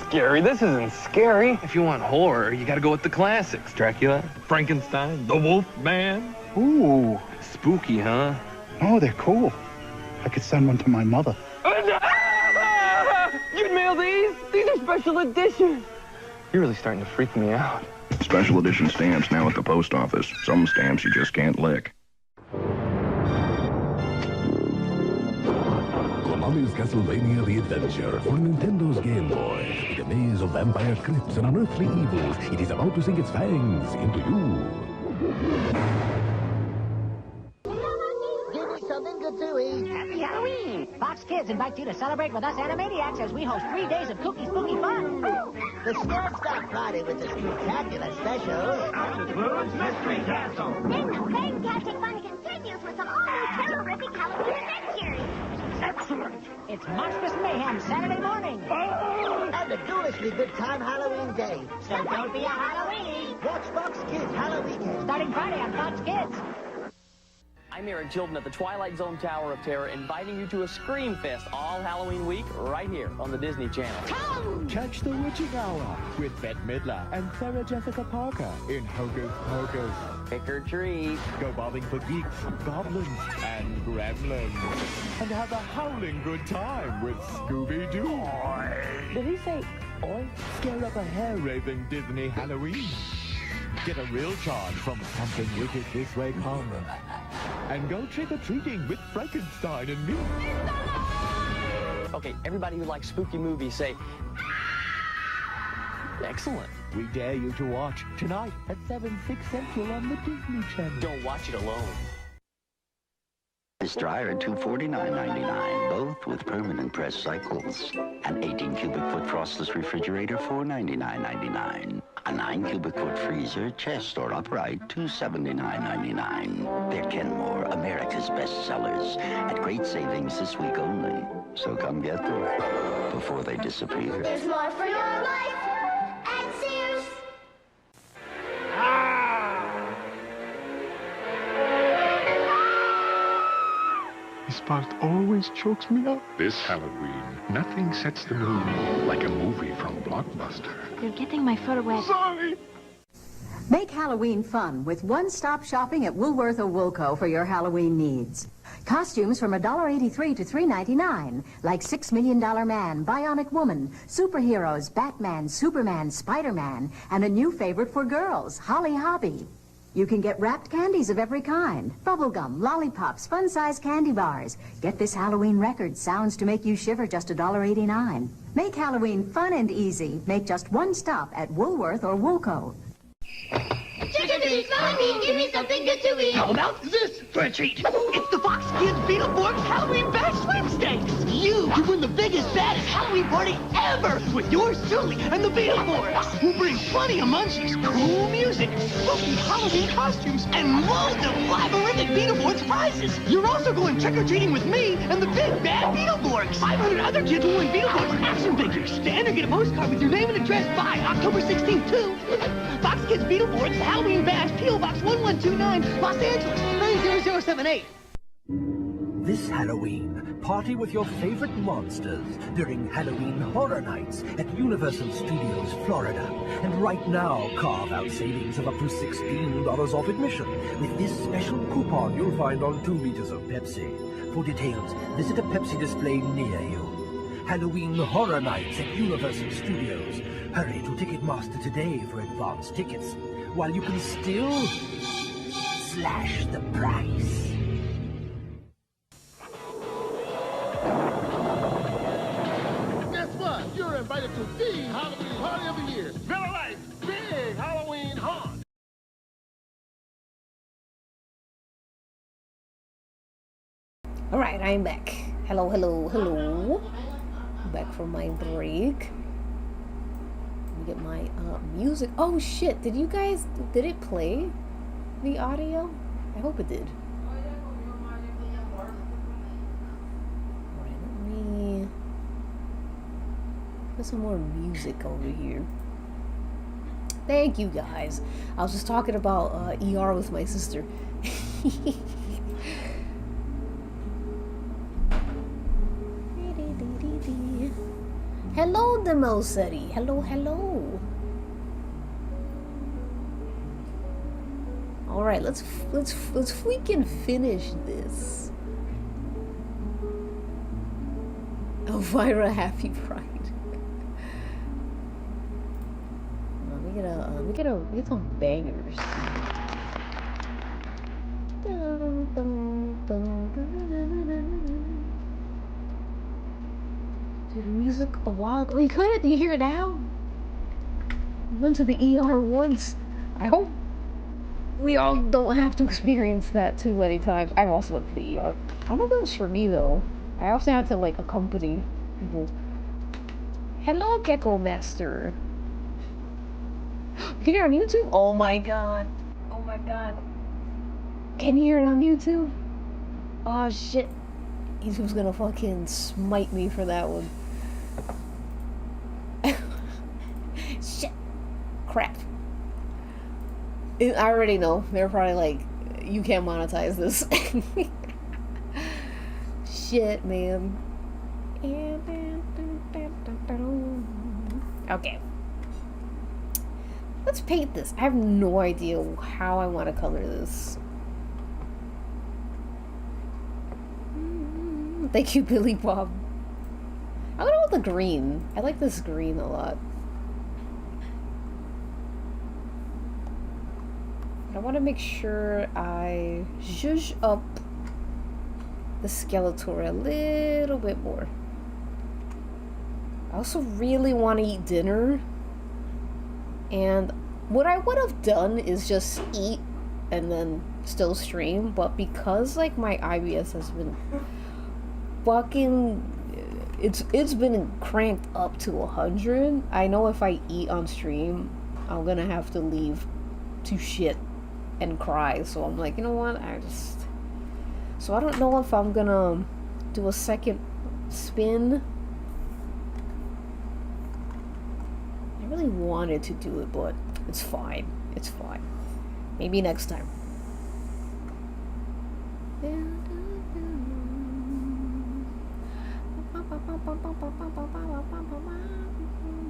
Scary? This isn't scary. If you want horror, you gotta go with the classics. Dracula, Frankenstein, the Wolf Man. Ooh. Spooky, huh? Oh, they're cool. I could send one to my mother. You'd mail these? These are special editions. You're really starting to freak me out. Special edition stamps now at the post office. Some stamps you just can't lick. Konami's Castlevania The Adventure for Nintendo's Game Boy. In a maze of vampire crypts and unearthly evils, it is about to sink its fangs into you. Give me something good to eat. Happy Halloween! Fox Kids invite you to celebrate with us Animaniacs as we host 3 days of kooky spooky fun. The snaps start Friday with the spectacular special. World's Mystery Castle. Then the fantastic fun continues with some all-new terrific Halloween adventures. Excellent! It's Monstrous Mayhem Saturday morning. And a ghoulishly good time Halloween day. So don't be a Halloween. Watch Fox Kids Halloween. Starting Friday on Fox Kids. I'm Eric Chilton at the Twilight Zone Tower of Terror, inviting you to a Scream Fest all Halloween week right here on the Disney Channel. Catch the witching hour with Bette Midler and Sarah Jessica Parker in Hocus Pocus. Trick or treat. Go bobbing for geeks, goblins, and gremlins. And have a howling good time with Scooby-Doo. Did he say oi? Scare up a hair-raising Disney Halloween. Get a real charge from something wicked this way come. And go trick-or-treating with Frankenstein and me. Okay, everybody who likes spooky movies say... Excellent. We dare you to watch tonight at 7, 6 Central on the Disney Channel. Don't watch it alone. This dryer at $249.99, both with permanent press cycles. An 18 cubic foot frostless refrigerator, $499.99. A 9 cubic foot freezer, chest or upright, $279.99. They're Kenmore, America's best sellers, at great savings this week only. So come get them before they disappear. There's more for your life at Sears. This part always chokes me up. This Halloween, nothing sets the mood like a movie from Blockbuster. You're getting my fur wet. Sorry! Make Halloween fun with one-stop shopping at Woolworth or Woolco for your Halloween needs. Costumes from $1.83 to $3.99, like $6 Million Man, Bionic Woman, superheroes, Batman, Superman, Spider-Man, and a new favorite for girls, Holly Hobby. You can get wrapped candies of every kind, bubblegum, lollipops, fun-sized candy bars. Get this Halloween record, sounds to make you shiver, just $1.89. Make Halloween fun and easy. Make just one stop at Woolworth or Woolco. Chickadee, Slimy, give me something good to eat. How about this for a treat? It's the Fox Kids Beetleborgs Halloween Bash Sweepstakes. You can win the biggest, baddest Halloween party ever with yours truly and the Beetleborgs. We'll bring plenty of munchies, cool music, spooky Halloween costumes, and loads of labyrinthic Beetleborgs prizes. You're also going trick-or-treating with me and the big bad Beetleborgs. 500 other kids will win Beetleborgs action figures. Stand or get a postcard with your name and address by October 16th, too. Fox Kids Beetleborgs Halloween Bash, P.O. Box 1129, Los Angeles, 90078. This Halloween, party with your favorite monsters during Halloween Horror Nights at Universal Studios, Florida. And right now, carve out savings of up to $16 off admission with this special coupon you'll find on 2 liters of Pepsi. For details, visit a Pepsi display near you. Halloween Horror Nights at Universal Studios. Hurry to Ticketmaster today for advance tickets, while you can still slash the price. Guess what? You're invited to the Halloween party of the year. Miller Lite's big Halloween haunt. All right, I'm back. Hello, hello, hello. Back from my break. Let me get my music. Oh shit! Did it play the audio? I hope it did. All right, let me put some more music over here. Thank you guys. I was just talking about ER with my sister. Hello, Demosetti. Hello, hello. All right, let's freaking finish this. Elvira, happy Pride. Let me get some bangers. Dude, music a while ago. You couldn't. Do you hear it now? I went to the ER once. I hope we all don't have to experience that too many times. I've also went to the ER. I don't know if it was for me though. I also had to like accompany people. Hello, Gecko Master. You can hear it on YouTube? Oh my god. Oh my god. Can you hear it on YouTube? Oh shit. YouTube's gonna fucking smite me for that one. Shit. Crap. I already know. They're probably like, you can't monetize this. Shit, man. Okay. Let's paint this. I have no idea how I want to color this. Thank you, Billy Bob. I'm gonna go with the green. I like this green a lot. I want to make sure I zhuzh up the Skeletor a little bit more. I also really want to eat dinner. And what I would have done is just eat and then still stream. But because like my IBS has been fucking... It's been cranked up to 100. I know if I eat on stream, I'm gonna have to leave to shit and cry. So I'm like, you know what? So I don't know if I'm gonna do a second spin. I really wanted to do it, but it's fine. It's fine. Maybe next time.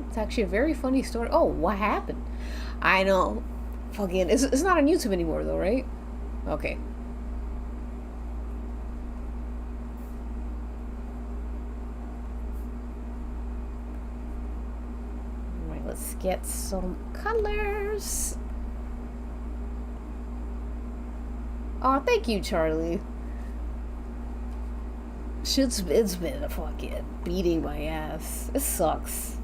It's actually a very funny story. Oh, what happened? I know. Fucking, it's not on YouTube anymore though, right? Okay. Alright, let's get some colors. Oh, thank you, Charlie. It's been a fucking beating my ass. It sucks.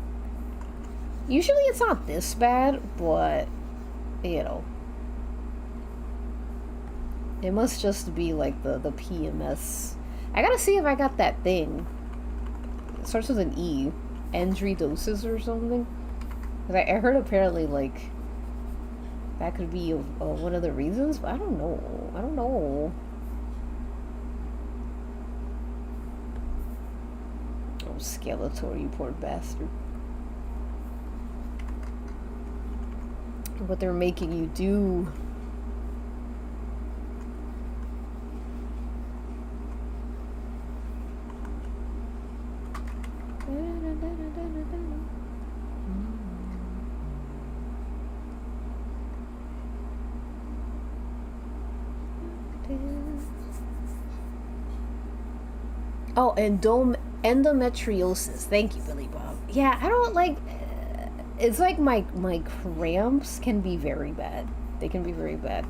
Usually it's not this bad, but you know, it must just be like the PMS. I gotta see if I got that thing. It starts with an E. Endridosis or something. Because I heard apparently like that could be one of the reasons, but I don't know. I don't know. Oh, Skeletor, you poor bastard. What they're making you do. Oh, and endometriosis. Thank you, Billy Bob. Yeah, I don't like... It's like my cramps can be very bad. They can be very bad.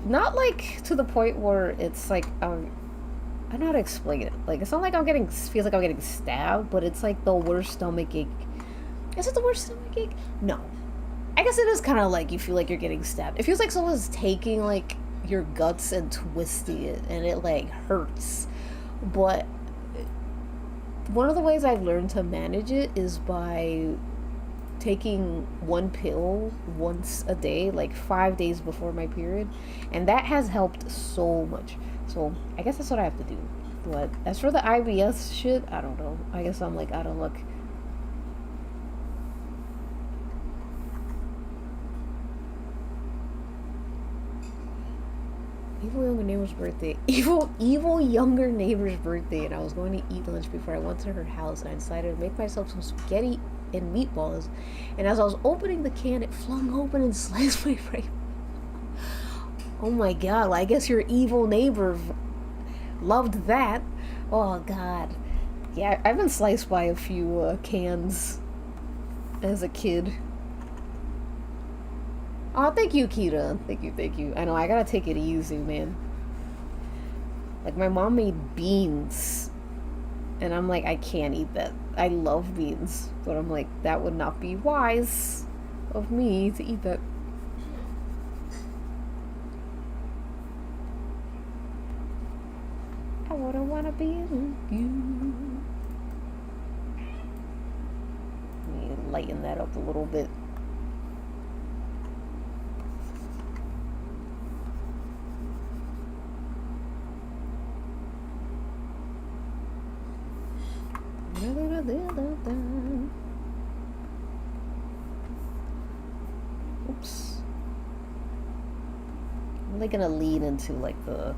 Not like to the point where it's like... I don't know how to explain it. Like, it's not like feels like I'm getting stabbed, but it's like the worst stomach ache. Is it the worst stomach ache? No. I guess it is kind of like you feel like you're getting stabbed. It feels like someone's taking like your guts and twisting it, and it like hurts. But one of the ways I've learned to manage it is by taking one pill once a day, like 5 days before my period, and that has helped so much. So I guess that's what I have to do. But as for the IBS shit, I don't know. I guess I'm like out of luck. Evil younger neighbor's birthday. Evil younger neighbor's birthday, and I was going to eat lunch before I went to her house, and I decided to make myself some spaghetti and meatballs. And as I was opening the can, it flung open and sliced my brain. Oh my god! Well, I guess your evil neighbor loved that. Oh god. Yeah, I've been sliced by a few cans as a kid. Oh, thank you, Kita. Thank you. I know, I gotta take it easy, man. Like, my mom made beans. And I'm like, I can't eat that. I love beans. But I'm like, that would not be wise of me to eat that. I wouldn't want to be with you. Let me lighten that up a little bit. Oops. I'm really gonna lean into like the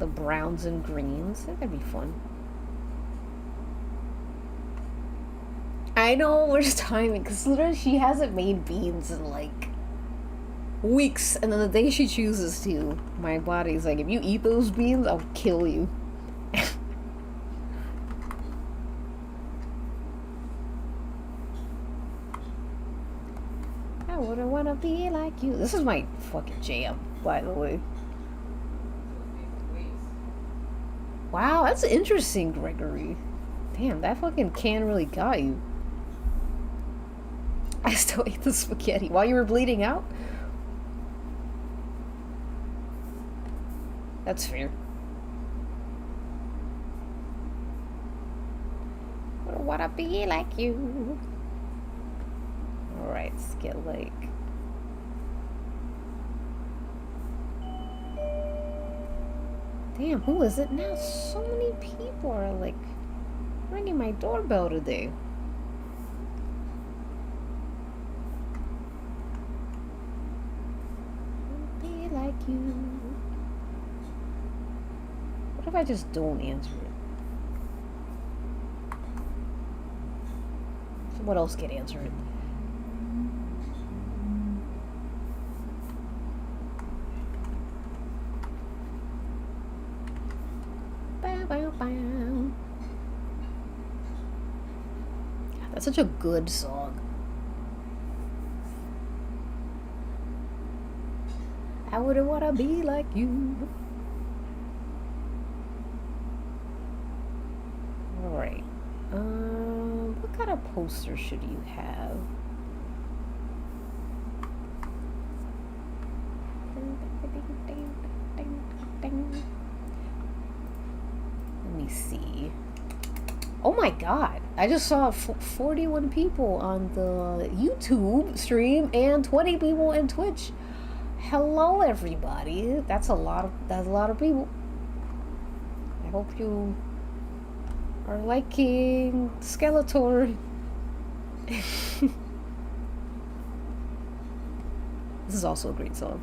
browns and greens. That'd be fun. I know, we're just timing because literally she hasn't made beans in like weeks, and then the day she chooses to, my body's like, if you eat those beans, I'll kill you. I wouldn't want to be like you. This is my fucking jam, by the way. Wow, that's interesting, Gregory. Damn, that fucking can really got you. I still ate the spaghetti while you were bleeding out? That's fair. I don't wanna be like you. Alright, let's get like... Damn, who is it now? So many people are like ringing my doorbell today. Be like you. What if I just don't answer it? So what else can answer it? That's such a good song. I wouldn't want to be like you. Alright. What kind of poster should you have? Let me see. Oh my god, I just saw 41 people on the YouTube stream and 20 people in Twitch. Hello everybody. That's a lot of people. I hope you are liking Skeletor. This is also a great song.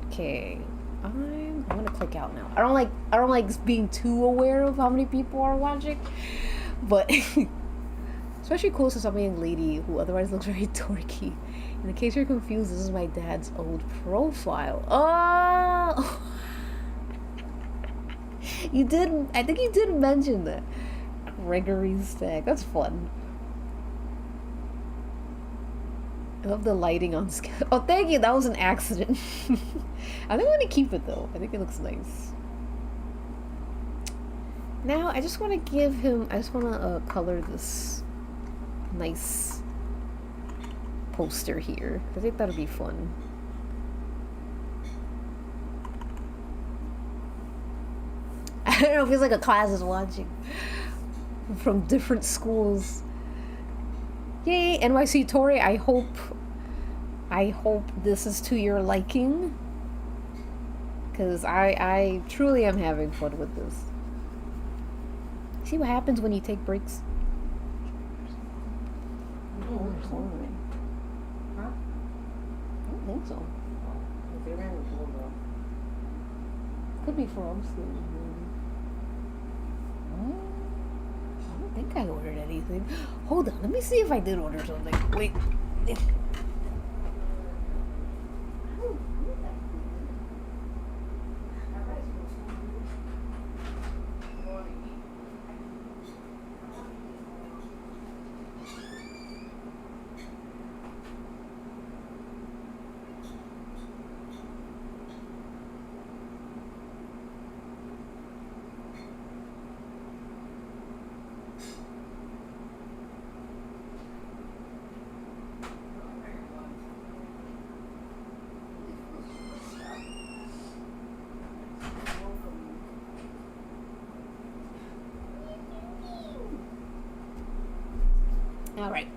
Okay, I'm gonna click out now. I don't like being too aware of how many people are watching, but especially close to some young lady who otherwise looks very dorky. In case you're confused, this is my dad's old profile. Oh, you did. I think you did mention that. Gregory's Stack. That's fun. I love the lighting on Skeletor. Oh, thank you. That was an accident. I think I'm gonna keep it though. I think it looks nice. Now, I just want to give him. I just want to color this nice poster here. I think that'll be fun. I don't know. It feels like a class is watching from different schools. Yay, NYC Tori, I hope this is to your liking. Because I truly am having fun with this. See what happens when you take breaks? Oh, huh? I don't think so. Could be frogs. I don't think I ordered anything. Hold on, let me see if I did order something. Wait. Alright.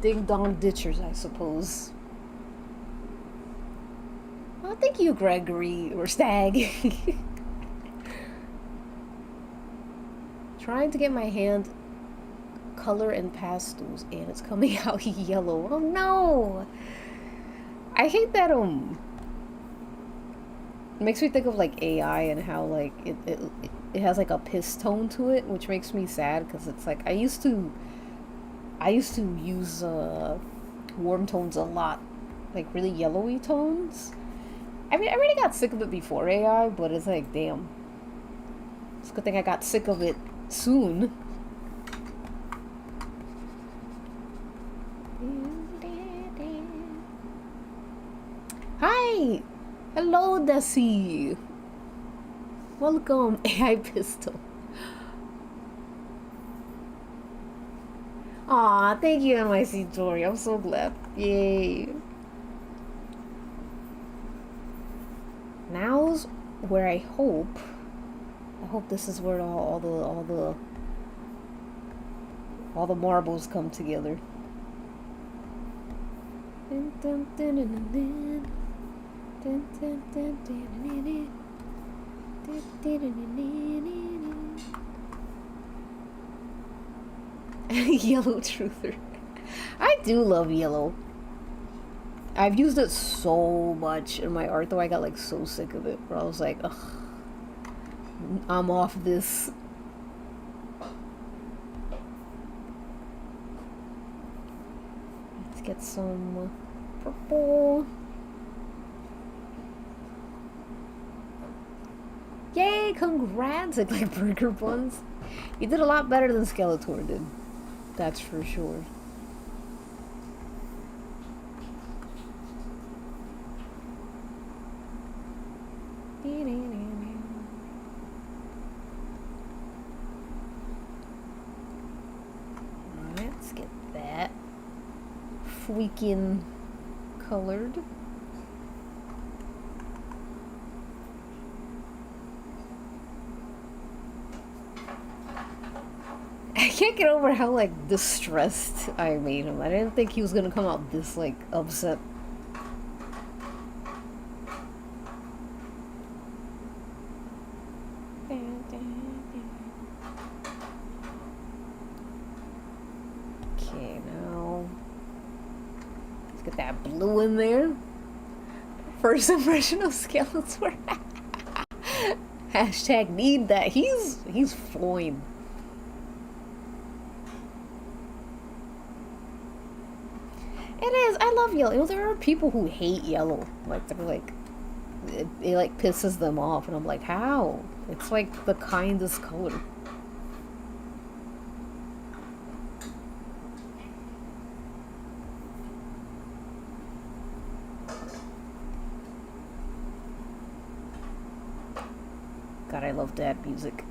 Ding dong ditchers, I suppose. Oh, thank you, Gregory, or Stag. Trying to get my hand color and pastels, and it's coming out yellow. Oh no! I hate that, it makes me think of, like, AI and how, like, it has, like, a piss tone to it, which makes me sad, because it's, like, I used to use, warm tones a lot. Like, really yellowy tones. I mean, I already got sick of it before AI, but it's like, damn. It's a good thing I got sick of it soon. Hi! Hello, Desi! Welcome, AI Pistol. Aw, thank you, NYC Tori. I'm so glad. Yay. Now's where I hope this is where all the marbles come together. Yellow truther. I do love yellow. I've used it so much in my art, though. I got like so sick of it, where I was like, ugh, I'm off this. Let's get some purple. Yay, congrats! Like burger buns. You did a lot better than Skeletor did. That's for sure. Let's get that freaking colored. I can't get over how, like, distressed I made him. I didn't think he was gonna come out this, like, upset. Okay, now let's get that blue in there. First impression of Skeletor. Hashtag need that. He's fine. It is. I love yellow. You know, there are people who hate yellow. Like, they're like, it like pisses them off, and I'm like, how? It's like the kindest color. God, I love dad music.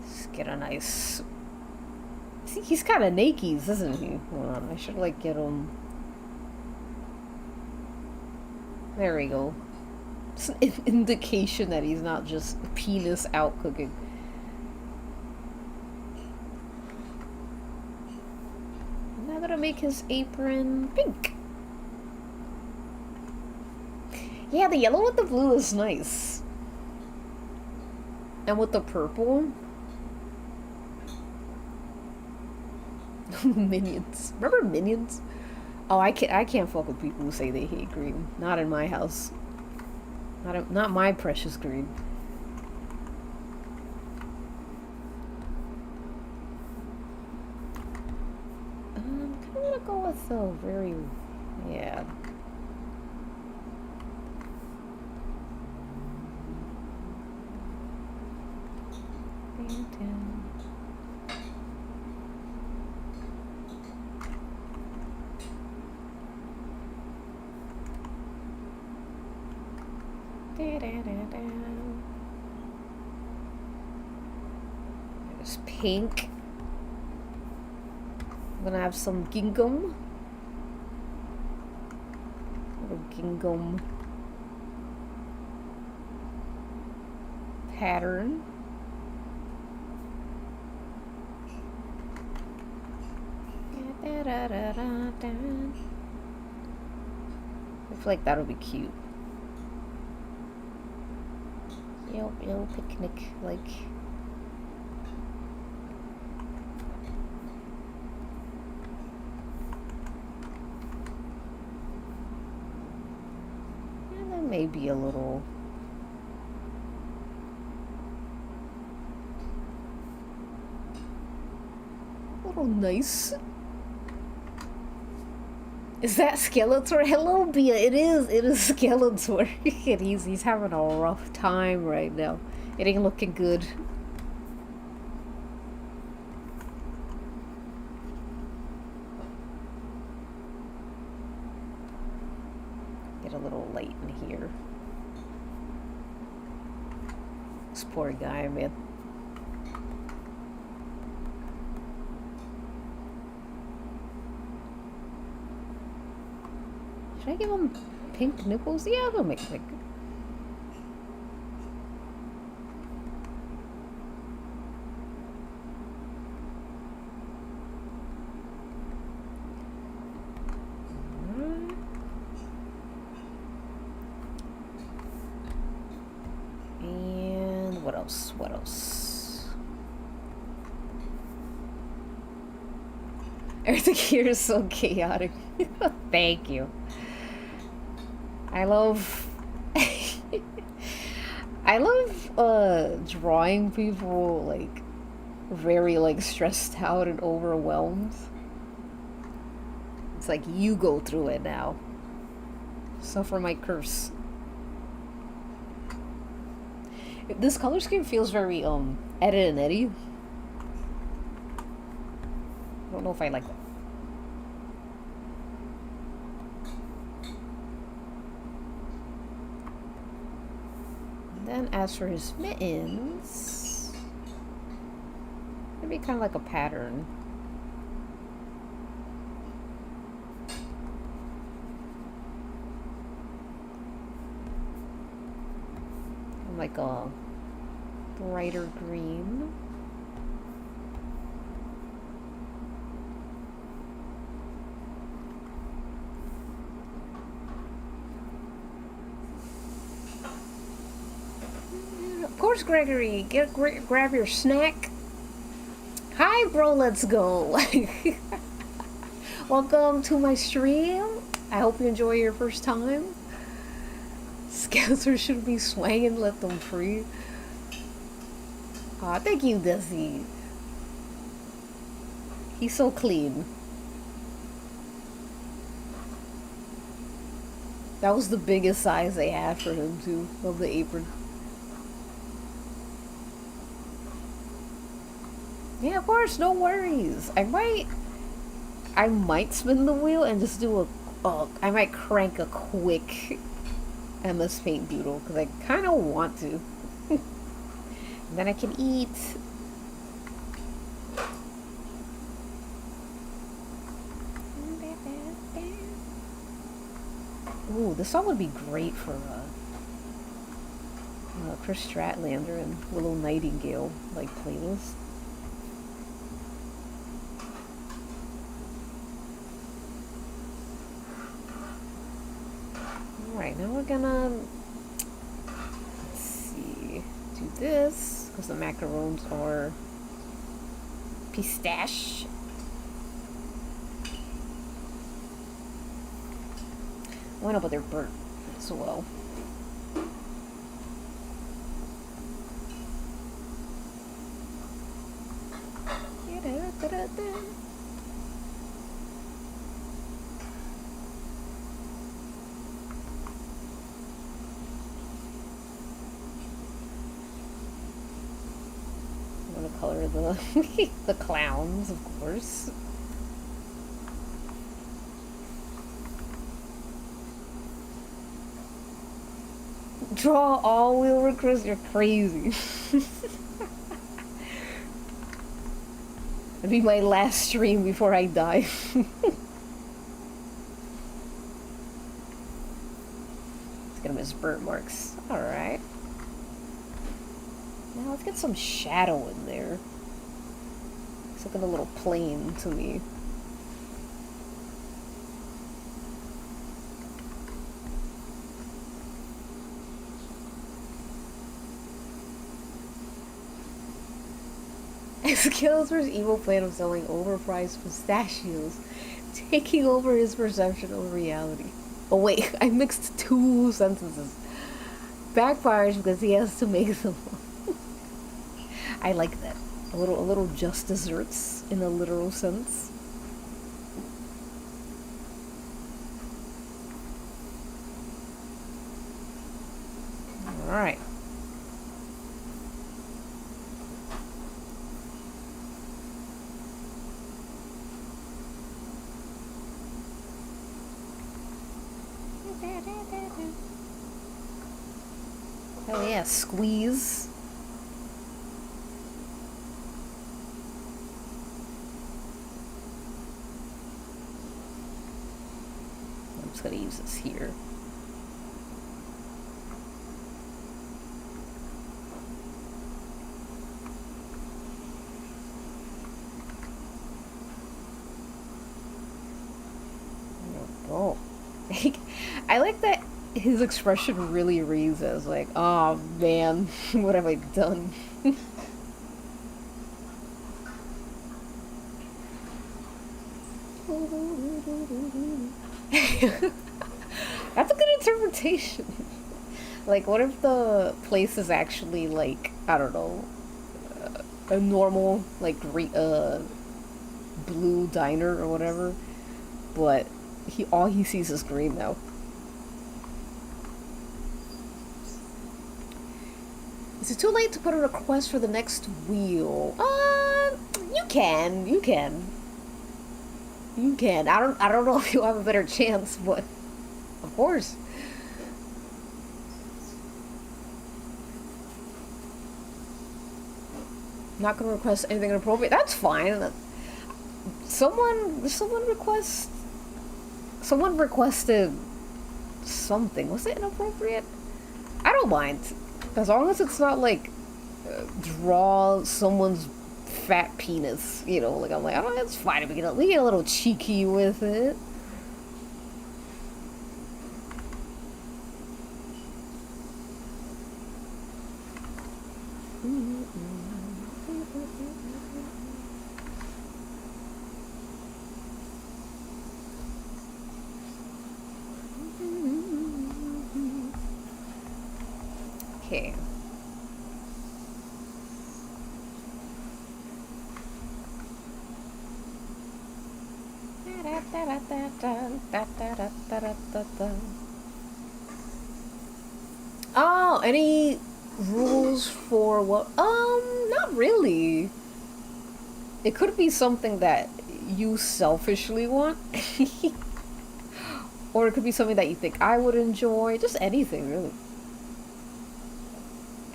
Let's get a nice. See, he's kind of nakies, isn't he? Hold on, I should like get him. There we go. It's an indication that he's not just penis out cooking. I'm now gonna make his apron pink. Yeah, the yellow with the blue is nice. And with the purple. Minions. Remember Minions? Oh, I can't fuck with people who say they hate green. Not in my house. Not my precious green. I'm gonna go with a very, yeah. There's pink. I'm gonna have some gingham. Little gingham pattern. I feel like that'll be cute. Little picnic, like. And then maybe a little. Nice. Is that Skeletor? Hello, Bia. It is Skeletor. He's having a rough time right now. It ain't looking good. Get a little light in here. This poor guy, man. Should I give him pink nipples? Yeah, they'll make pink. And what else? What else? Everything here is so chaotic. Thank you. I love I love drawing people like very like stressed out and overwhelmed. It's like you go through it now. Suffer my curse. This color scheme feels very Ed and Eddie. I don't know if I like that. Then as for his mittens, it'd be kind of like a pattern. Like a brighter green. Of course, Gregory, grab your snack. Hi, bro, let's go. Welcome to my stream. I hope you enjoy your first time. Skeletor should be swanging, let them free. Aw, thank you, Desi. He's so clean. That was the biggest size they had for him, too, of the apron. Yeah, of course, no worries. I might spin the wheel and just do I might crank a quick MS Paint Doodle, because I kind of want to. And then I can eat. Ooh, this song would be great for Chris Stratlander and Willow Nightingale, like, playlist. Alright, now we're gonna, let's see, do this, because the macarons are pistache. Why not, but they're burnt as well. I'm gonna color the clowns, of course. Draw all wheel requests? You're crazy. It'll be my last stream before I die. Let's get him his burnt marks. Alright. Now let's get some shadow in there. It's looking a little plain to me. Skeletor's evil plan of selling overpriced pistachios, taking over his perception of reality. Oh wait, I mixed two sentences. Backfires because he has to make them. I like that. A little just desserts in a literal sense. Alright. Oh yeah, squeeze. I'm just gonna use this here. Oh. I like that his expression really reads as like, oh man, what have I done? That's a good interpretation. Like, what if the place is actually like, I don't know, a normal, like, blue diner or whatever, but all he sees is green now. Is it too late to put a request for the next wheel? You can. I don't know if you'll have a better chance, but of course. Not gonna request anything inappropriate. That's fine. Someone requested something. Was it inappropriate? I don't mind. As long as it's not like draw someone's fat penis, you know, like I'm like, oh, it's fine if we get a little cheeky with it. Okay. Oh, any rules for what? Not really. It could be something that you selfishly want. Or it could be something that you think I would enjoy. Just anything, really.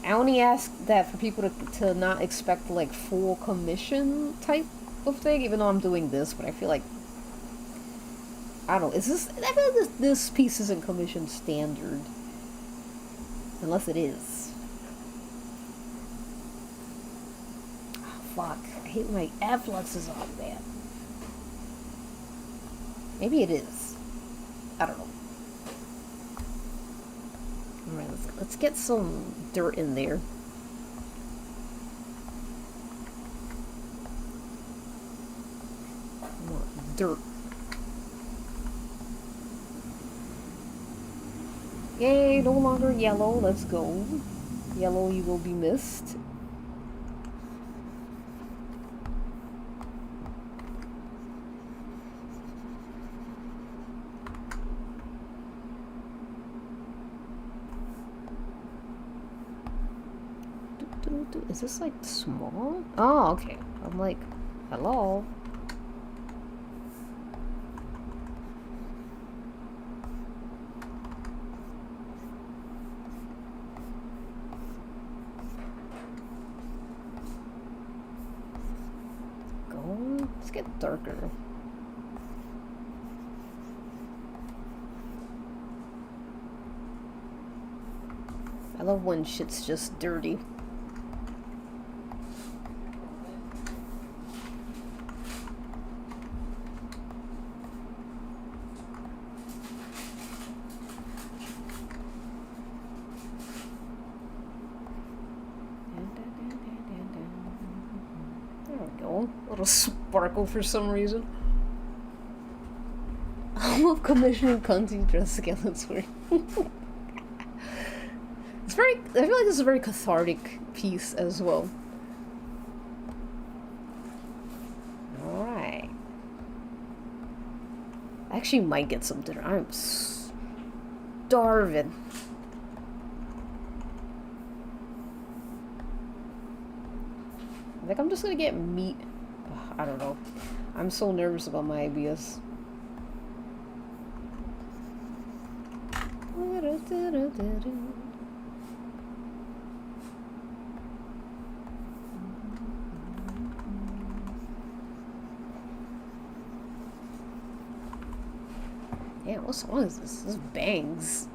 I only ask that for people to not expect, like, full commission type of thing, even though I'm doing this, but I feel like, I don't know, I feel like this piece isn't commission standard. Unless it is. Oh, fuck. I hate my F-Lux is on, man. Maybe it is. I don't know. Alright, let's get some dirt in there. Dirt. Yay, no longer yellow. Let's go. Yellow, you will be missed. Is this like small? Oh, okay. I'm like, hello. Let's get darker. I love when shit's just dirty. There we go. A little sparkle for some reason. I love commissioning cunty dress Skeletor. It's very, I feel like this is a very cathartic piece as well. Alright. I actually might get some dinner. I'm starving. I think I'm just gonna get meat. Ugh, I don't know. I'm so nervous about my ideas. Yeah, what song is this? This bangs.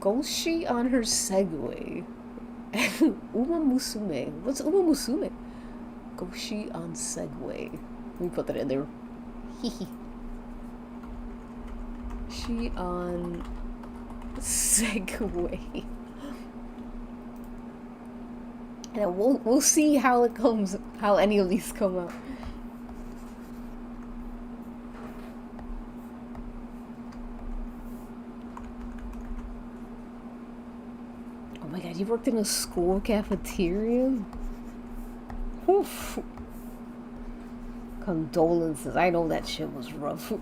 Goshi on her Segway. Uma Musume. What's Uma Musume? Goshi on Segway. Let me put that in there. Hehe. She on Segway. And we'll see how it comes, how any of these come out. Oh my god, you worked in a school cafeteria? Oof. Condolences. I know that shit was rough.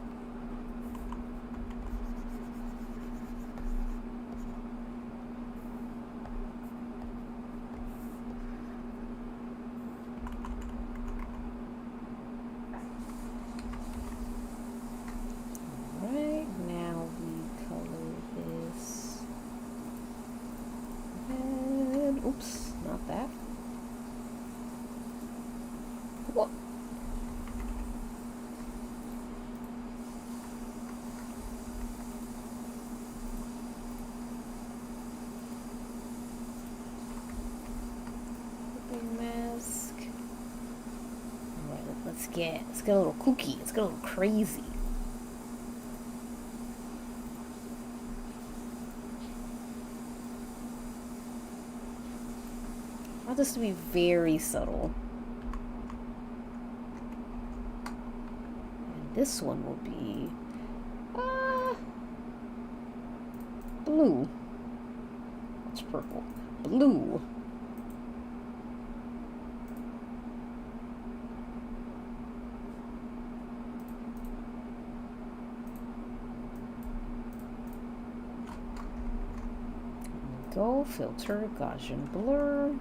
Let's get a little kooky. Let's get a little crazy. I want this to be very subtle. And this one will be blue. It's purple. Blue. Go filter Gaussian blur.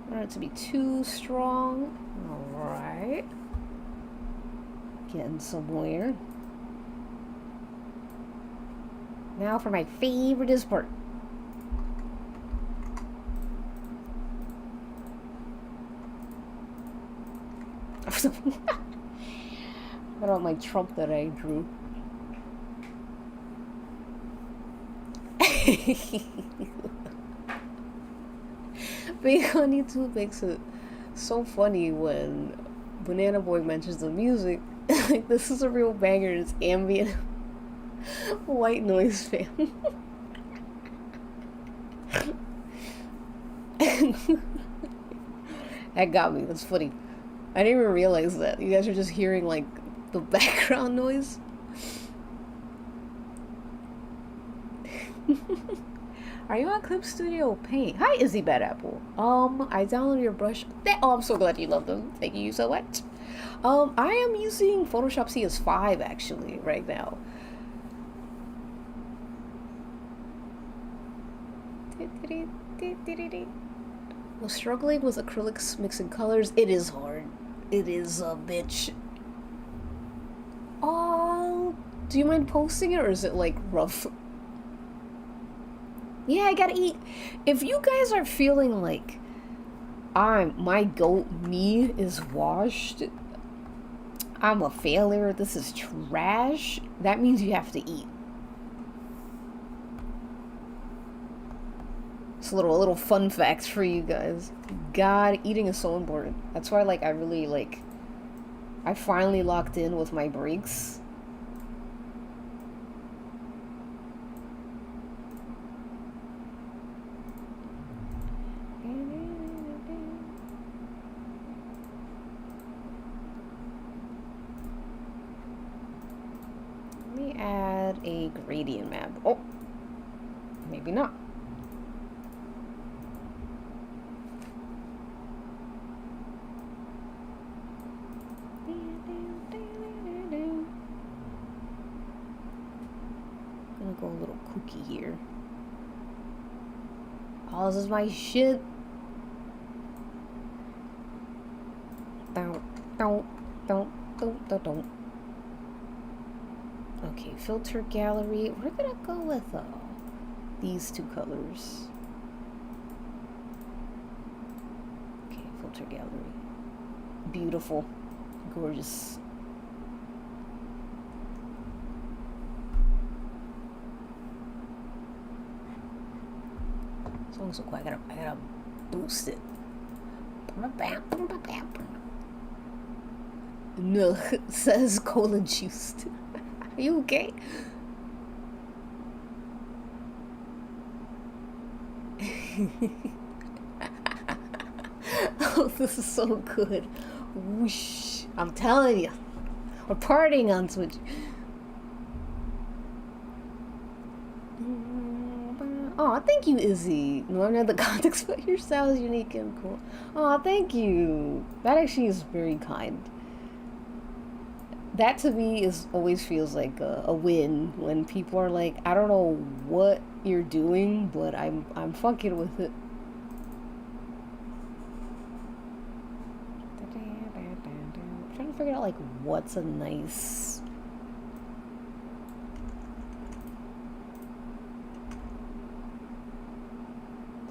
I don't want it to be too strong. All right, getting somewhere. Now for my favoriteest part. What about my Trump that I drew? Being on YouTube makes it so funny when Banana Boy mentions the music. Like, this is a real banger, it's ambient. White noise fan. That got me. That's funny. I didn't even realize that. You guys are just hearing like the background noise. Are you on Clip Studio Paint? Hi, Izzy Bad Apple. I downloaded your brush. Oh, I'm so glad you love them. Thank you so much. I am using Photoshop CS5 actually right now. Was struggling with acrylics mixing colors. It is hard. It is a bitch. Oh, do you mind posting it or is it like rough? Yeah, I gotta eat. If you guys are feeling like my goat me is washed, I'm a failure, this is trash, that means you have to eat. It's a little fun fact for you guys. God, eating is so important. That's why like I really like I finally locked in with my breaks. Let me add a gradient map. Oh, maybe not. I'm gonna go a little kooky here. Oh, this is my shit. Don't. Okay, filter gallery. We're gonna go with these two colors. Okay, filter gallery. Beautiful. Gorgeous. Song's so quiet. I gotta boost it. No, says cola juiced. Are you okay? Oh, this is so good. Whoosh. I'm telling you. We're partying on Twitch. Oh, thank you, Izzy. No, I know the context, but your style is unique and cool. Oh, thank you. That actually is very kind. That to me always feels like a win when people are like, I don't know what you're doing, but I'm fucking with it. I'm trying to figure out like what's a nice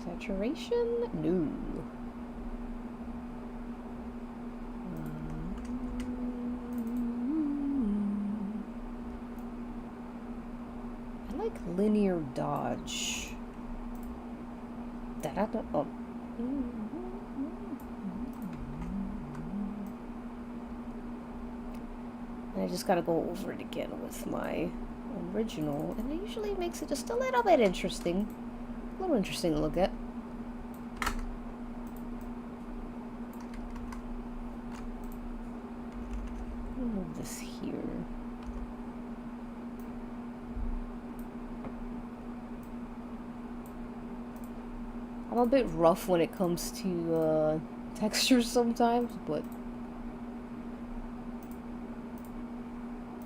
saturation? No. I like linear dodge. Oh. And I just gotta go over it again with my original, and it usually makes it just a little bit interesting. A little interesting to look at. I'll move this here. I'm a bit rough when it comes to textures sometimes, but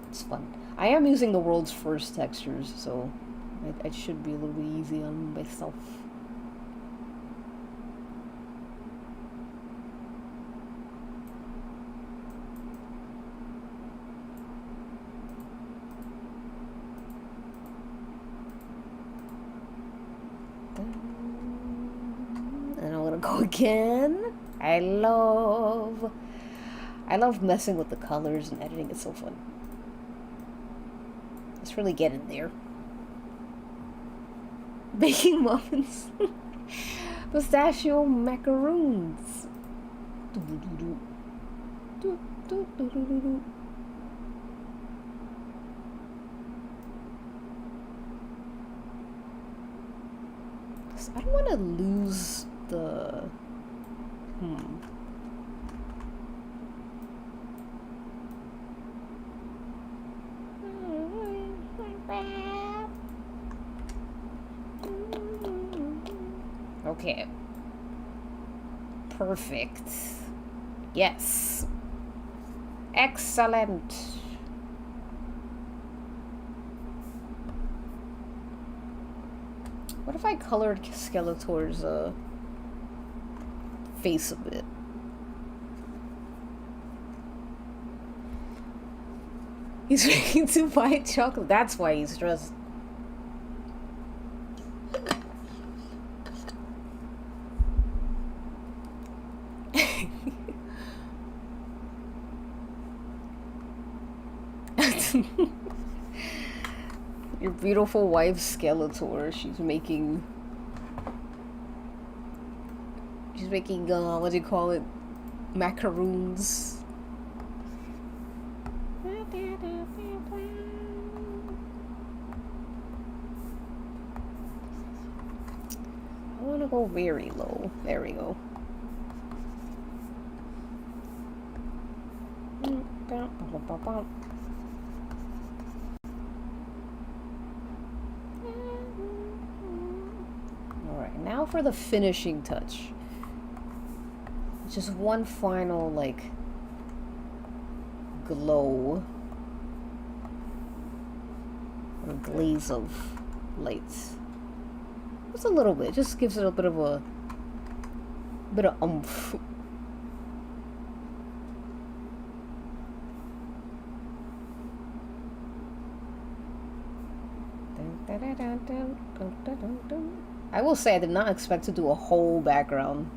it's fun. I am using the world's first textures, so I should be a little bit easy on myself. And I'm gonna go again. I love messing with the colors and editing. It's so fun. Let's really get in there. Baking muffins. Pistachio macaroons. I don't want to lose the... Okay. Perfect. Yes. Excellent. What if I colored Skeletor's face a bit? He's making to buy chocolate. That's why he's stressed. Your beautiful wife Skeletor, she's making what do you call it, macaroons. I want to go very low. There we go. Alright, now for the finishing touch. Just one final, like, glow. Or glaze of lights. Just a little bit. Just gives it a bit of oomph. I will say I did not expect to do a whole background.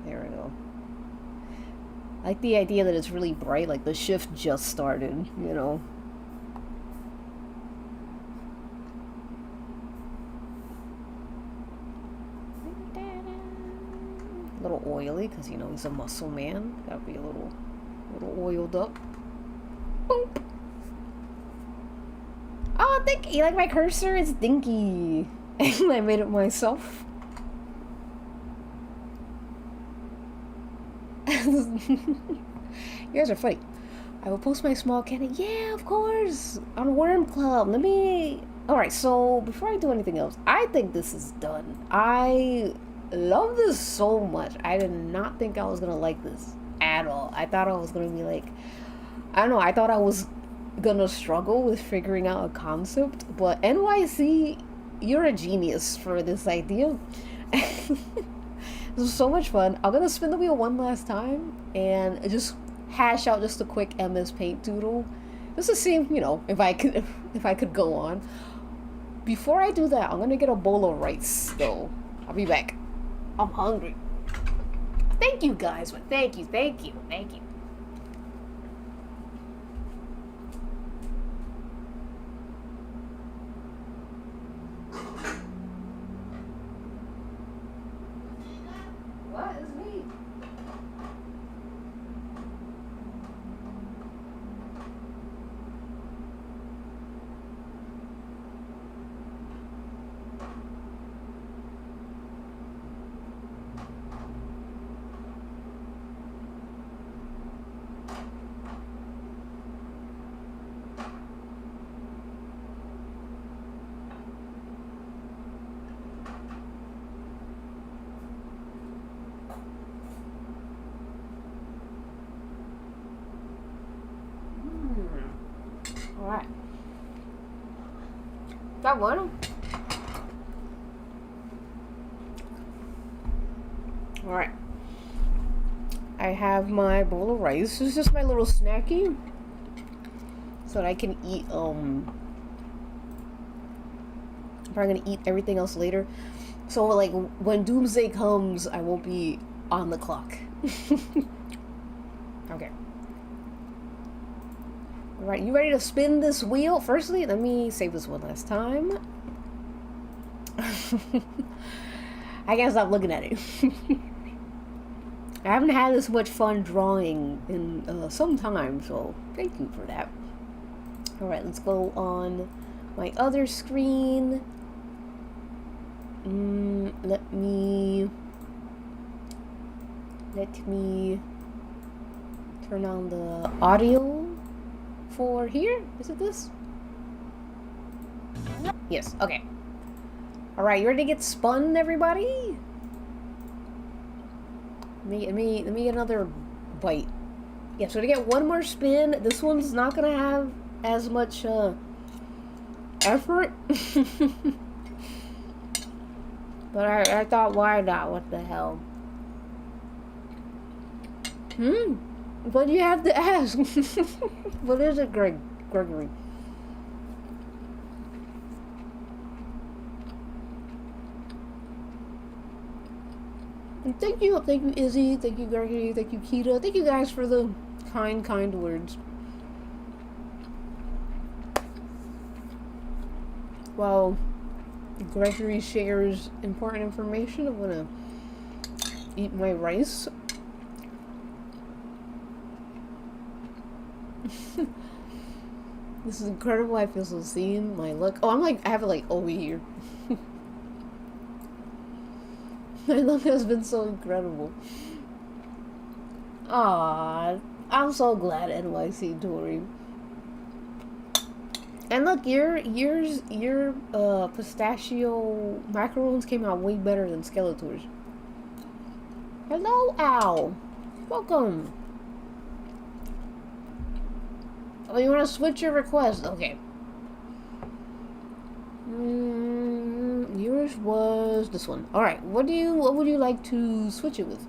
There we go. I like the idea that it's really bright, like the shift just started, you know. A little oily, because you know he's a muscle man. Gotta be a little oiled up. Boom. Oh, thank you. Like my cursor is dinky. I made it myself. You guys are funny. I will post my small cannon. Yeah, of course. On Worm Club. Let me... Alright, so before I do anything else, I think this is done. I love this so much. I did not think I was gonna like this at all. I thought I was gonna be like... I don't know, I thought I was gonna struggle with figuring out a concept, but NYC, you're a genius for this idea. This was so much fun. I'm gonna spin the wheel one last time and just hash out just a quick MS Paint doodle, just to see, you know, if I could go on. Before I do that, I'm gonna get a bowl of rice though. I'll be back. I'm hungry. Thank you guys. Thank you. What is me? Alright. Está bueno. Alright. I have my bowl of rice. This is just my little snacky. So that I can eat, I'm probably gonna eat everything else later. So, like, when Doomsday comes, I won't be on the clock. Okay. Alright, you ready to spin this wheel? Firstly, let me save this one last time. I can't stop looking at it. I haven't had this much fun drawing in some time, so thank you for that. Alright, let's go on my other screen. Let me turn on the audio. For here? Is it this? Yes, okay. Alright, you ready to get spun, everybody? Let me get another bite Yeah, so to get one more spin, this one's not gonna have as much effort. But I thought, why not? What the hell? But you have to ask. What is it, Gregory? And thank you, Izzy, thank you, Gregory, thank you, Kita, thank you guys for the kind words. While Gregory shares important information, I'm gonna eat my rice. This is incredible. I feel so seen. My luck. Oh, I have it like over here. My luck has been so incredible. Ah, I'm so glad, NYC Tori. And look, your pistachio macarons came out way better than Skeletor's. Hello, Al. Welcome. Oh, you want to switch your request? Okay. Yours was this one. All right. What would you like to switch it with?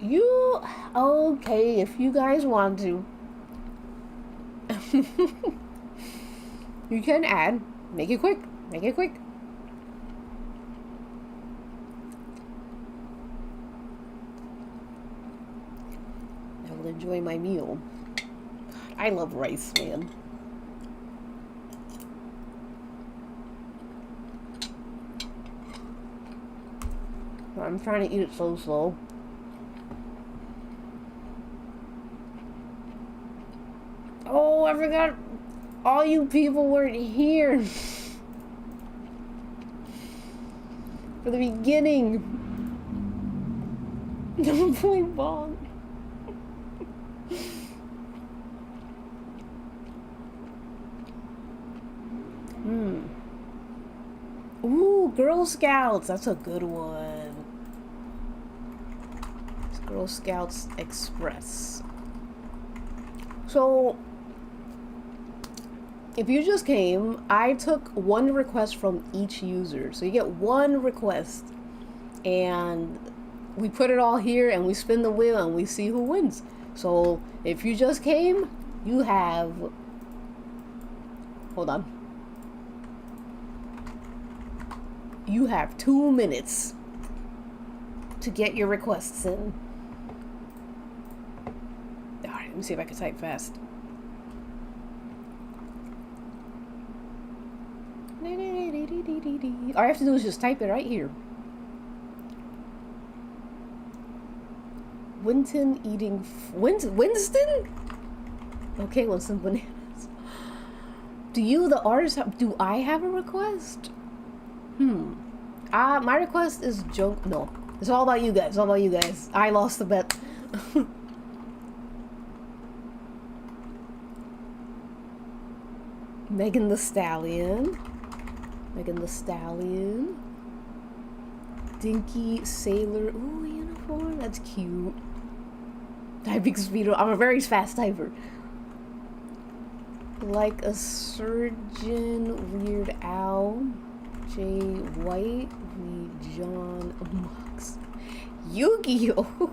You okay? If you guys want to, you can add. Make it quick. Make it quick. I will enjoy my meal. I love rice, man. I'm trying to eat it so slow. Oh, I forgot. All you people weren't here for the beginning. Don't play ball. Ooh, Girl Scouts. That's a good one. It's Girl Scouts Express. So, if you just came, I took one request from each user. So you get one request, and we put it all here, and we spin the wheel, and we see who wins. So if you just came, you have... Hold on. You have 2 minutes to get your requests in. Alright, let me see if I can type fast. All I have to do is just type it right here. Winston eating... Winston? Okay, Winston Bananas. Do you, the artist, do I have a request? My request is joke. No, it's all about you guys. It's all about you guys. I lost the bet. Megan the Stallion. Megan the Stallion. Dinky Sailor. Ooh, uniform. That's cute. Typing speed. I'm a very fast typer. Like a surgeon. Weird Al. Jay White. John Mox. Yu-Gi-Oh!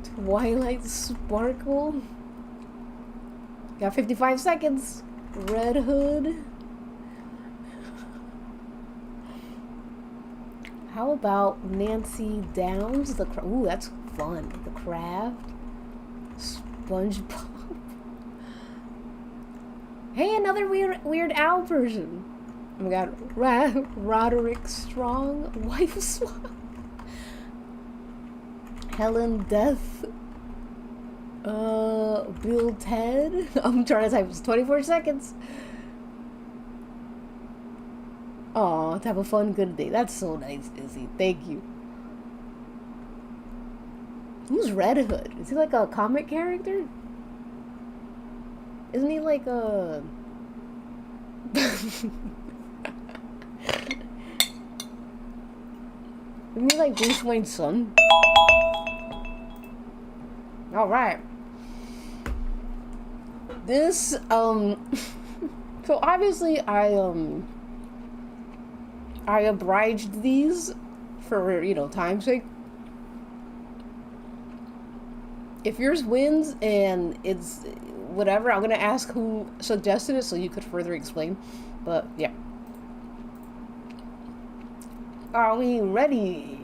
Twilight Sparkle. Got 55 seconds. Red Hood. How about Nancy Downs? Ooh, that's fun. The Craft. SpongeBob. Hey, another Weird Al version. Oh my god. Roderick Strong. Wife Swap. Helen Death. Bill Ted. I'm trying to type. It's 24 seconds. Aw, to have a fun, good day. That's so nice, Izzy. Thank you. Who's Red Hood? Is he like a comic character? Isn't he like Isn't he like Bruce Wayne's son? Alright. This, so obviously I obliged these for, you know, time's sake. If yours wins and it's whatever, I'm gonna ask who suggested it so you could further explain. But yeah. Are we ready?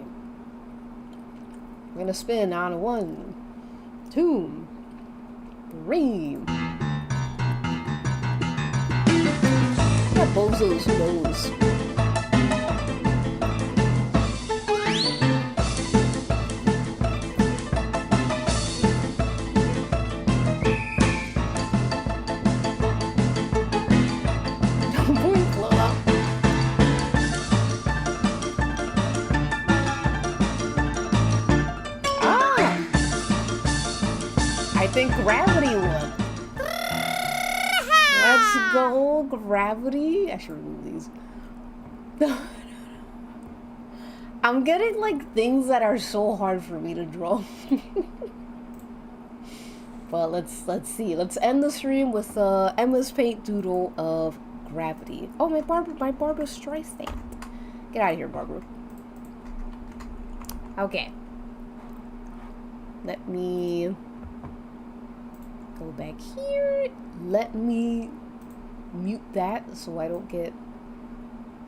I'm gonna spin on 1, 2, 3. What bozos knows? I think Gravity won. Let's go, Gravity. I should remove these. I'm getting like things that are so hard for me to draw. But let's see. Let's end the stream with MS Paint doodle of Gravity. Oh, my Barbara Streisand. Get out of here, Barbara. Okay. Let me go back here. Let me mute that so I don't get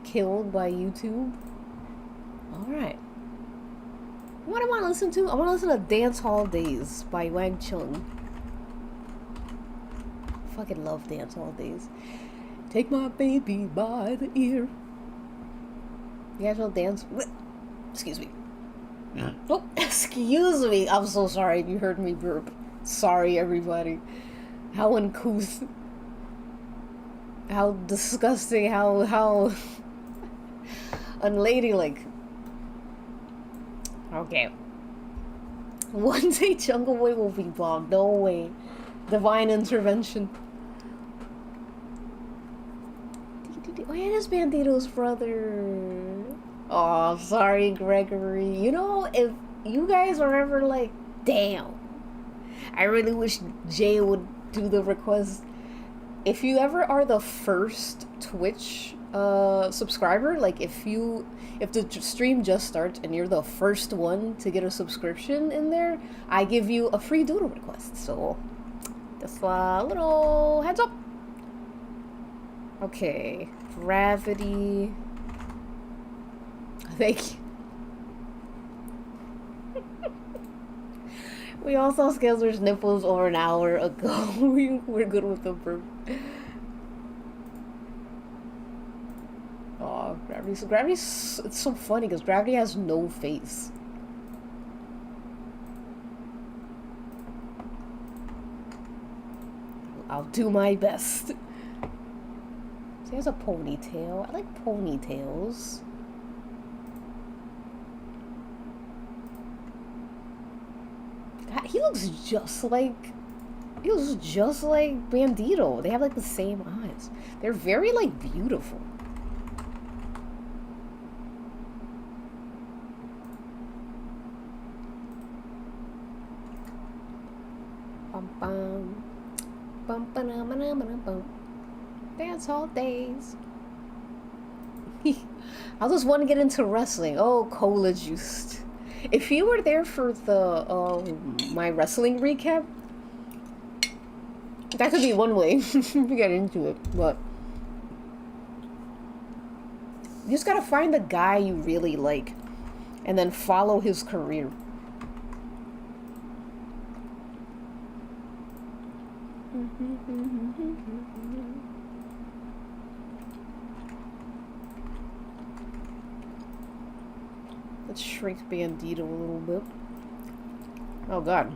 killed by YouTube. Alright. What do I want to listen to? I want to listen to Dance Hall Days by Wang Chung. Fucking love Dance Hall Days. Take my baby by the ear. You guys will dance? Excuse me. Oh, excuse me. I'm so sorry if you heard me burp. Sorry, everybody. How uncouth. How disgusting. How unladylike. Okay. One day Jungle Boy will be bombed. No way. Divine intervention. Oh yeah, it is Bandito's brother. Oh, sorry, Gregory. You know, if you guys are ever like, damn, I really wish Jay would do the request. If you ever are the first Twitch subscriber, like if the stream just starts and you're the first one to get a subscription in there, I give you a free doodle request. So just a little heads up. Okay, Gravity. Thank you. We all saw Skeletor's nipples over an hour ago. We're good with the burp. Oh, Gravity's it's so funny because Gravity has no face. I'll do my best. So he has a ponytail. I like ponytails. God, he looks just like Bandito. They have like the same eyes. They're very like beautiful. Bum bum. Bum ba na ba na ba na bum. Dance Hall Days. I just want to get into wrestling. Oh, cola juiced. If you were there for the my wrestling recap, that could be one way to get into it. But you just gotta find the guy you really like, and then follow his career. Let's shrink Bandito a little bit. Oh god.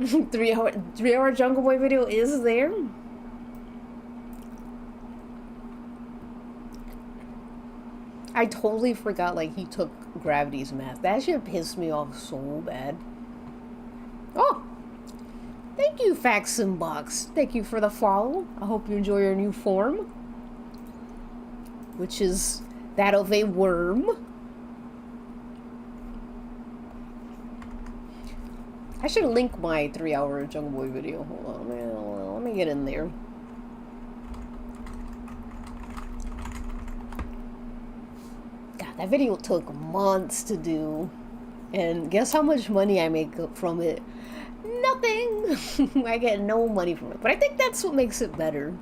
3-hour Jungle Boy video is there? I totally forgot like he took Gravity's mask. That shit pissed me off so bad. Thank you, Faxon Box. Thank you for the follow. I hope you enjoy your new form, which is that of a worm. I should link my 3-hour Jungle Boy video. Hold on, man. Let me get in there. God, that video took months to do. And guess how much money I make from it? Nothing! I get no money from it. But I think that's what makes it better.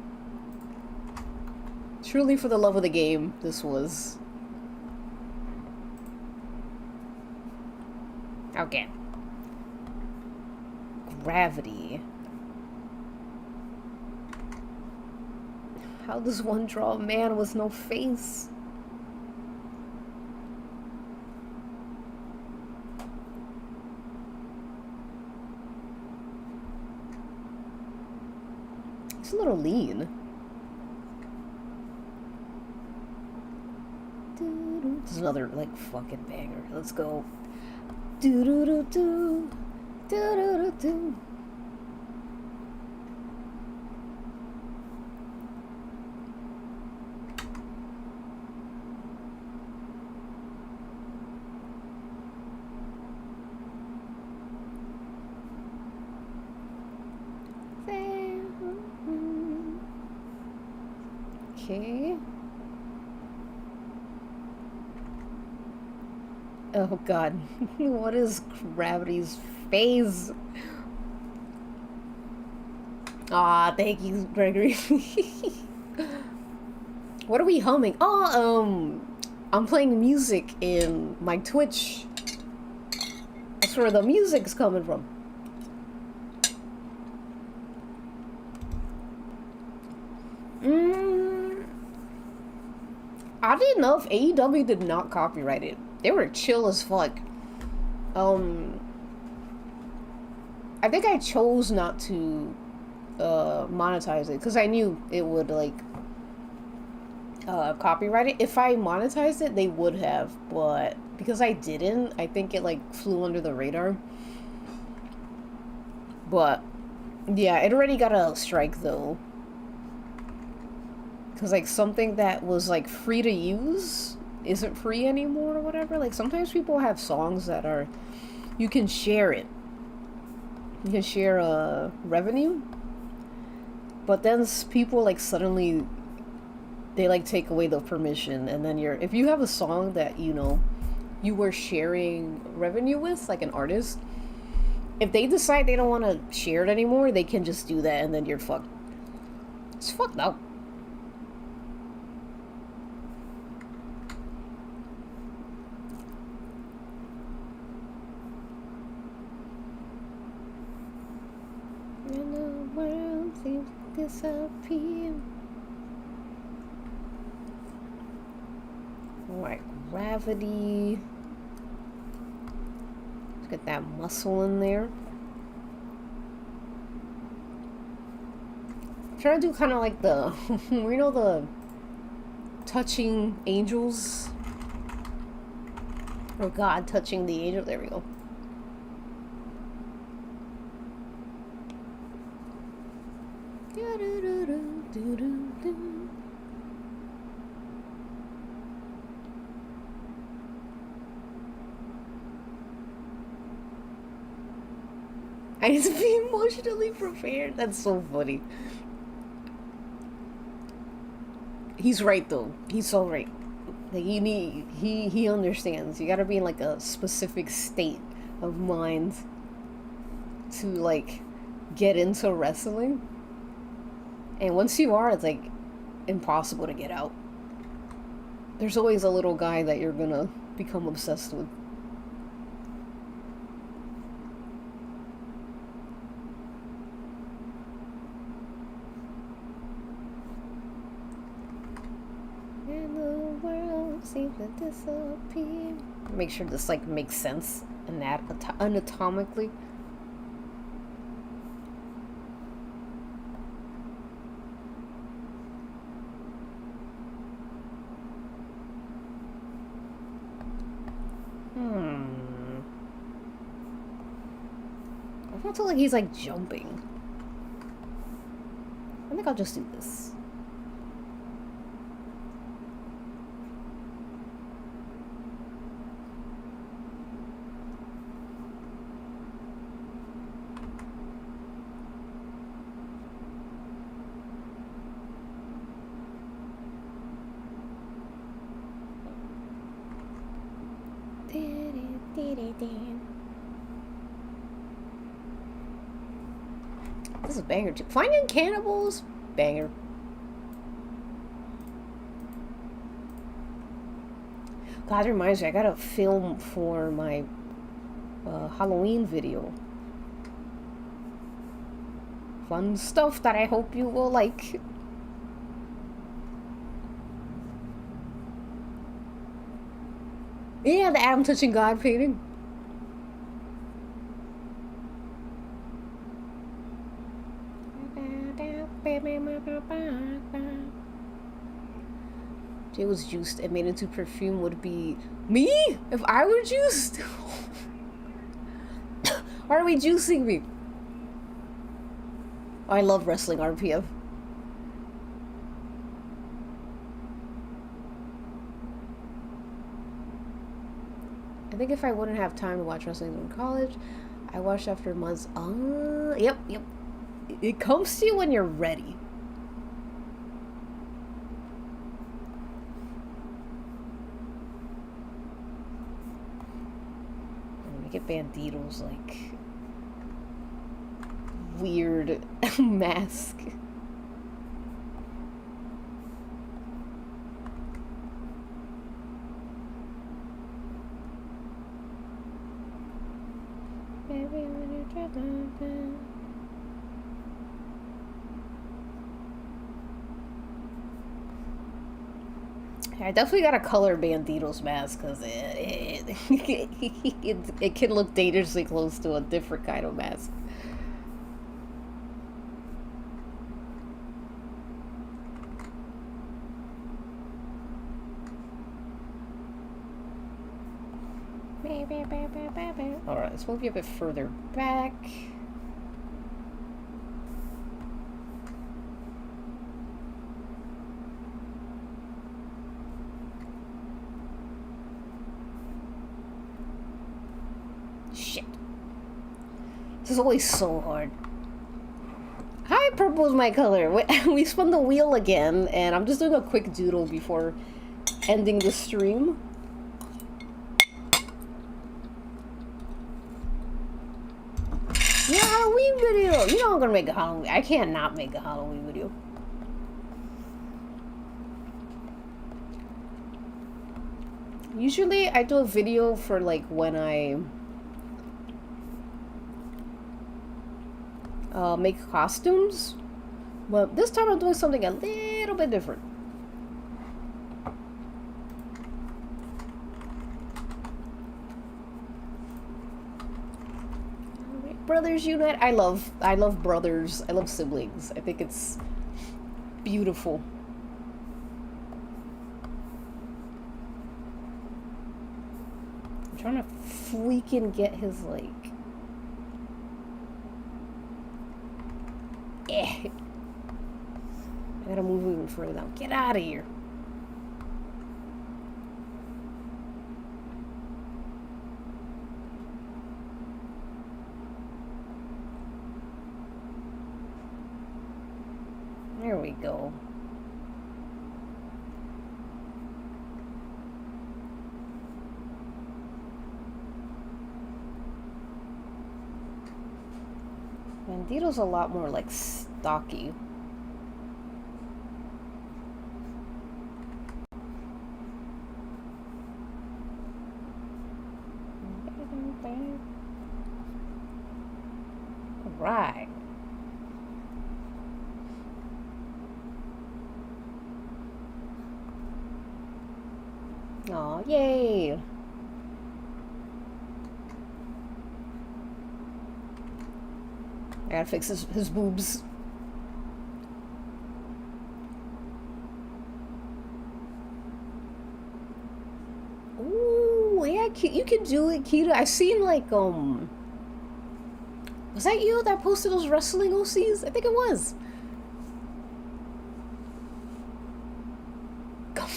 Truly for the love of the game, this was. Okay. Gravity. How does one draw a man with no face? It's a little lean. This is another like fucking banger. Let's go. Do do do do. Do do do do. Okay. Oh god. What is Gravity's face? Ah, thank you, Gregory. What are we humming? Oh, I'm playing music in my Twitch. That's where the music's coming from. Oddly enough, AEW did not copyright it. They were chill as fuck. I think I chose not to monetize it because I knew it would like copyright it. If I monetized it, they would have, but because I didn't, I think it like flew under the radar. But yeah, it already got a strike though. Because like something that was like free to use isn't free anymore or whatever. Like sometimes people have songs that are, you can share it. You can share revenue. But then people like suddenly, they like take away the permission, and then if you have a song that, you know, you were sharing revenue with, like an artist, if they decide they don't want to share it anymore, they can just do that and then you're fucked. It's fucked up. And the world seems to disappear. Alright, Gravity. Let's get that muscle in there. I'm trying to do kind of like the, you know, the touching angels? Or God touching the angel. There we go. I need to be emotionally prepared. That's so funny. He's right though. He's so right. Like you need, he understands. You gotta be in like a specific state of mind to like get into wrestling. And once you are, it's like impossible to get out. There's always a little guy that you're gonna become obsessed with. And the world seems to disappear. Make sure this like makes sense anatomically. I feel like he's like jumping. think I'll just do this. This is a banger too. Finding Cannibals, banger. God, it reminds me, I gotta film for my Halloween video. Fun stuff that I hope you will like. Yeah, the Adam touching God painting. Jay was juiced and made into perfume would be me if I were juiced. Why are we juicing me? Oh, I love wrestling RPF. I think if I wouldn't have time to watch wrestling in college, I watched after months. Yep. It comes to you when you're ready. Get Bandito's like weird mask. I definitely gotta color Bandito's mask because it can look dangerously close to a different kind of mask. Alright, let's move you a bit further back. Shit. This is always so hard. Hi, purple is my color. We spun the wheel again, and I'm just doing a quick doodle before ending the stream. Yeah, Halloween video. You know I'm gonna make a Halloween. I can't not make a Halloween video. Usually I do a video for like when I make costumes, but this time I'm doing something a little bit different. Brothers unite. I love brothers. I love siblings. I think it's beautiful. I'm trying to freaking get his like I gotta move even further down. Get out of here. There we go. Bandito's a lot more like stocky. All right. Aw, yay! I gotta fix his boobs. Ooh, yeah, you can do it, Kita. I seen like, was that you that posted those wrestling OCs? I think it was.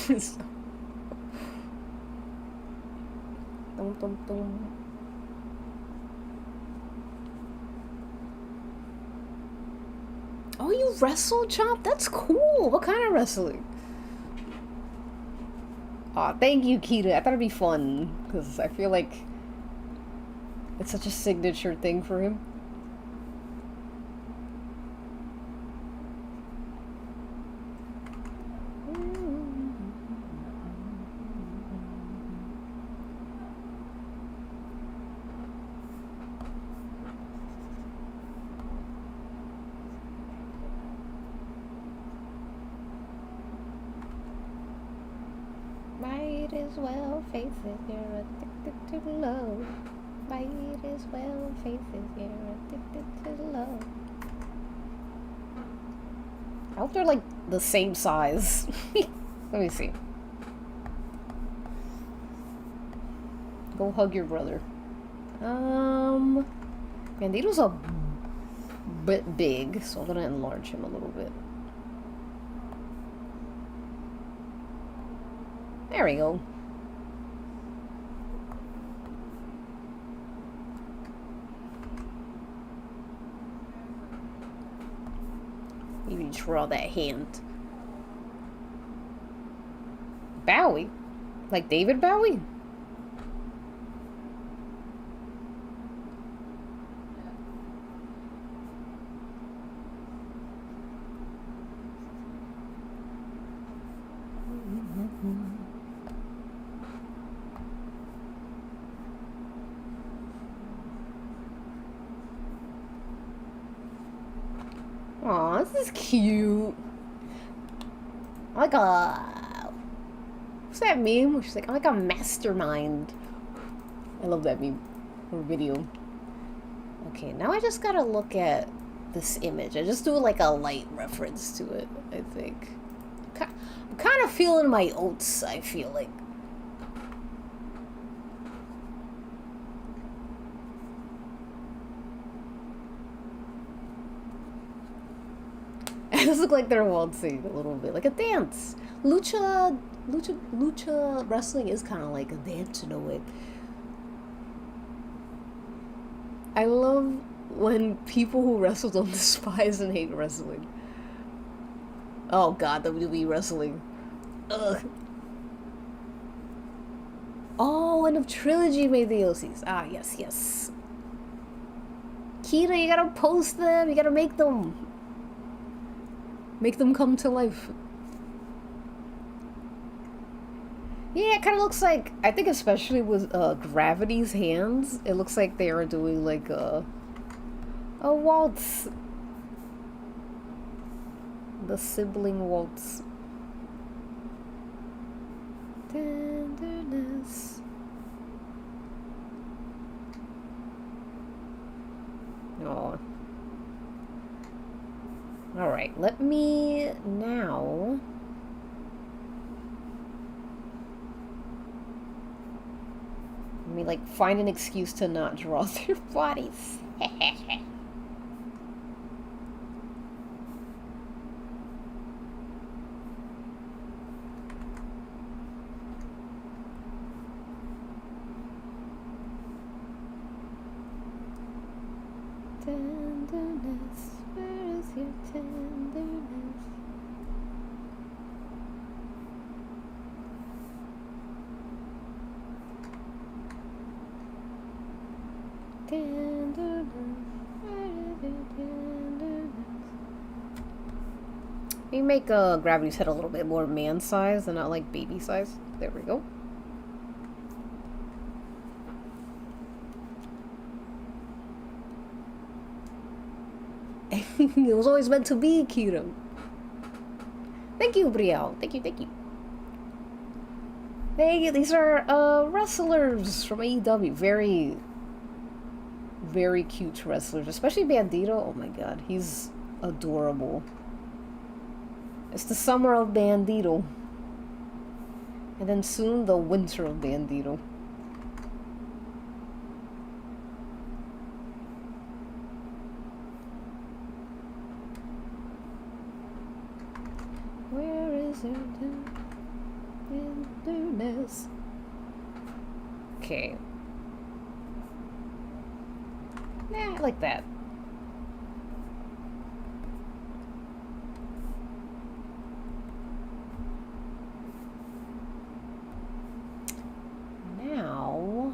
Dum, dum, dum. Oh, you wrestle, Chomp? That's cool. What kind of wrestling? Aw, thank you, Kita. I thought it'd be fun, because I feel like it's such a signature thing for him. Might as well face it, you're addicted to love. Might as well face it, you're addicted to love. I hope they're like the same size. Let me see. Go hug your brother. Bandito's a bit big, so I'm gonna enlarge him a little bit. There we go. Maybe draw that hand. Bowie? Like David Bowie? Aw, this is cute. Like a... What's that meme? Where she's like, I'm like a mastermind. I love that meme. Or video. Okay, now I just gotta look at this image. I just do like a light reference to it, I think. I'm kind of feeling my oats, I feel like. These look like they're waltzing a little bit, like a dance. Lucha wrestling is kind of like a dance in a way. I love when people who wrestle don't despise and hate wrestling. Oh god, WWE wrestling. Ugh. Oh, and of Trilogy made the OCs. Ah, yes, yes. Kita, you gotta post them. You gotta make them. Make them come to life. Yeah, it kind of looks like, I think especially with Gravity's hands, it looks like they are doing like a waltz. The sibling waltz. Tenderness. Oh. Alright, let me now... Let me, like, find an excuse to not draw their bodies. Tenderness, where is your tenderness? Tenderness, where is your tenderness? We make Gravity's head a little bit more man size and not like baby size. There we go. It was always meant to be, Kiro. Thank you, Brielle. Thank you, thank you. Hey, these are wrestlers from AEW. Very, very cute wrestlers, especially Bandito. Oh my god, he's adorable. It's the summer of Bandito. And then soon the winter of Bandito. Where is your goodness. Okay. Nah, I like that. Now...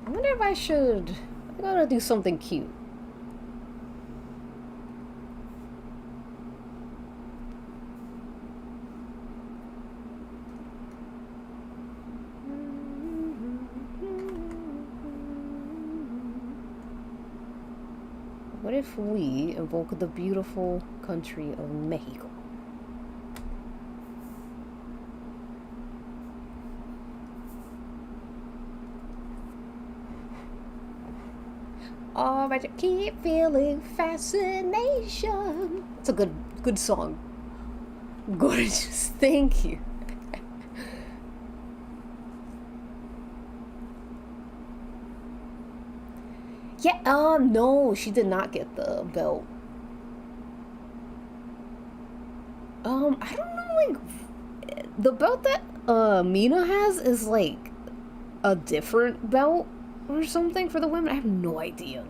I wonder if I should... I gotta do something cute. What if we invoke the beautiful country of Mexico? Oh, but I keep feeling fascination. It's a good song. Gorgeous, thank you. Yeah, no, she did not get the belt. I don't know, like, the belt that, Mina has is, like, a different belt or something for the women. I have no idea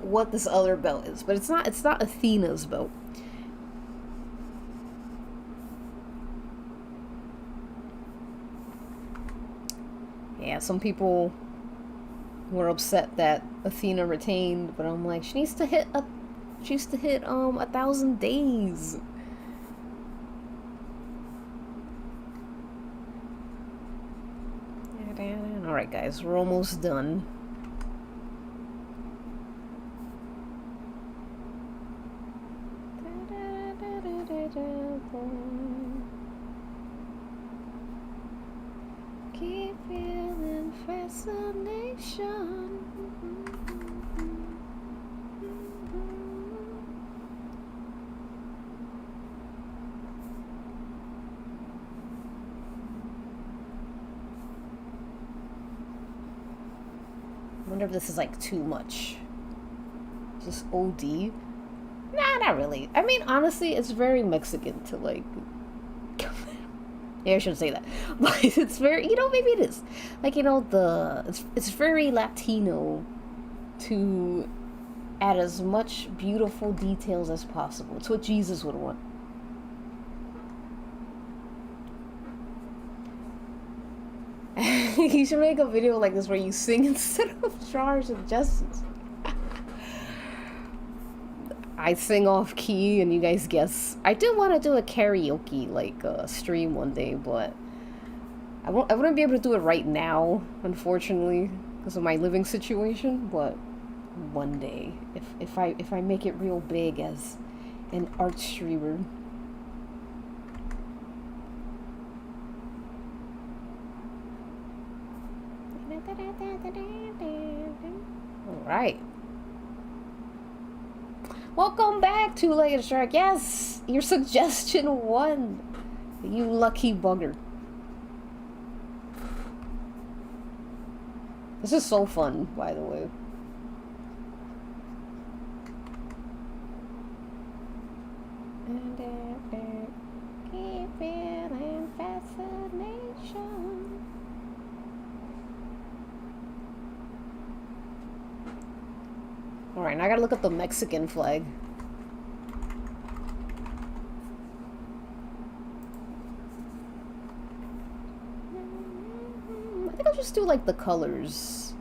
what this other belt is, but it's not Athena's belt. Yeah, some people were upset that Athena retained, but I'm like, she needs to hit 1,000 days. Alright guys, we're almost done. Keep feeling fascination. I wonder if this is like too much. Just OD? Nah, not really. I mean, honestly, it's very Mexican to like... Yeah, I shouldn't say that. But it's very, you know, maybe it is. Like, you know, it's very Latino to add as much beautiful details as possible. It's what Jesus would want. You should make a video like this where you sing instead of jars and gestures. I sing off key and you guys guess. I do want to do a karaoke like stream one day, but I wouldn't be able to do it right now, unfortunately, because of my living situation. But one day, if I make it real big as an art streamer. All right. Welcome back to Two-Legged Shark. Yes, your suggestion won. You lucky bugger. This is so fun, by the way. Keep feeling fascination. Alright, now I gotta look up the Mexican flag. I think I'll just do like the colors.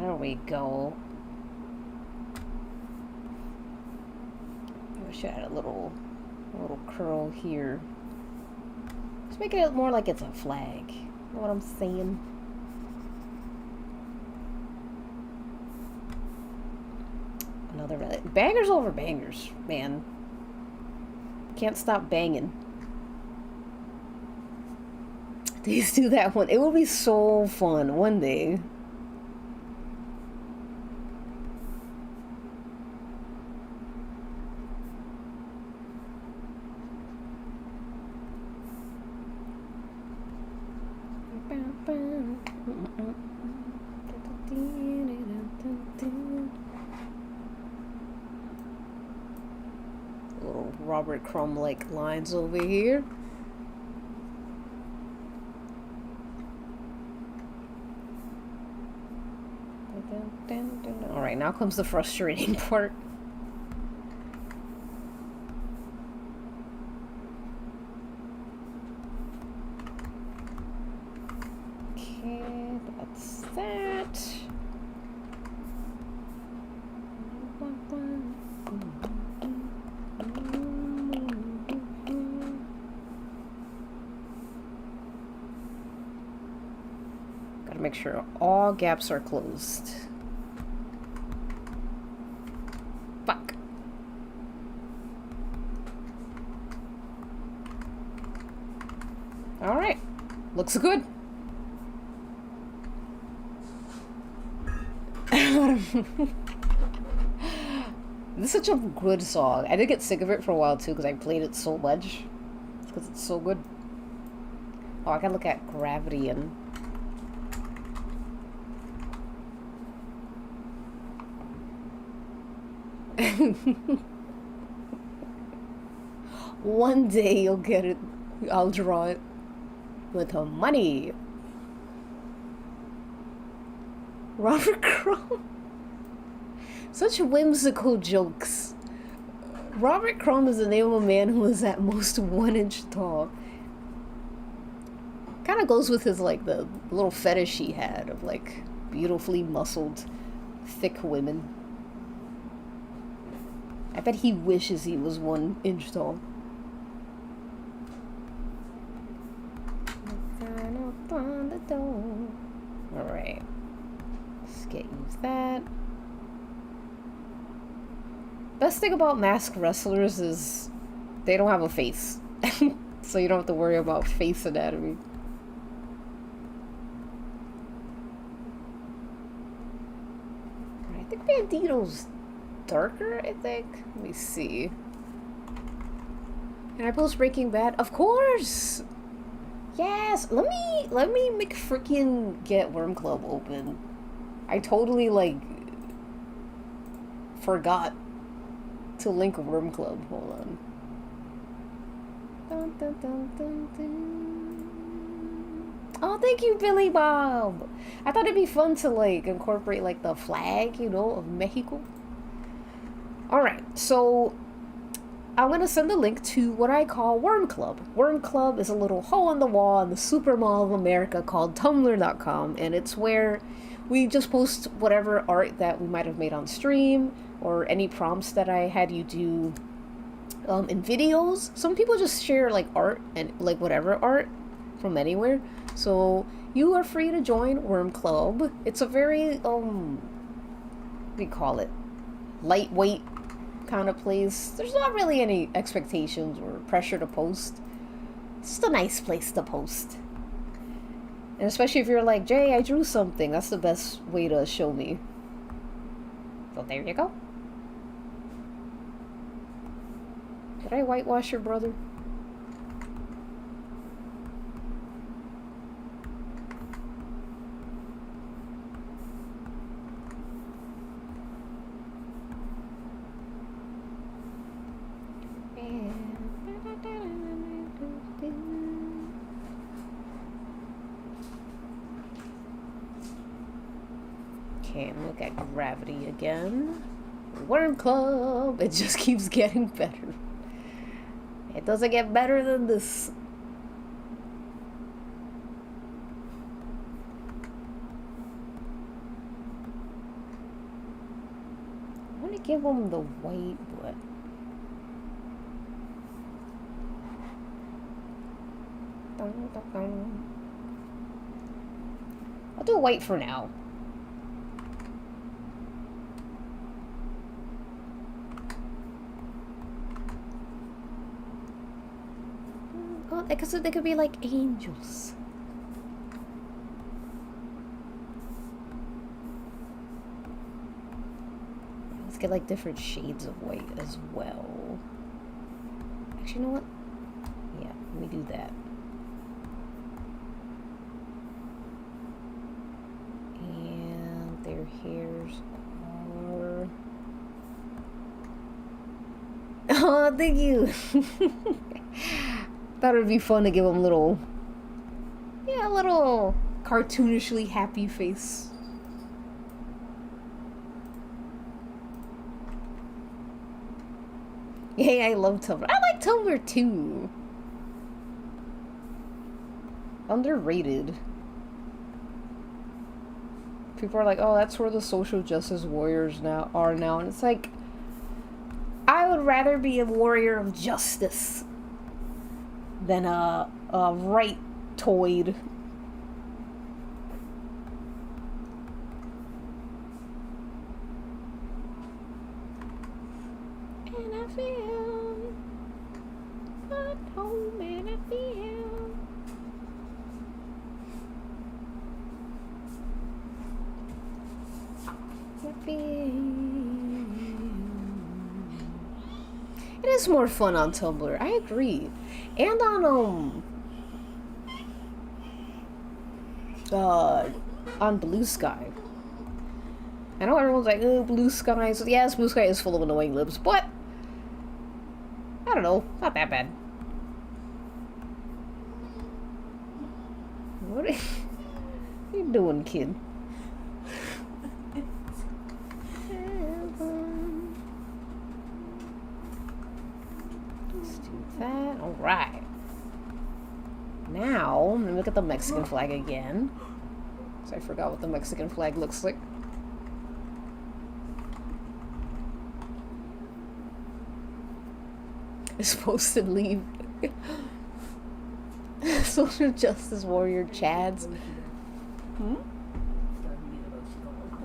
There we go. I should add a little curl here. Just make it more like it's a flag. You know what I'm saying? Another bangers over bangers, man. can't stop banging. Please do that one. It will be so fun one day. Little Robert Crumb-like lines over here. Alright, now comes the frustrating part. Okay, that's that. Gotta make sure all gaps are closed. Fuck. Alright. Looks good. This is such a good song. I did get sick of it for a while too because I played it so much. Because it's so good. Oh, I gotta look at Gravity and... One day you'll get it. I'll draw it with her money. Robert Crumb. Such whimsical jokes. Robert Crumb is the name of a man who is at most 1 inch tall. Kind of goes with his, like, the little fetish he had of, like, beautifully muscled, thick women. I bet he wishes he was 1 inch tall. Alright. Let's get you that. Best thing about masked wrestlers is they don't have a face. So you don't have to worry about face anatomy. I think Bandito's darker, I think. Let me see. Can I post Breaking Bad? Of course! Yes! Let me make freaking get Worm Club open. I totally, like, forgot to link Worm Club. Hold on. Dun, dun, dun, dun, dun. Oh, thank you, Billy Bob! I thought it'd be fun to, like, incorporate, like, the flag, you know, of Mexico. Alright, so I'm gonna send a link to what I call Worm Club. Worm Club is a little hole in the wall in the super mall of America called Tumblr.com, and it's where we just post whatever art that we might have made on stream, or any prompts that I had you do in videos. Some people just share, like, art, and, like, whatever art from anywhere. So you are free to join Worm Club. It's a very, what do you call it? Lightweight kind of place. There's not really any expectations or pressure to post. It's just a nice place to post. And especially if you're like, Jay, I drew something. That's the best way to show me. So there you go. Did I whitewash your brother? Okay, and look at Gravity again. Worm Club! It just keeps getting better. It doesn't get better than this. I want to give him the white, but... I'll do white for now. know, because they could be like angels. Let's get like different shades of white as well. Actually, you know what? Yeah, let me do that. And their hairs are... Oh, thank you! Thought it would be fun to give them little... Yeah, a little cartoonishly happy face. Yay, I love Tumblr. I like Tumblr too. Underrated. People are like, oh, that's where the social justice warriors are now. And it's like, I would rather be a warrior of justice than a right-toid. And I feel at home, and I feel. It is more fun on Tumblr, I agree. And on Blue Sky. I know everyone's like, oh, Blue Sky. So yes, Blue Sky is full of annoying libs, but I don't know, not that bad. What are you doing, kid? Let's do that. All right. Now, I'm gonna look at the Mexican flag again. So I forgot what the Mexican flag looks like. It's supposed to leave. Social justice warrior Chads. Hmm?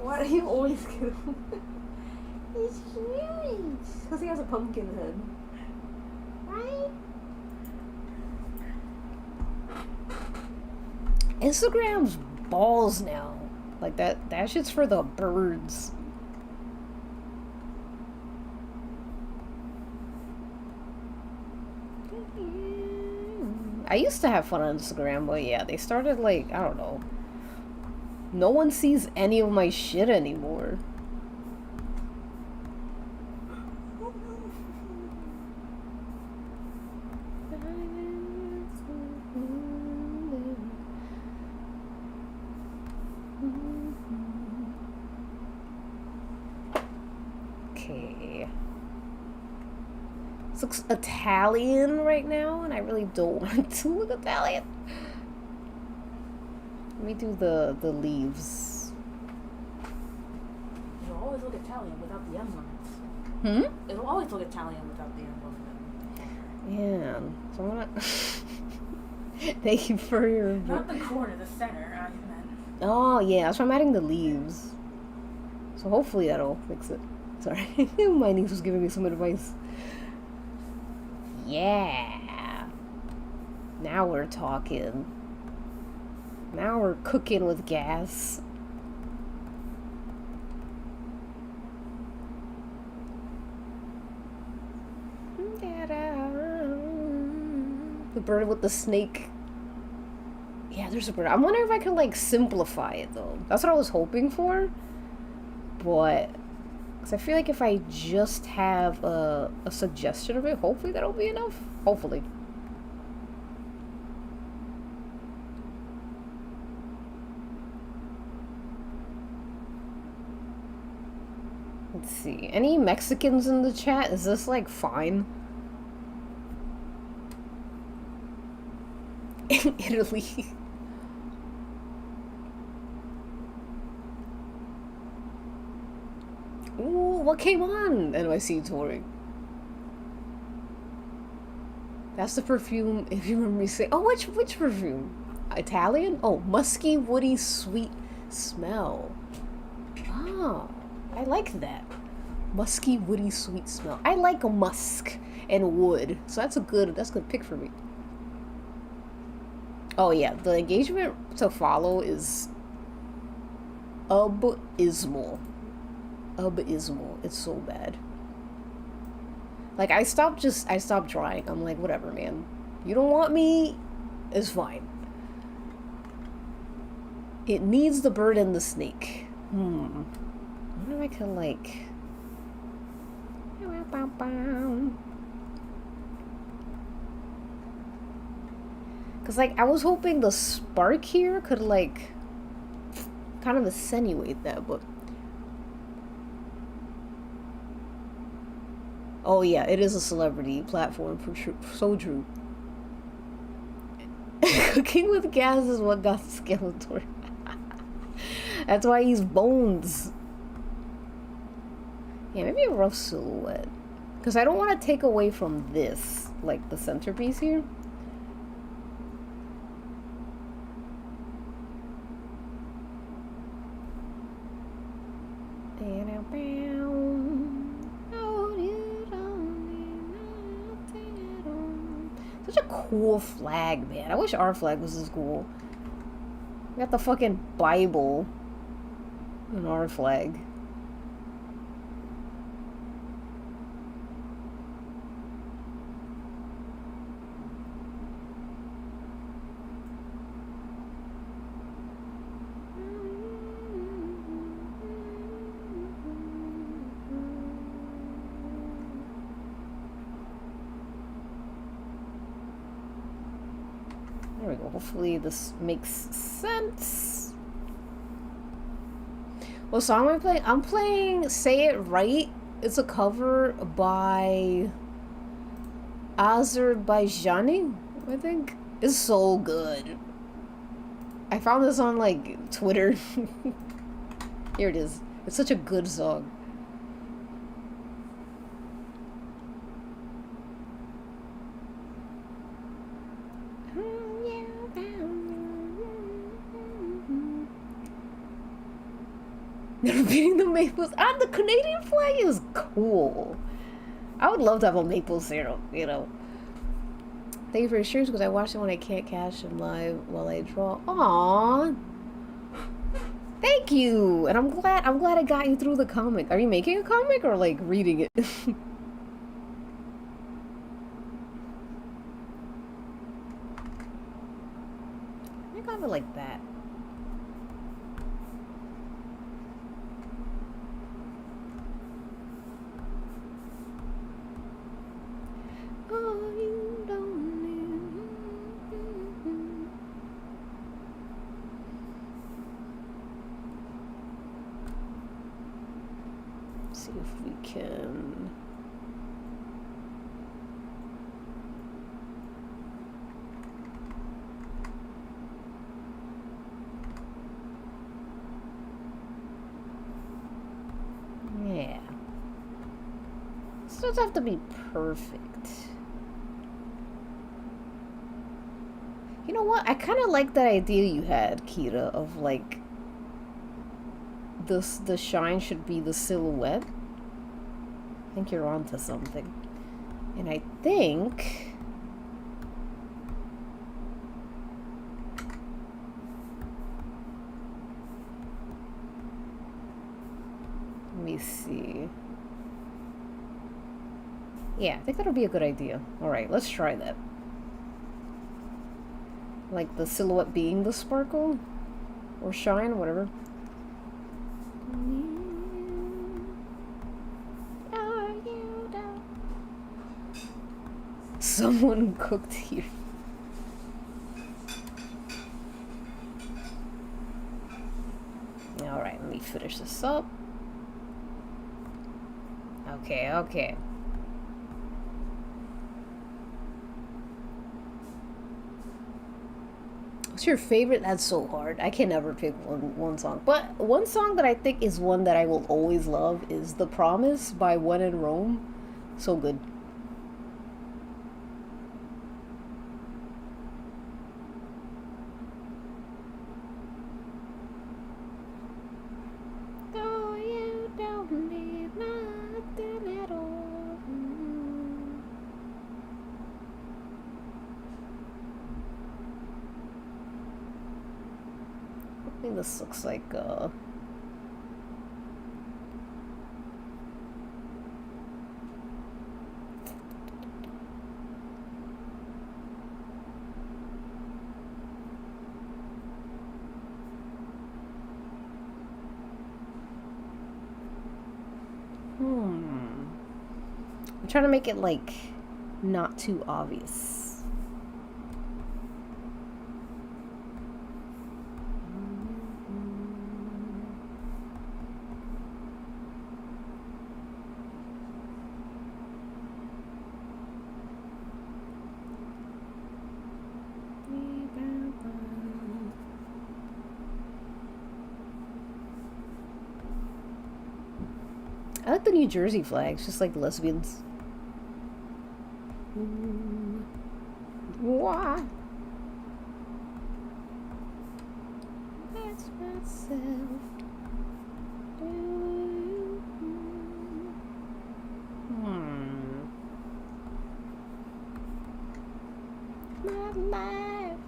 Why do you always get him? He's huge. Because he has a pumpkin head. Right? Instagram's balls now. Like that shit's for the birds. I used to have fun on Instagram, but yeah, they started like, I don't know. No one sees any of my shit anymore. Okay. This looks Italian right now, and I really don't want to look Italian. Let me do the leaves. It'll always look Italian without the emblems. Hmm? It'll always look Italian without the emblems. Yeah. So I'm gonna... Thank you for your... Not the corner, the center, I meant. Oh, yeah. That's why I'm adding the leaves. So hopefully that'll fix it. Sorry. My niece was giving me some advice. Yeah. Now we're talking. Now we're cooking with gas. The bird with the snake. Yeah, there's a bird. I'm wondering if I could like simplify it though. That's what I was hoping for. But because I feel like if I just have a suggestion of it, hopefully that'll be enough. Hopefully. Let's see. Any Mexicans in the chat? Is this like fine? In Italy. Ooh, what came on NYC touring? That's the perfume, if you remember me saying. Oh, which perfume? Italian? Oh, musky, woody, sweet smell. Oh, I like that. Musky, woody, sweet smell. I like a musk and wood, so that's a good pick for me. Oh yeah, the engagement to follow is abysmal. Abysmal. It's so bad. Like, I stopped trying. I'm like, whatever, man. You don't want me, it's fine. It needs the bird and the snake. I wonder if I could, like... Because, like, I was hoping the spark here could, like, kind of attenuate that, but... Oh, yeah, it is a celebrity platform for so true. Cooking with gas is what got Skeletor. That's why he's bones. Yeah, maybe a rough silhouette. Because I don't want to take away from this, like the centerpiece here. Such a cool flag, man. I wish our flag was as cool. We got the fucking Bible in our flag. There we go. Hopefully this makes sense. What song am I playing? I'm playing Say It Right. It's a cover by Azerbaijani, I think. It's so good. I found this on like Twitter. Here it is. It's such a good song. Never beating the maples. And the Canadian flag is cool. I would love to have a maple syrup, you know. Thank you for your shares because I watch it when I can't catch them live while I draw. Aww. Thank you. And I'm glad I got you through the comic. Are you making a comic or like reading it? I think I have it like that. See if we can. Yeah. This doesn't have to be perfect. You know what? I kind of like that idea you had, Kira, of like the shine should be the silhouette. I think you're onto something. And I think let me see. Yeah, I think that'll be a good idea. Alright, let's try that. Like the silhouette being the sparkle or shine, whatever. Someone cooked here. Alright, let me finish this up. Okay, okay. What's your favorite? That's so hard. I can never pick one song. But one song that I think is one that I will always love is The Promise by When in Rome. So good. this looks like I'm trying to make it like not too obvious. I like the New Jersey flags, just like lesbians. Why? That's myself. My life.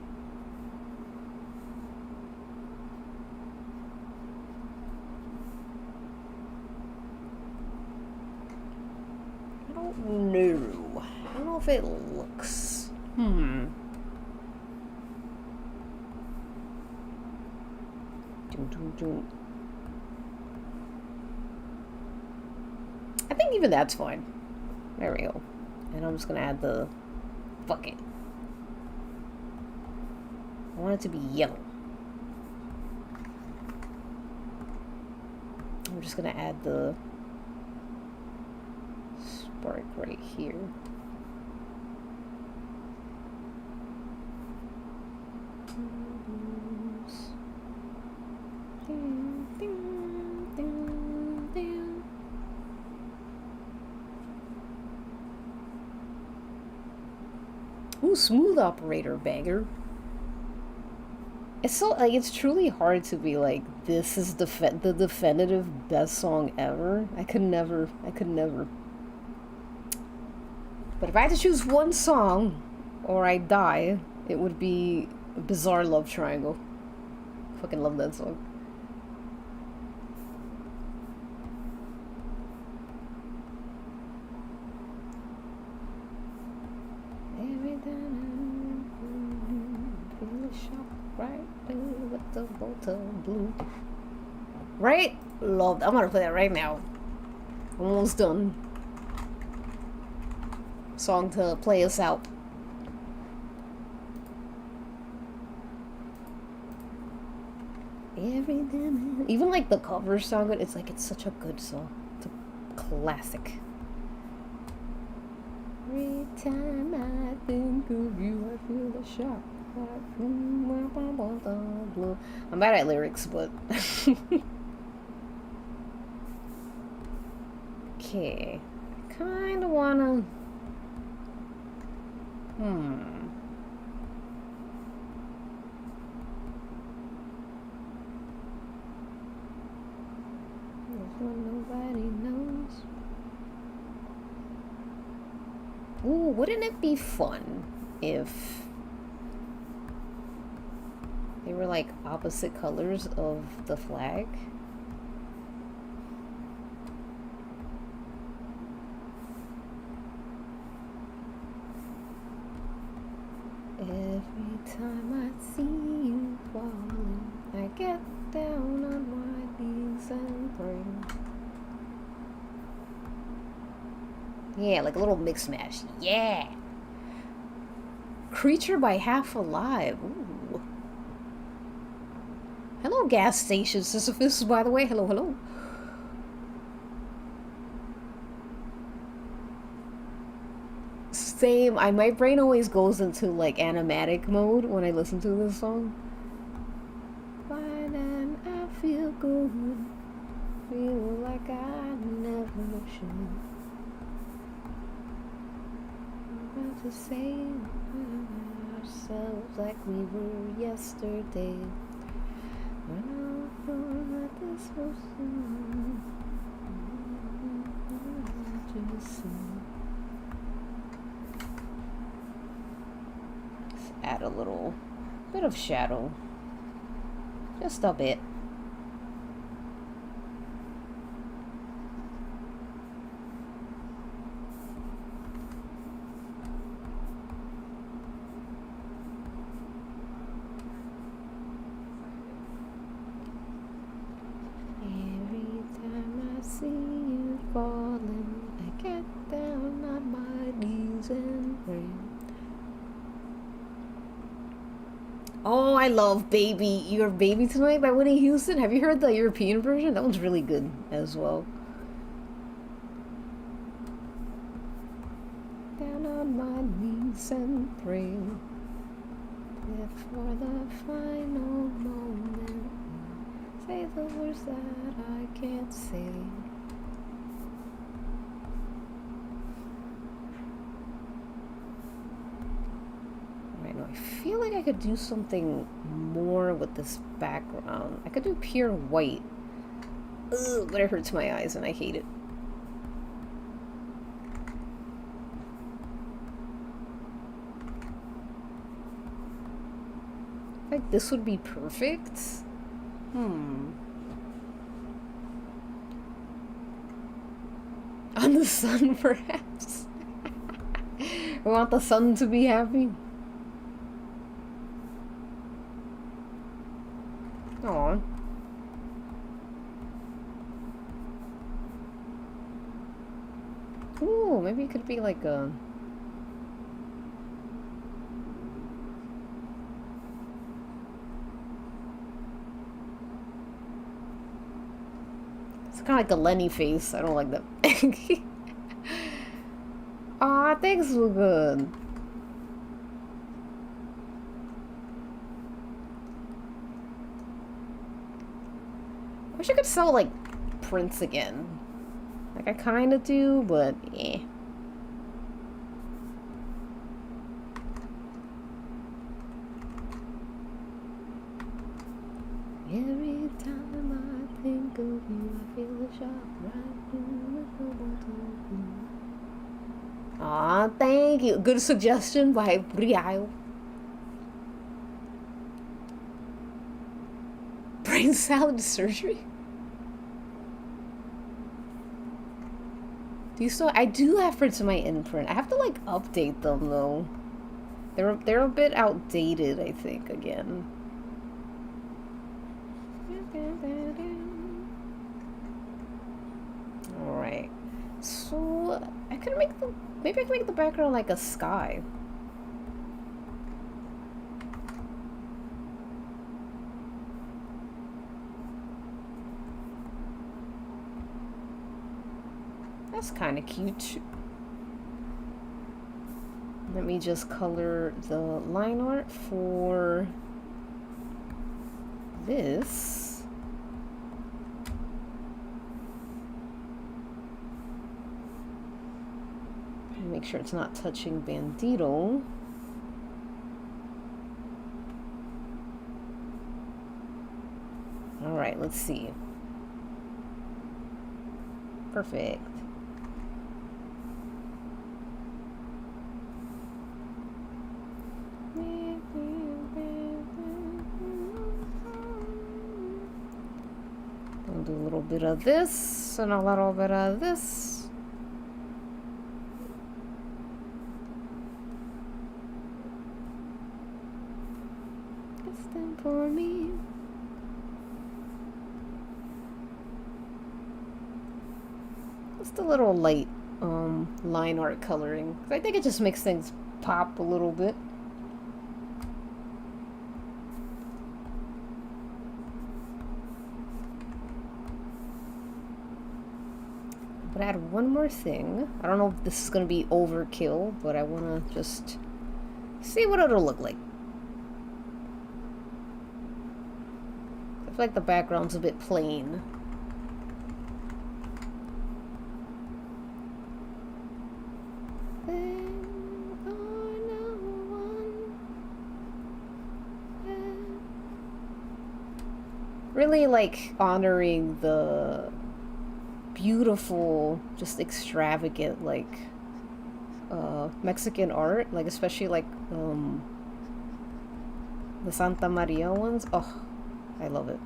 I don't know. I don't know if it looks. I think even that's fine. There we go. And I'm just gonna add the. Fuck it. I want it to be yellow. I'm just gonna add the spark right here. Ooh, smooth operator bagger. It's so like it's truly hard to be like this is the definitive best song ever. I could never. But if I had to choose one song, or I die, it would be Bizarre Love Triangle. Fucking love that song. Every time I feel a shock right blue with the water blue. Right? Love. I'm gonna play that right now. Almost done. Song to play us out. Everything. Even like the cover song, it's like it's such a good song. It's a classic. Every time I think of you, I feel the shock. I'm bad at lyrics, but okay. I kind of wanna. This one nobody knows. Ooh, wouldn't it be fun if they were like opposite colors of the flag? Every time I see you falling, I get down on my knees and pray. Yeah, like a little mix mash. Yeah! Creature by Half Alive. Ooh. Hello, gas station Sisyphus, by the way. Hello, hello. Same. My brain always goes into like animatic mode when I listen to this song. Fine and I feel good. Feel like I never should. About to say ourselves like we were yesterday. When I thought that this was soon. Let's add a little bit of shadow. Just a bit. Every time I see you falling, I get down on my knees and pray. Oh, I love Baby. Your Baby Tonight by Whitney Houston. Have you heard the European version? That one's really good as well. Down on my knees and pray. Live for the final moment. Say the words that I can't say. Right now, I feel like I could do something more with this background. I could do pure white. Ugh, but it hurts my eyes and I hate it. Like this would be perfect. On the sun, perhaps. We want the sun to be happy. Aw. Ooh, maybe it could be like a... It's kind of like a Lenny face. I don't like that. Aw, thanks, Lugan. I wish I could sell, like, prints again. Like, I kind of do, but eh. Every time I think of you, I feel a shot right through the Aw, thank you. Good suggestion by Briao. Brain salad surgery? Do you still? I do have prints in my imprint. I have to like update them though. They're a bit outdated, I think, again. Alright. So I could make the maybe I can make the background like a sky. That's kind of cute. Let me just color the line art for this. Make sure it's not touching Bandito. All right, let's see. Perfect. I'll do a little bit of this and a little bit of this. It's time for me. Just a little light line art coloring, 'cause I think it just makes things pop a little bit. But I had one more thing. I don't know if this is going to be overkill, but I want to just see what it'll look like. I feel like the background's a bit plain. Really like honoring the beautiful, just extravagant, like Mexican art, like especially like the Santa Maria ones. Oh, I love it.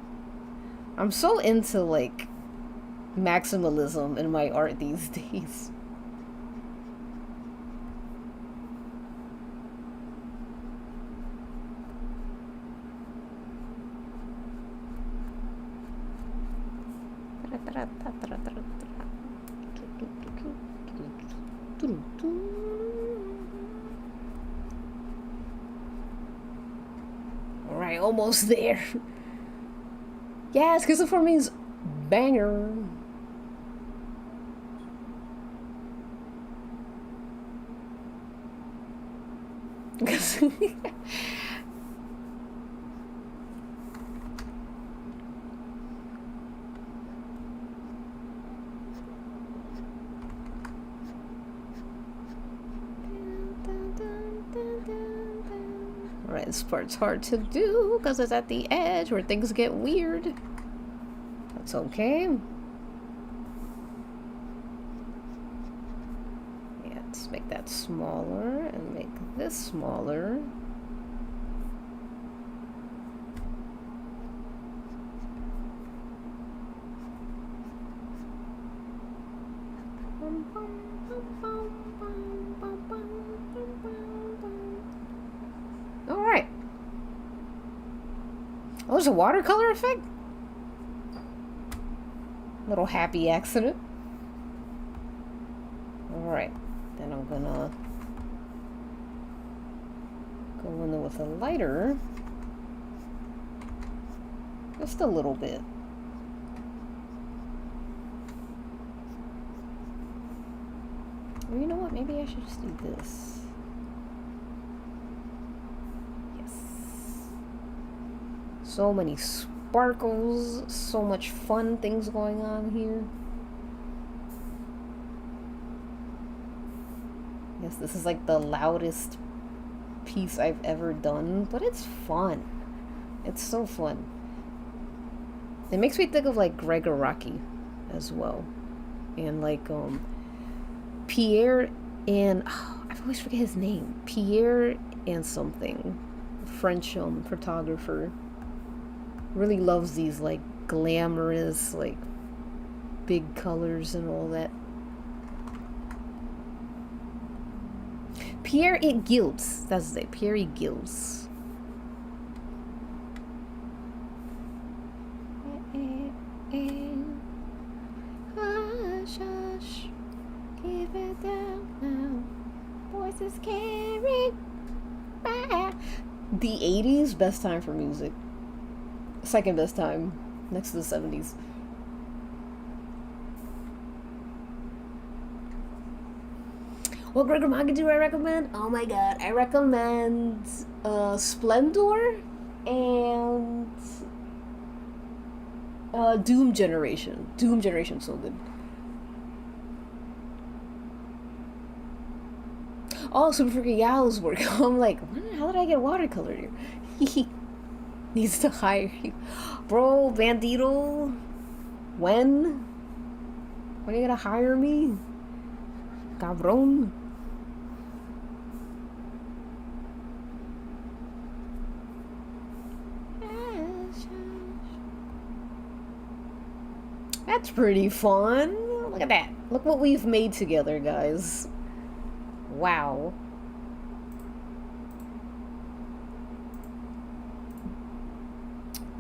I'm so into like maximalism in my art these days. Alright, almost there. Yeah, Skeletor means banger. Alright, this part's hard to do because it's at the edge where things get weird. That's okay. Yeah, let's make that smaller and make this smaller. Alright. Oh, there's a watercolor effect? Little happy accident. Alright. Then I'm gonna go in there with a lighter. Just a little bit. Well, you know what? Maybe I should just do this. Yes. So many sparkles, so much fun things going on here. Yes, this is like the loudest piece I've ever done, but it's fun. It's so fun. It makes me think of like Gregor Rocky as well. And like Pierre and I always forget his name. Pierre and something. French photographer. Really loves these like glamorous, like big colors and all that. Pierre et Gilles. That's it. Pierre et Gilles. Hush, hush. Keep it down now. Voices carry back. The 80s, best time for music. Second best time, next to the 70s. What Gregor manga do I recommend? Oh my god, I recommend Splendor and Doom Generation. Doom Generation's so good. Oh, Super Freaking Yao's work. I'm like, how did I get watercolor here? He needs to hire you. Bro, Bandito. When are you gonna hire me? Cabron. That's pretty fun. Look at that. Look what we've made together, guys. Wow.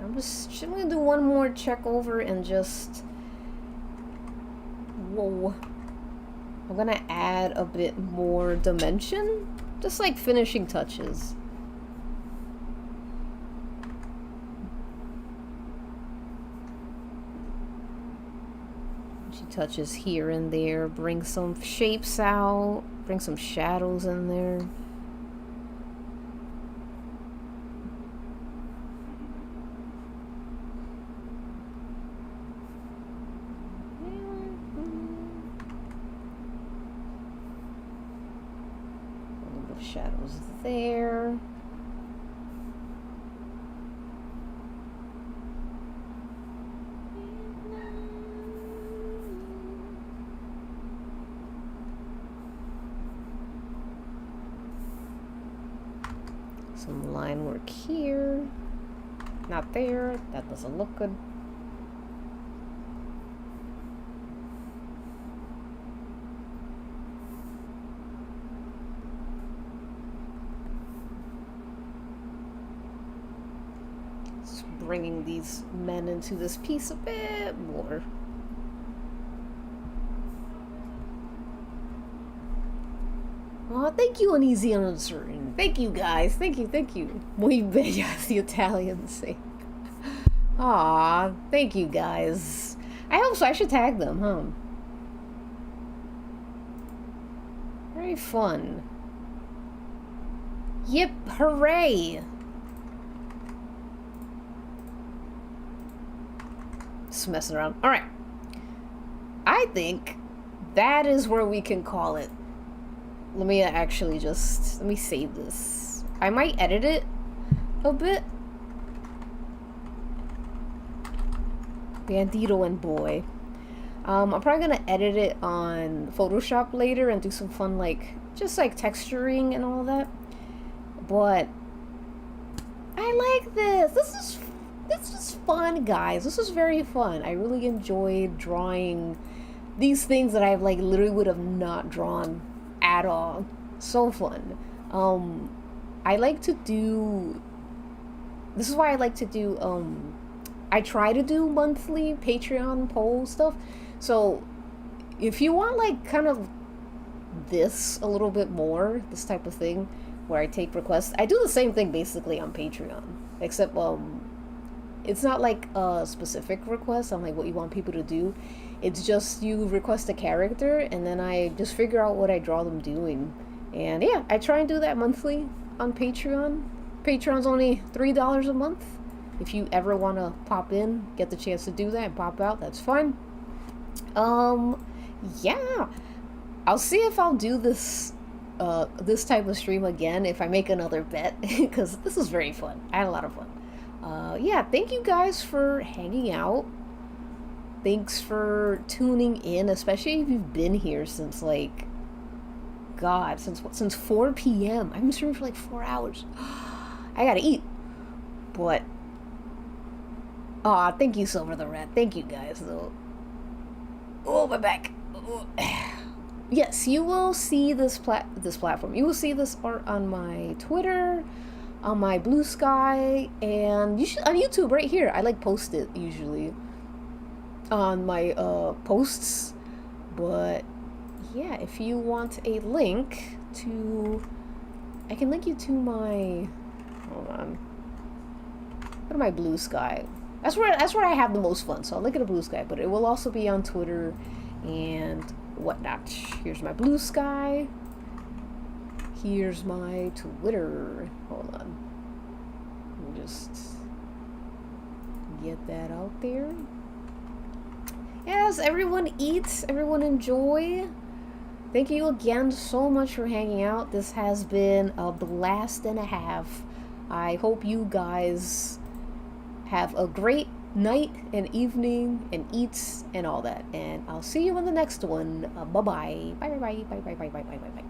I'm just gonna do one more check over and just... Whoa. I'm gonna add a bit more dimension. Just like finishing touches. She touches here and there, bring some shapes out, bring some shadows in there. A little bit of shadows there. Some line work here. Not there. That doesn't look good. Just bringing these men into this piece a bit more. Oh, thank you, Uneasy and Uncertain. Thank you, guys. Thank you, thank you. Muy bella, as the Italians say. Aw, thank you, guys. I hope so. I should tag them, huh? Very fun. Yep, hooray! Just messing around. Alright. I think that is where we can call it. Let me actually just, let me save this. I might edit it a bit. Bandito and boy. I'm probably gonna edit it on Photoshop later and do some fun, like, just like texturing and all that. But I like this. This is fun, guys. This is very fun. I really enjoyed drawing these things that I like literally would have not drawn at all. So fun. I like to do, this is why I like to do, I try to do monthly Patreon poll stuff. So if you want like kind of this a little bit more, this type of thing where I take requests, I do the same thing basically on Patreon, except it's not like a specific request on like what you want people to do. It's just you request a character and then I just figure out what I draw them doing. And yeah, I try and do that monthly on Patreon. Patreon's only $3 a month. If you ever want to pop in, get the chance to do that and pop out, that's fine. Yeah. I'll see if I'll do this this type of stream again if I make another bet, because this is very fun. I had a lot of fun. Yeah, thank you guys for hanging out. Thanks for tuning in, especially if you've been here since like, God, since 4 p.m. I've been streaming for like 4 hours. I gotta eat. But, aw, thank you, Silver the Rat. Thank you, guys. Oh, my back. Oh. Yes, you will see this platform. You will see this art on my Twitter, on my Blue Sky, and you should on YouTube right here. I like post it usually on my posts. But yeah, if you want a link to, I can link you to my, hold on, go to my Blue Sky. That's where I have the most fun. So I'll link it to Blue Sky, but it will also be on Twitter and whatnot. Here's my Blue Sky. Here's my Twitter. Hold on. Let me just get that out there. Yes, everyone eats, everyone enjoy. Thank you again so much for hanging out. This has been a blast and a half. I hope you guys have a great night and evening and eats and all that. And I'll see you in the next one. Bye-bye. Bye-bye. Bye-bye. Bye-bye. Bye-bye. Bye-bye.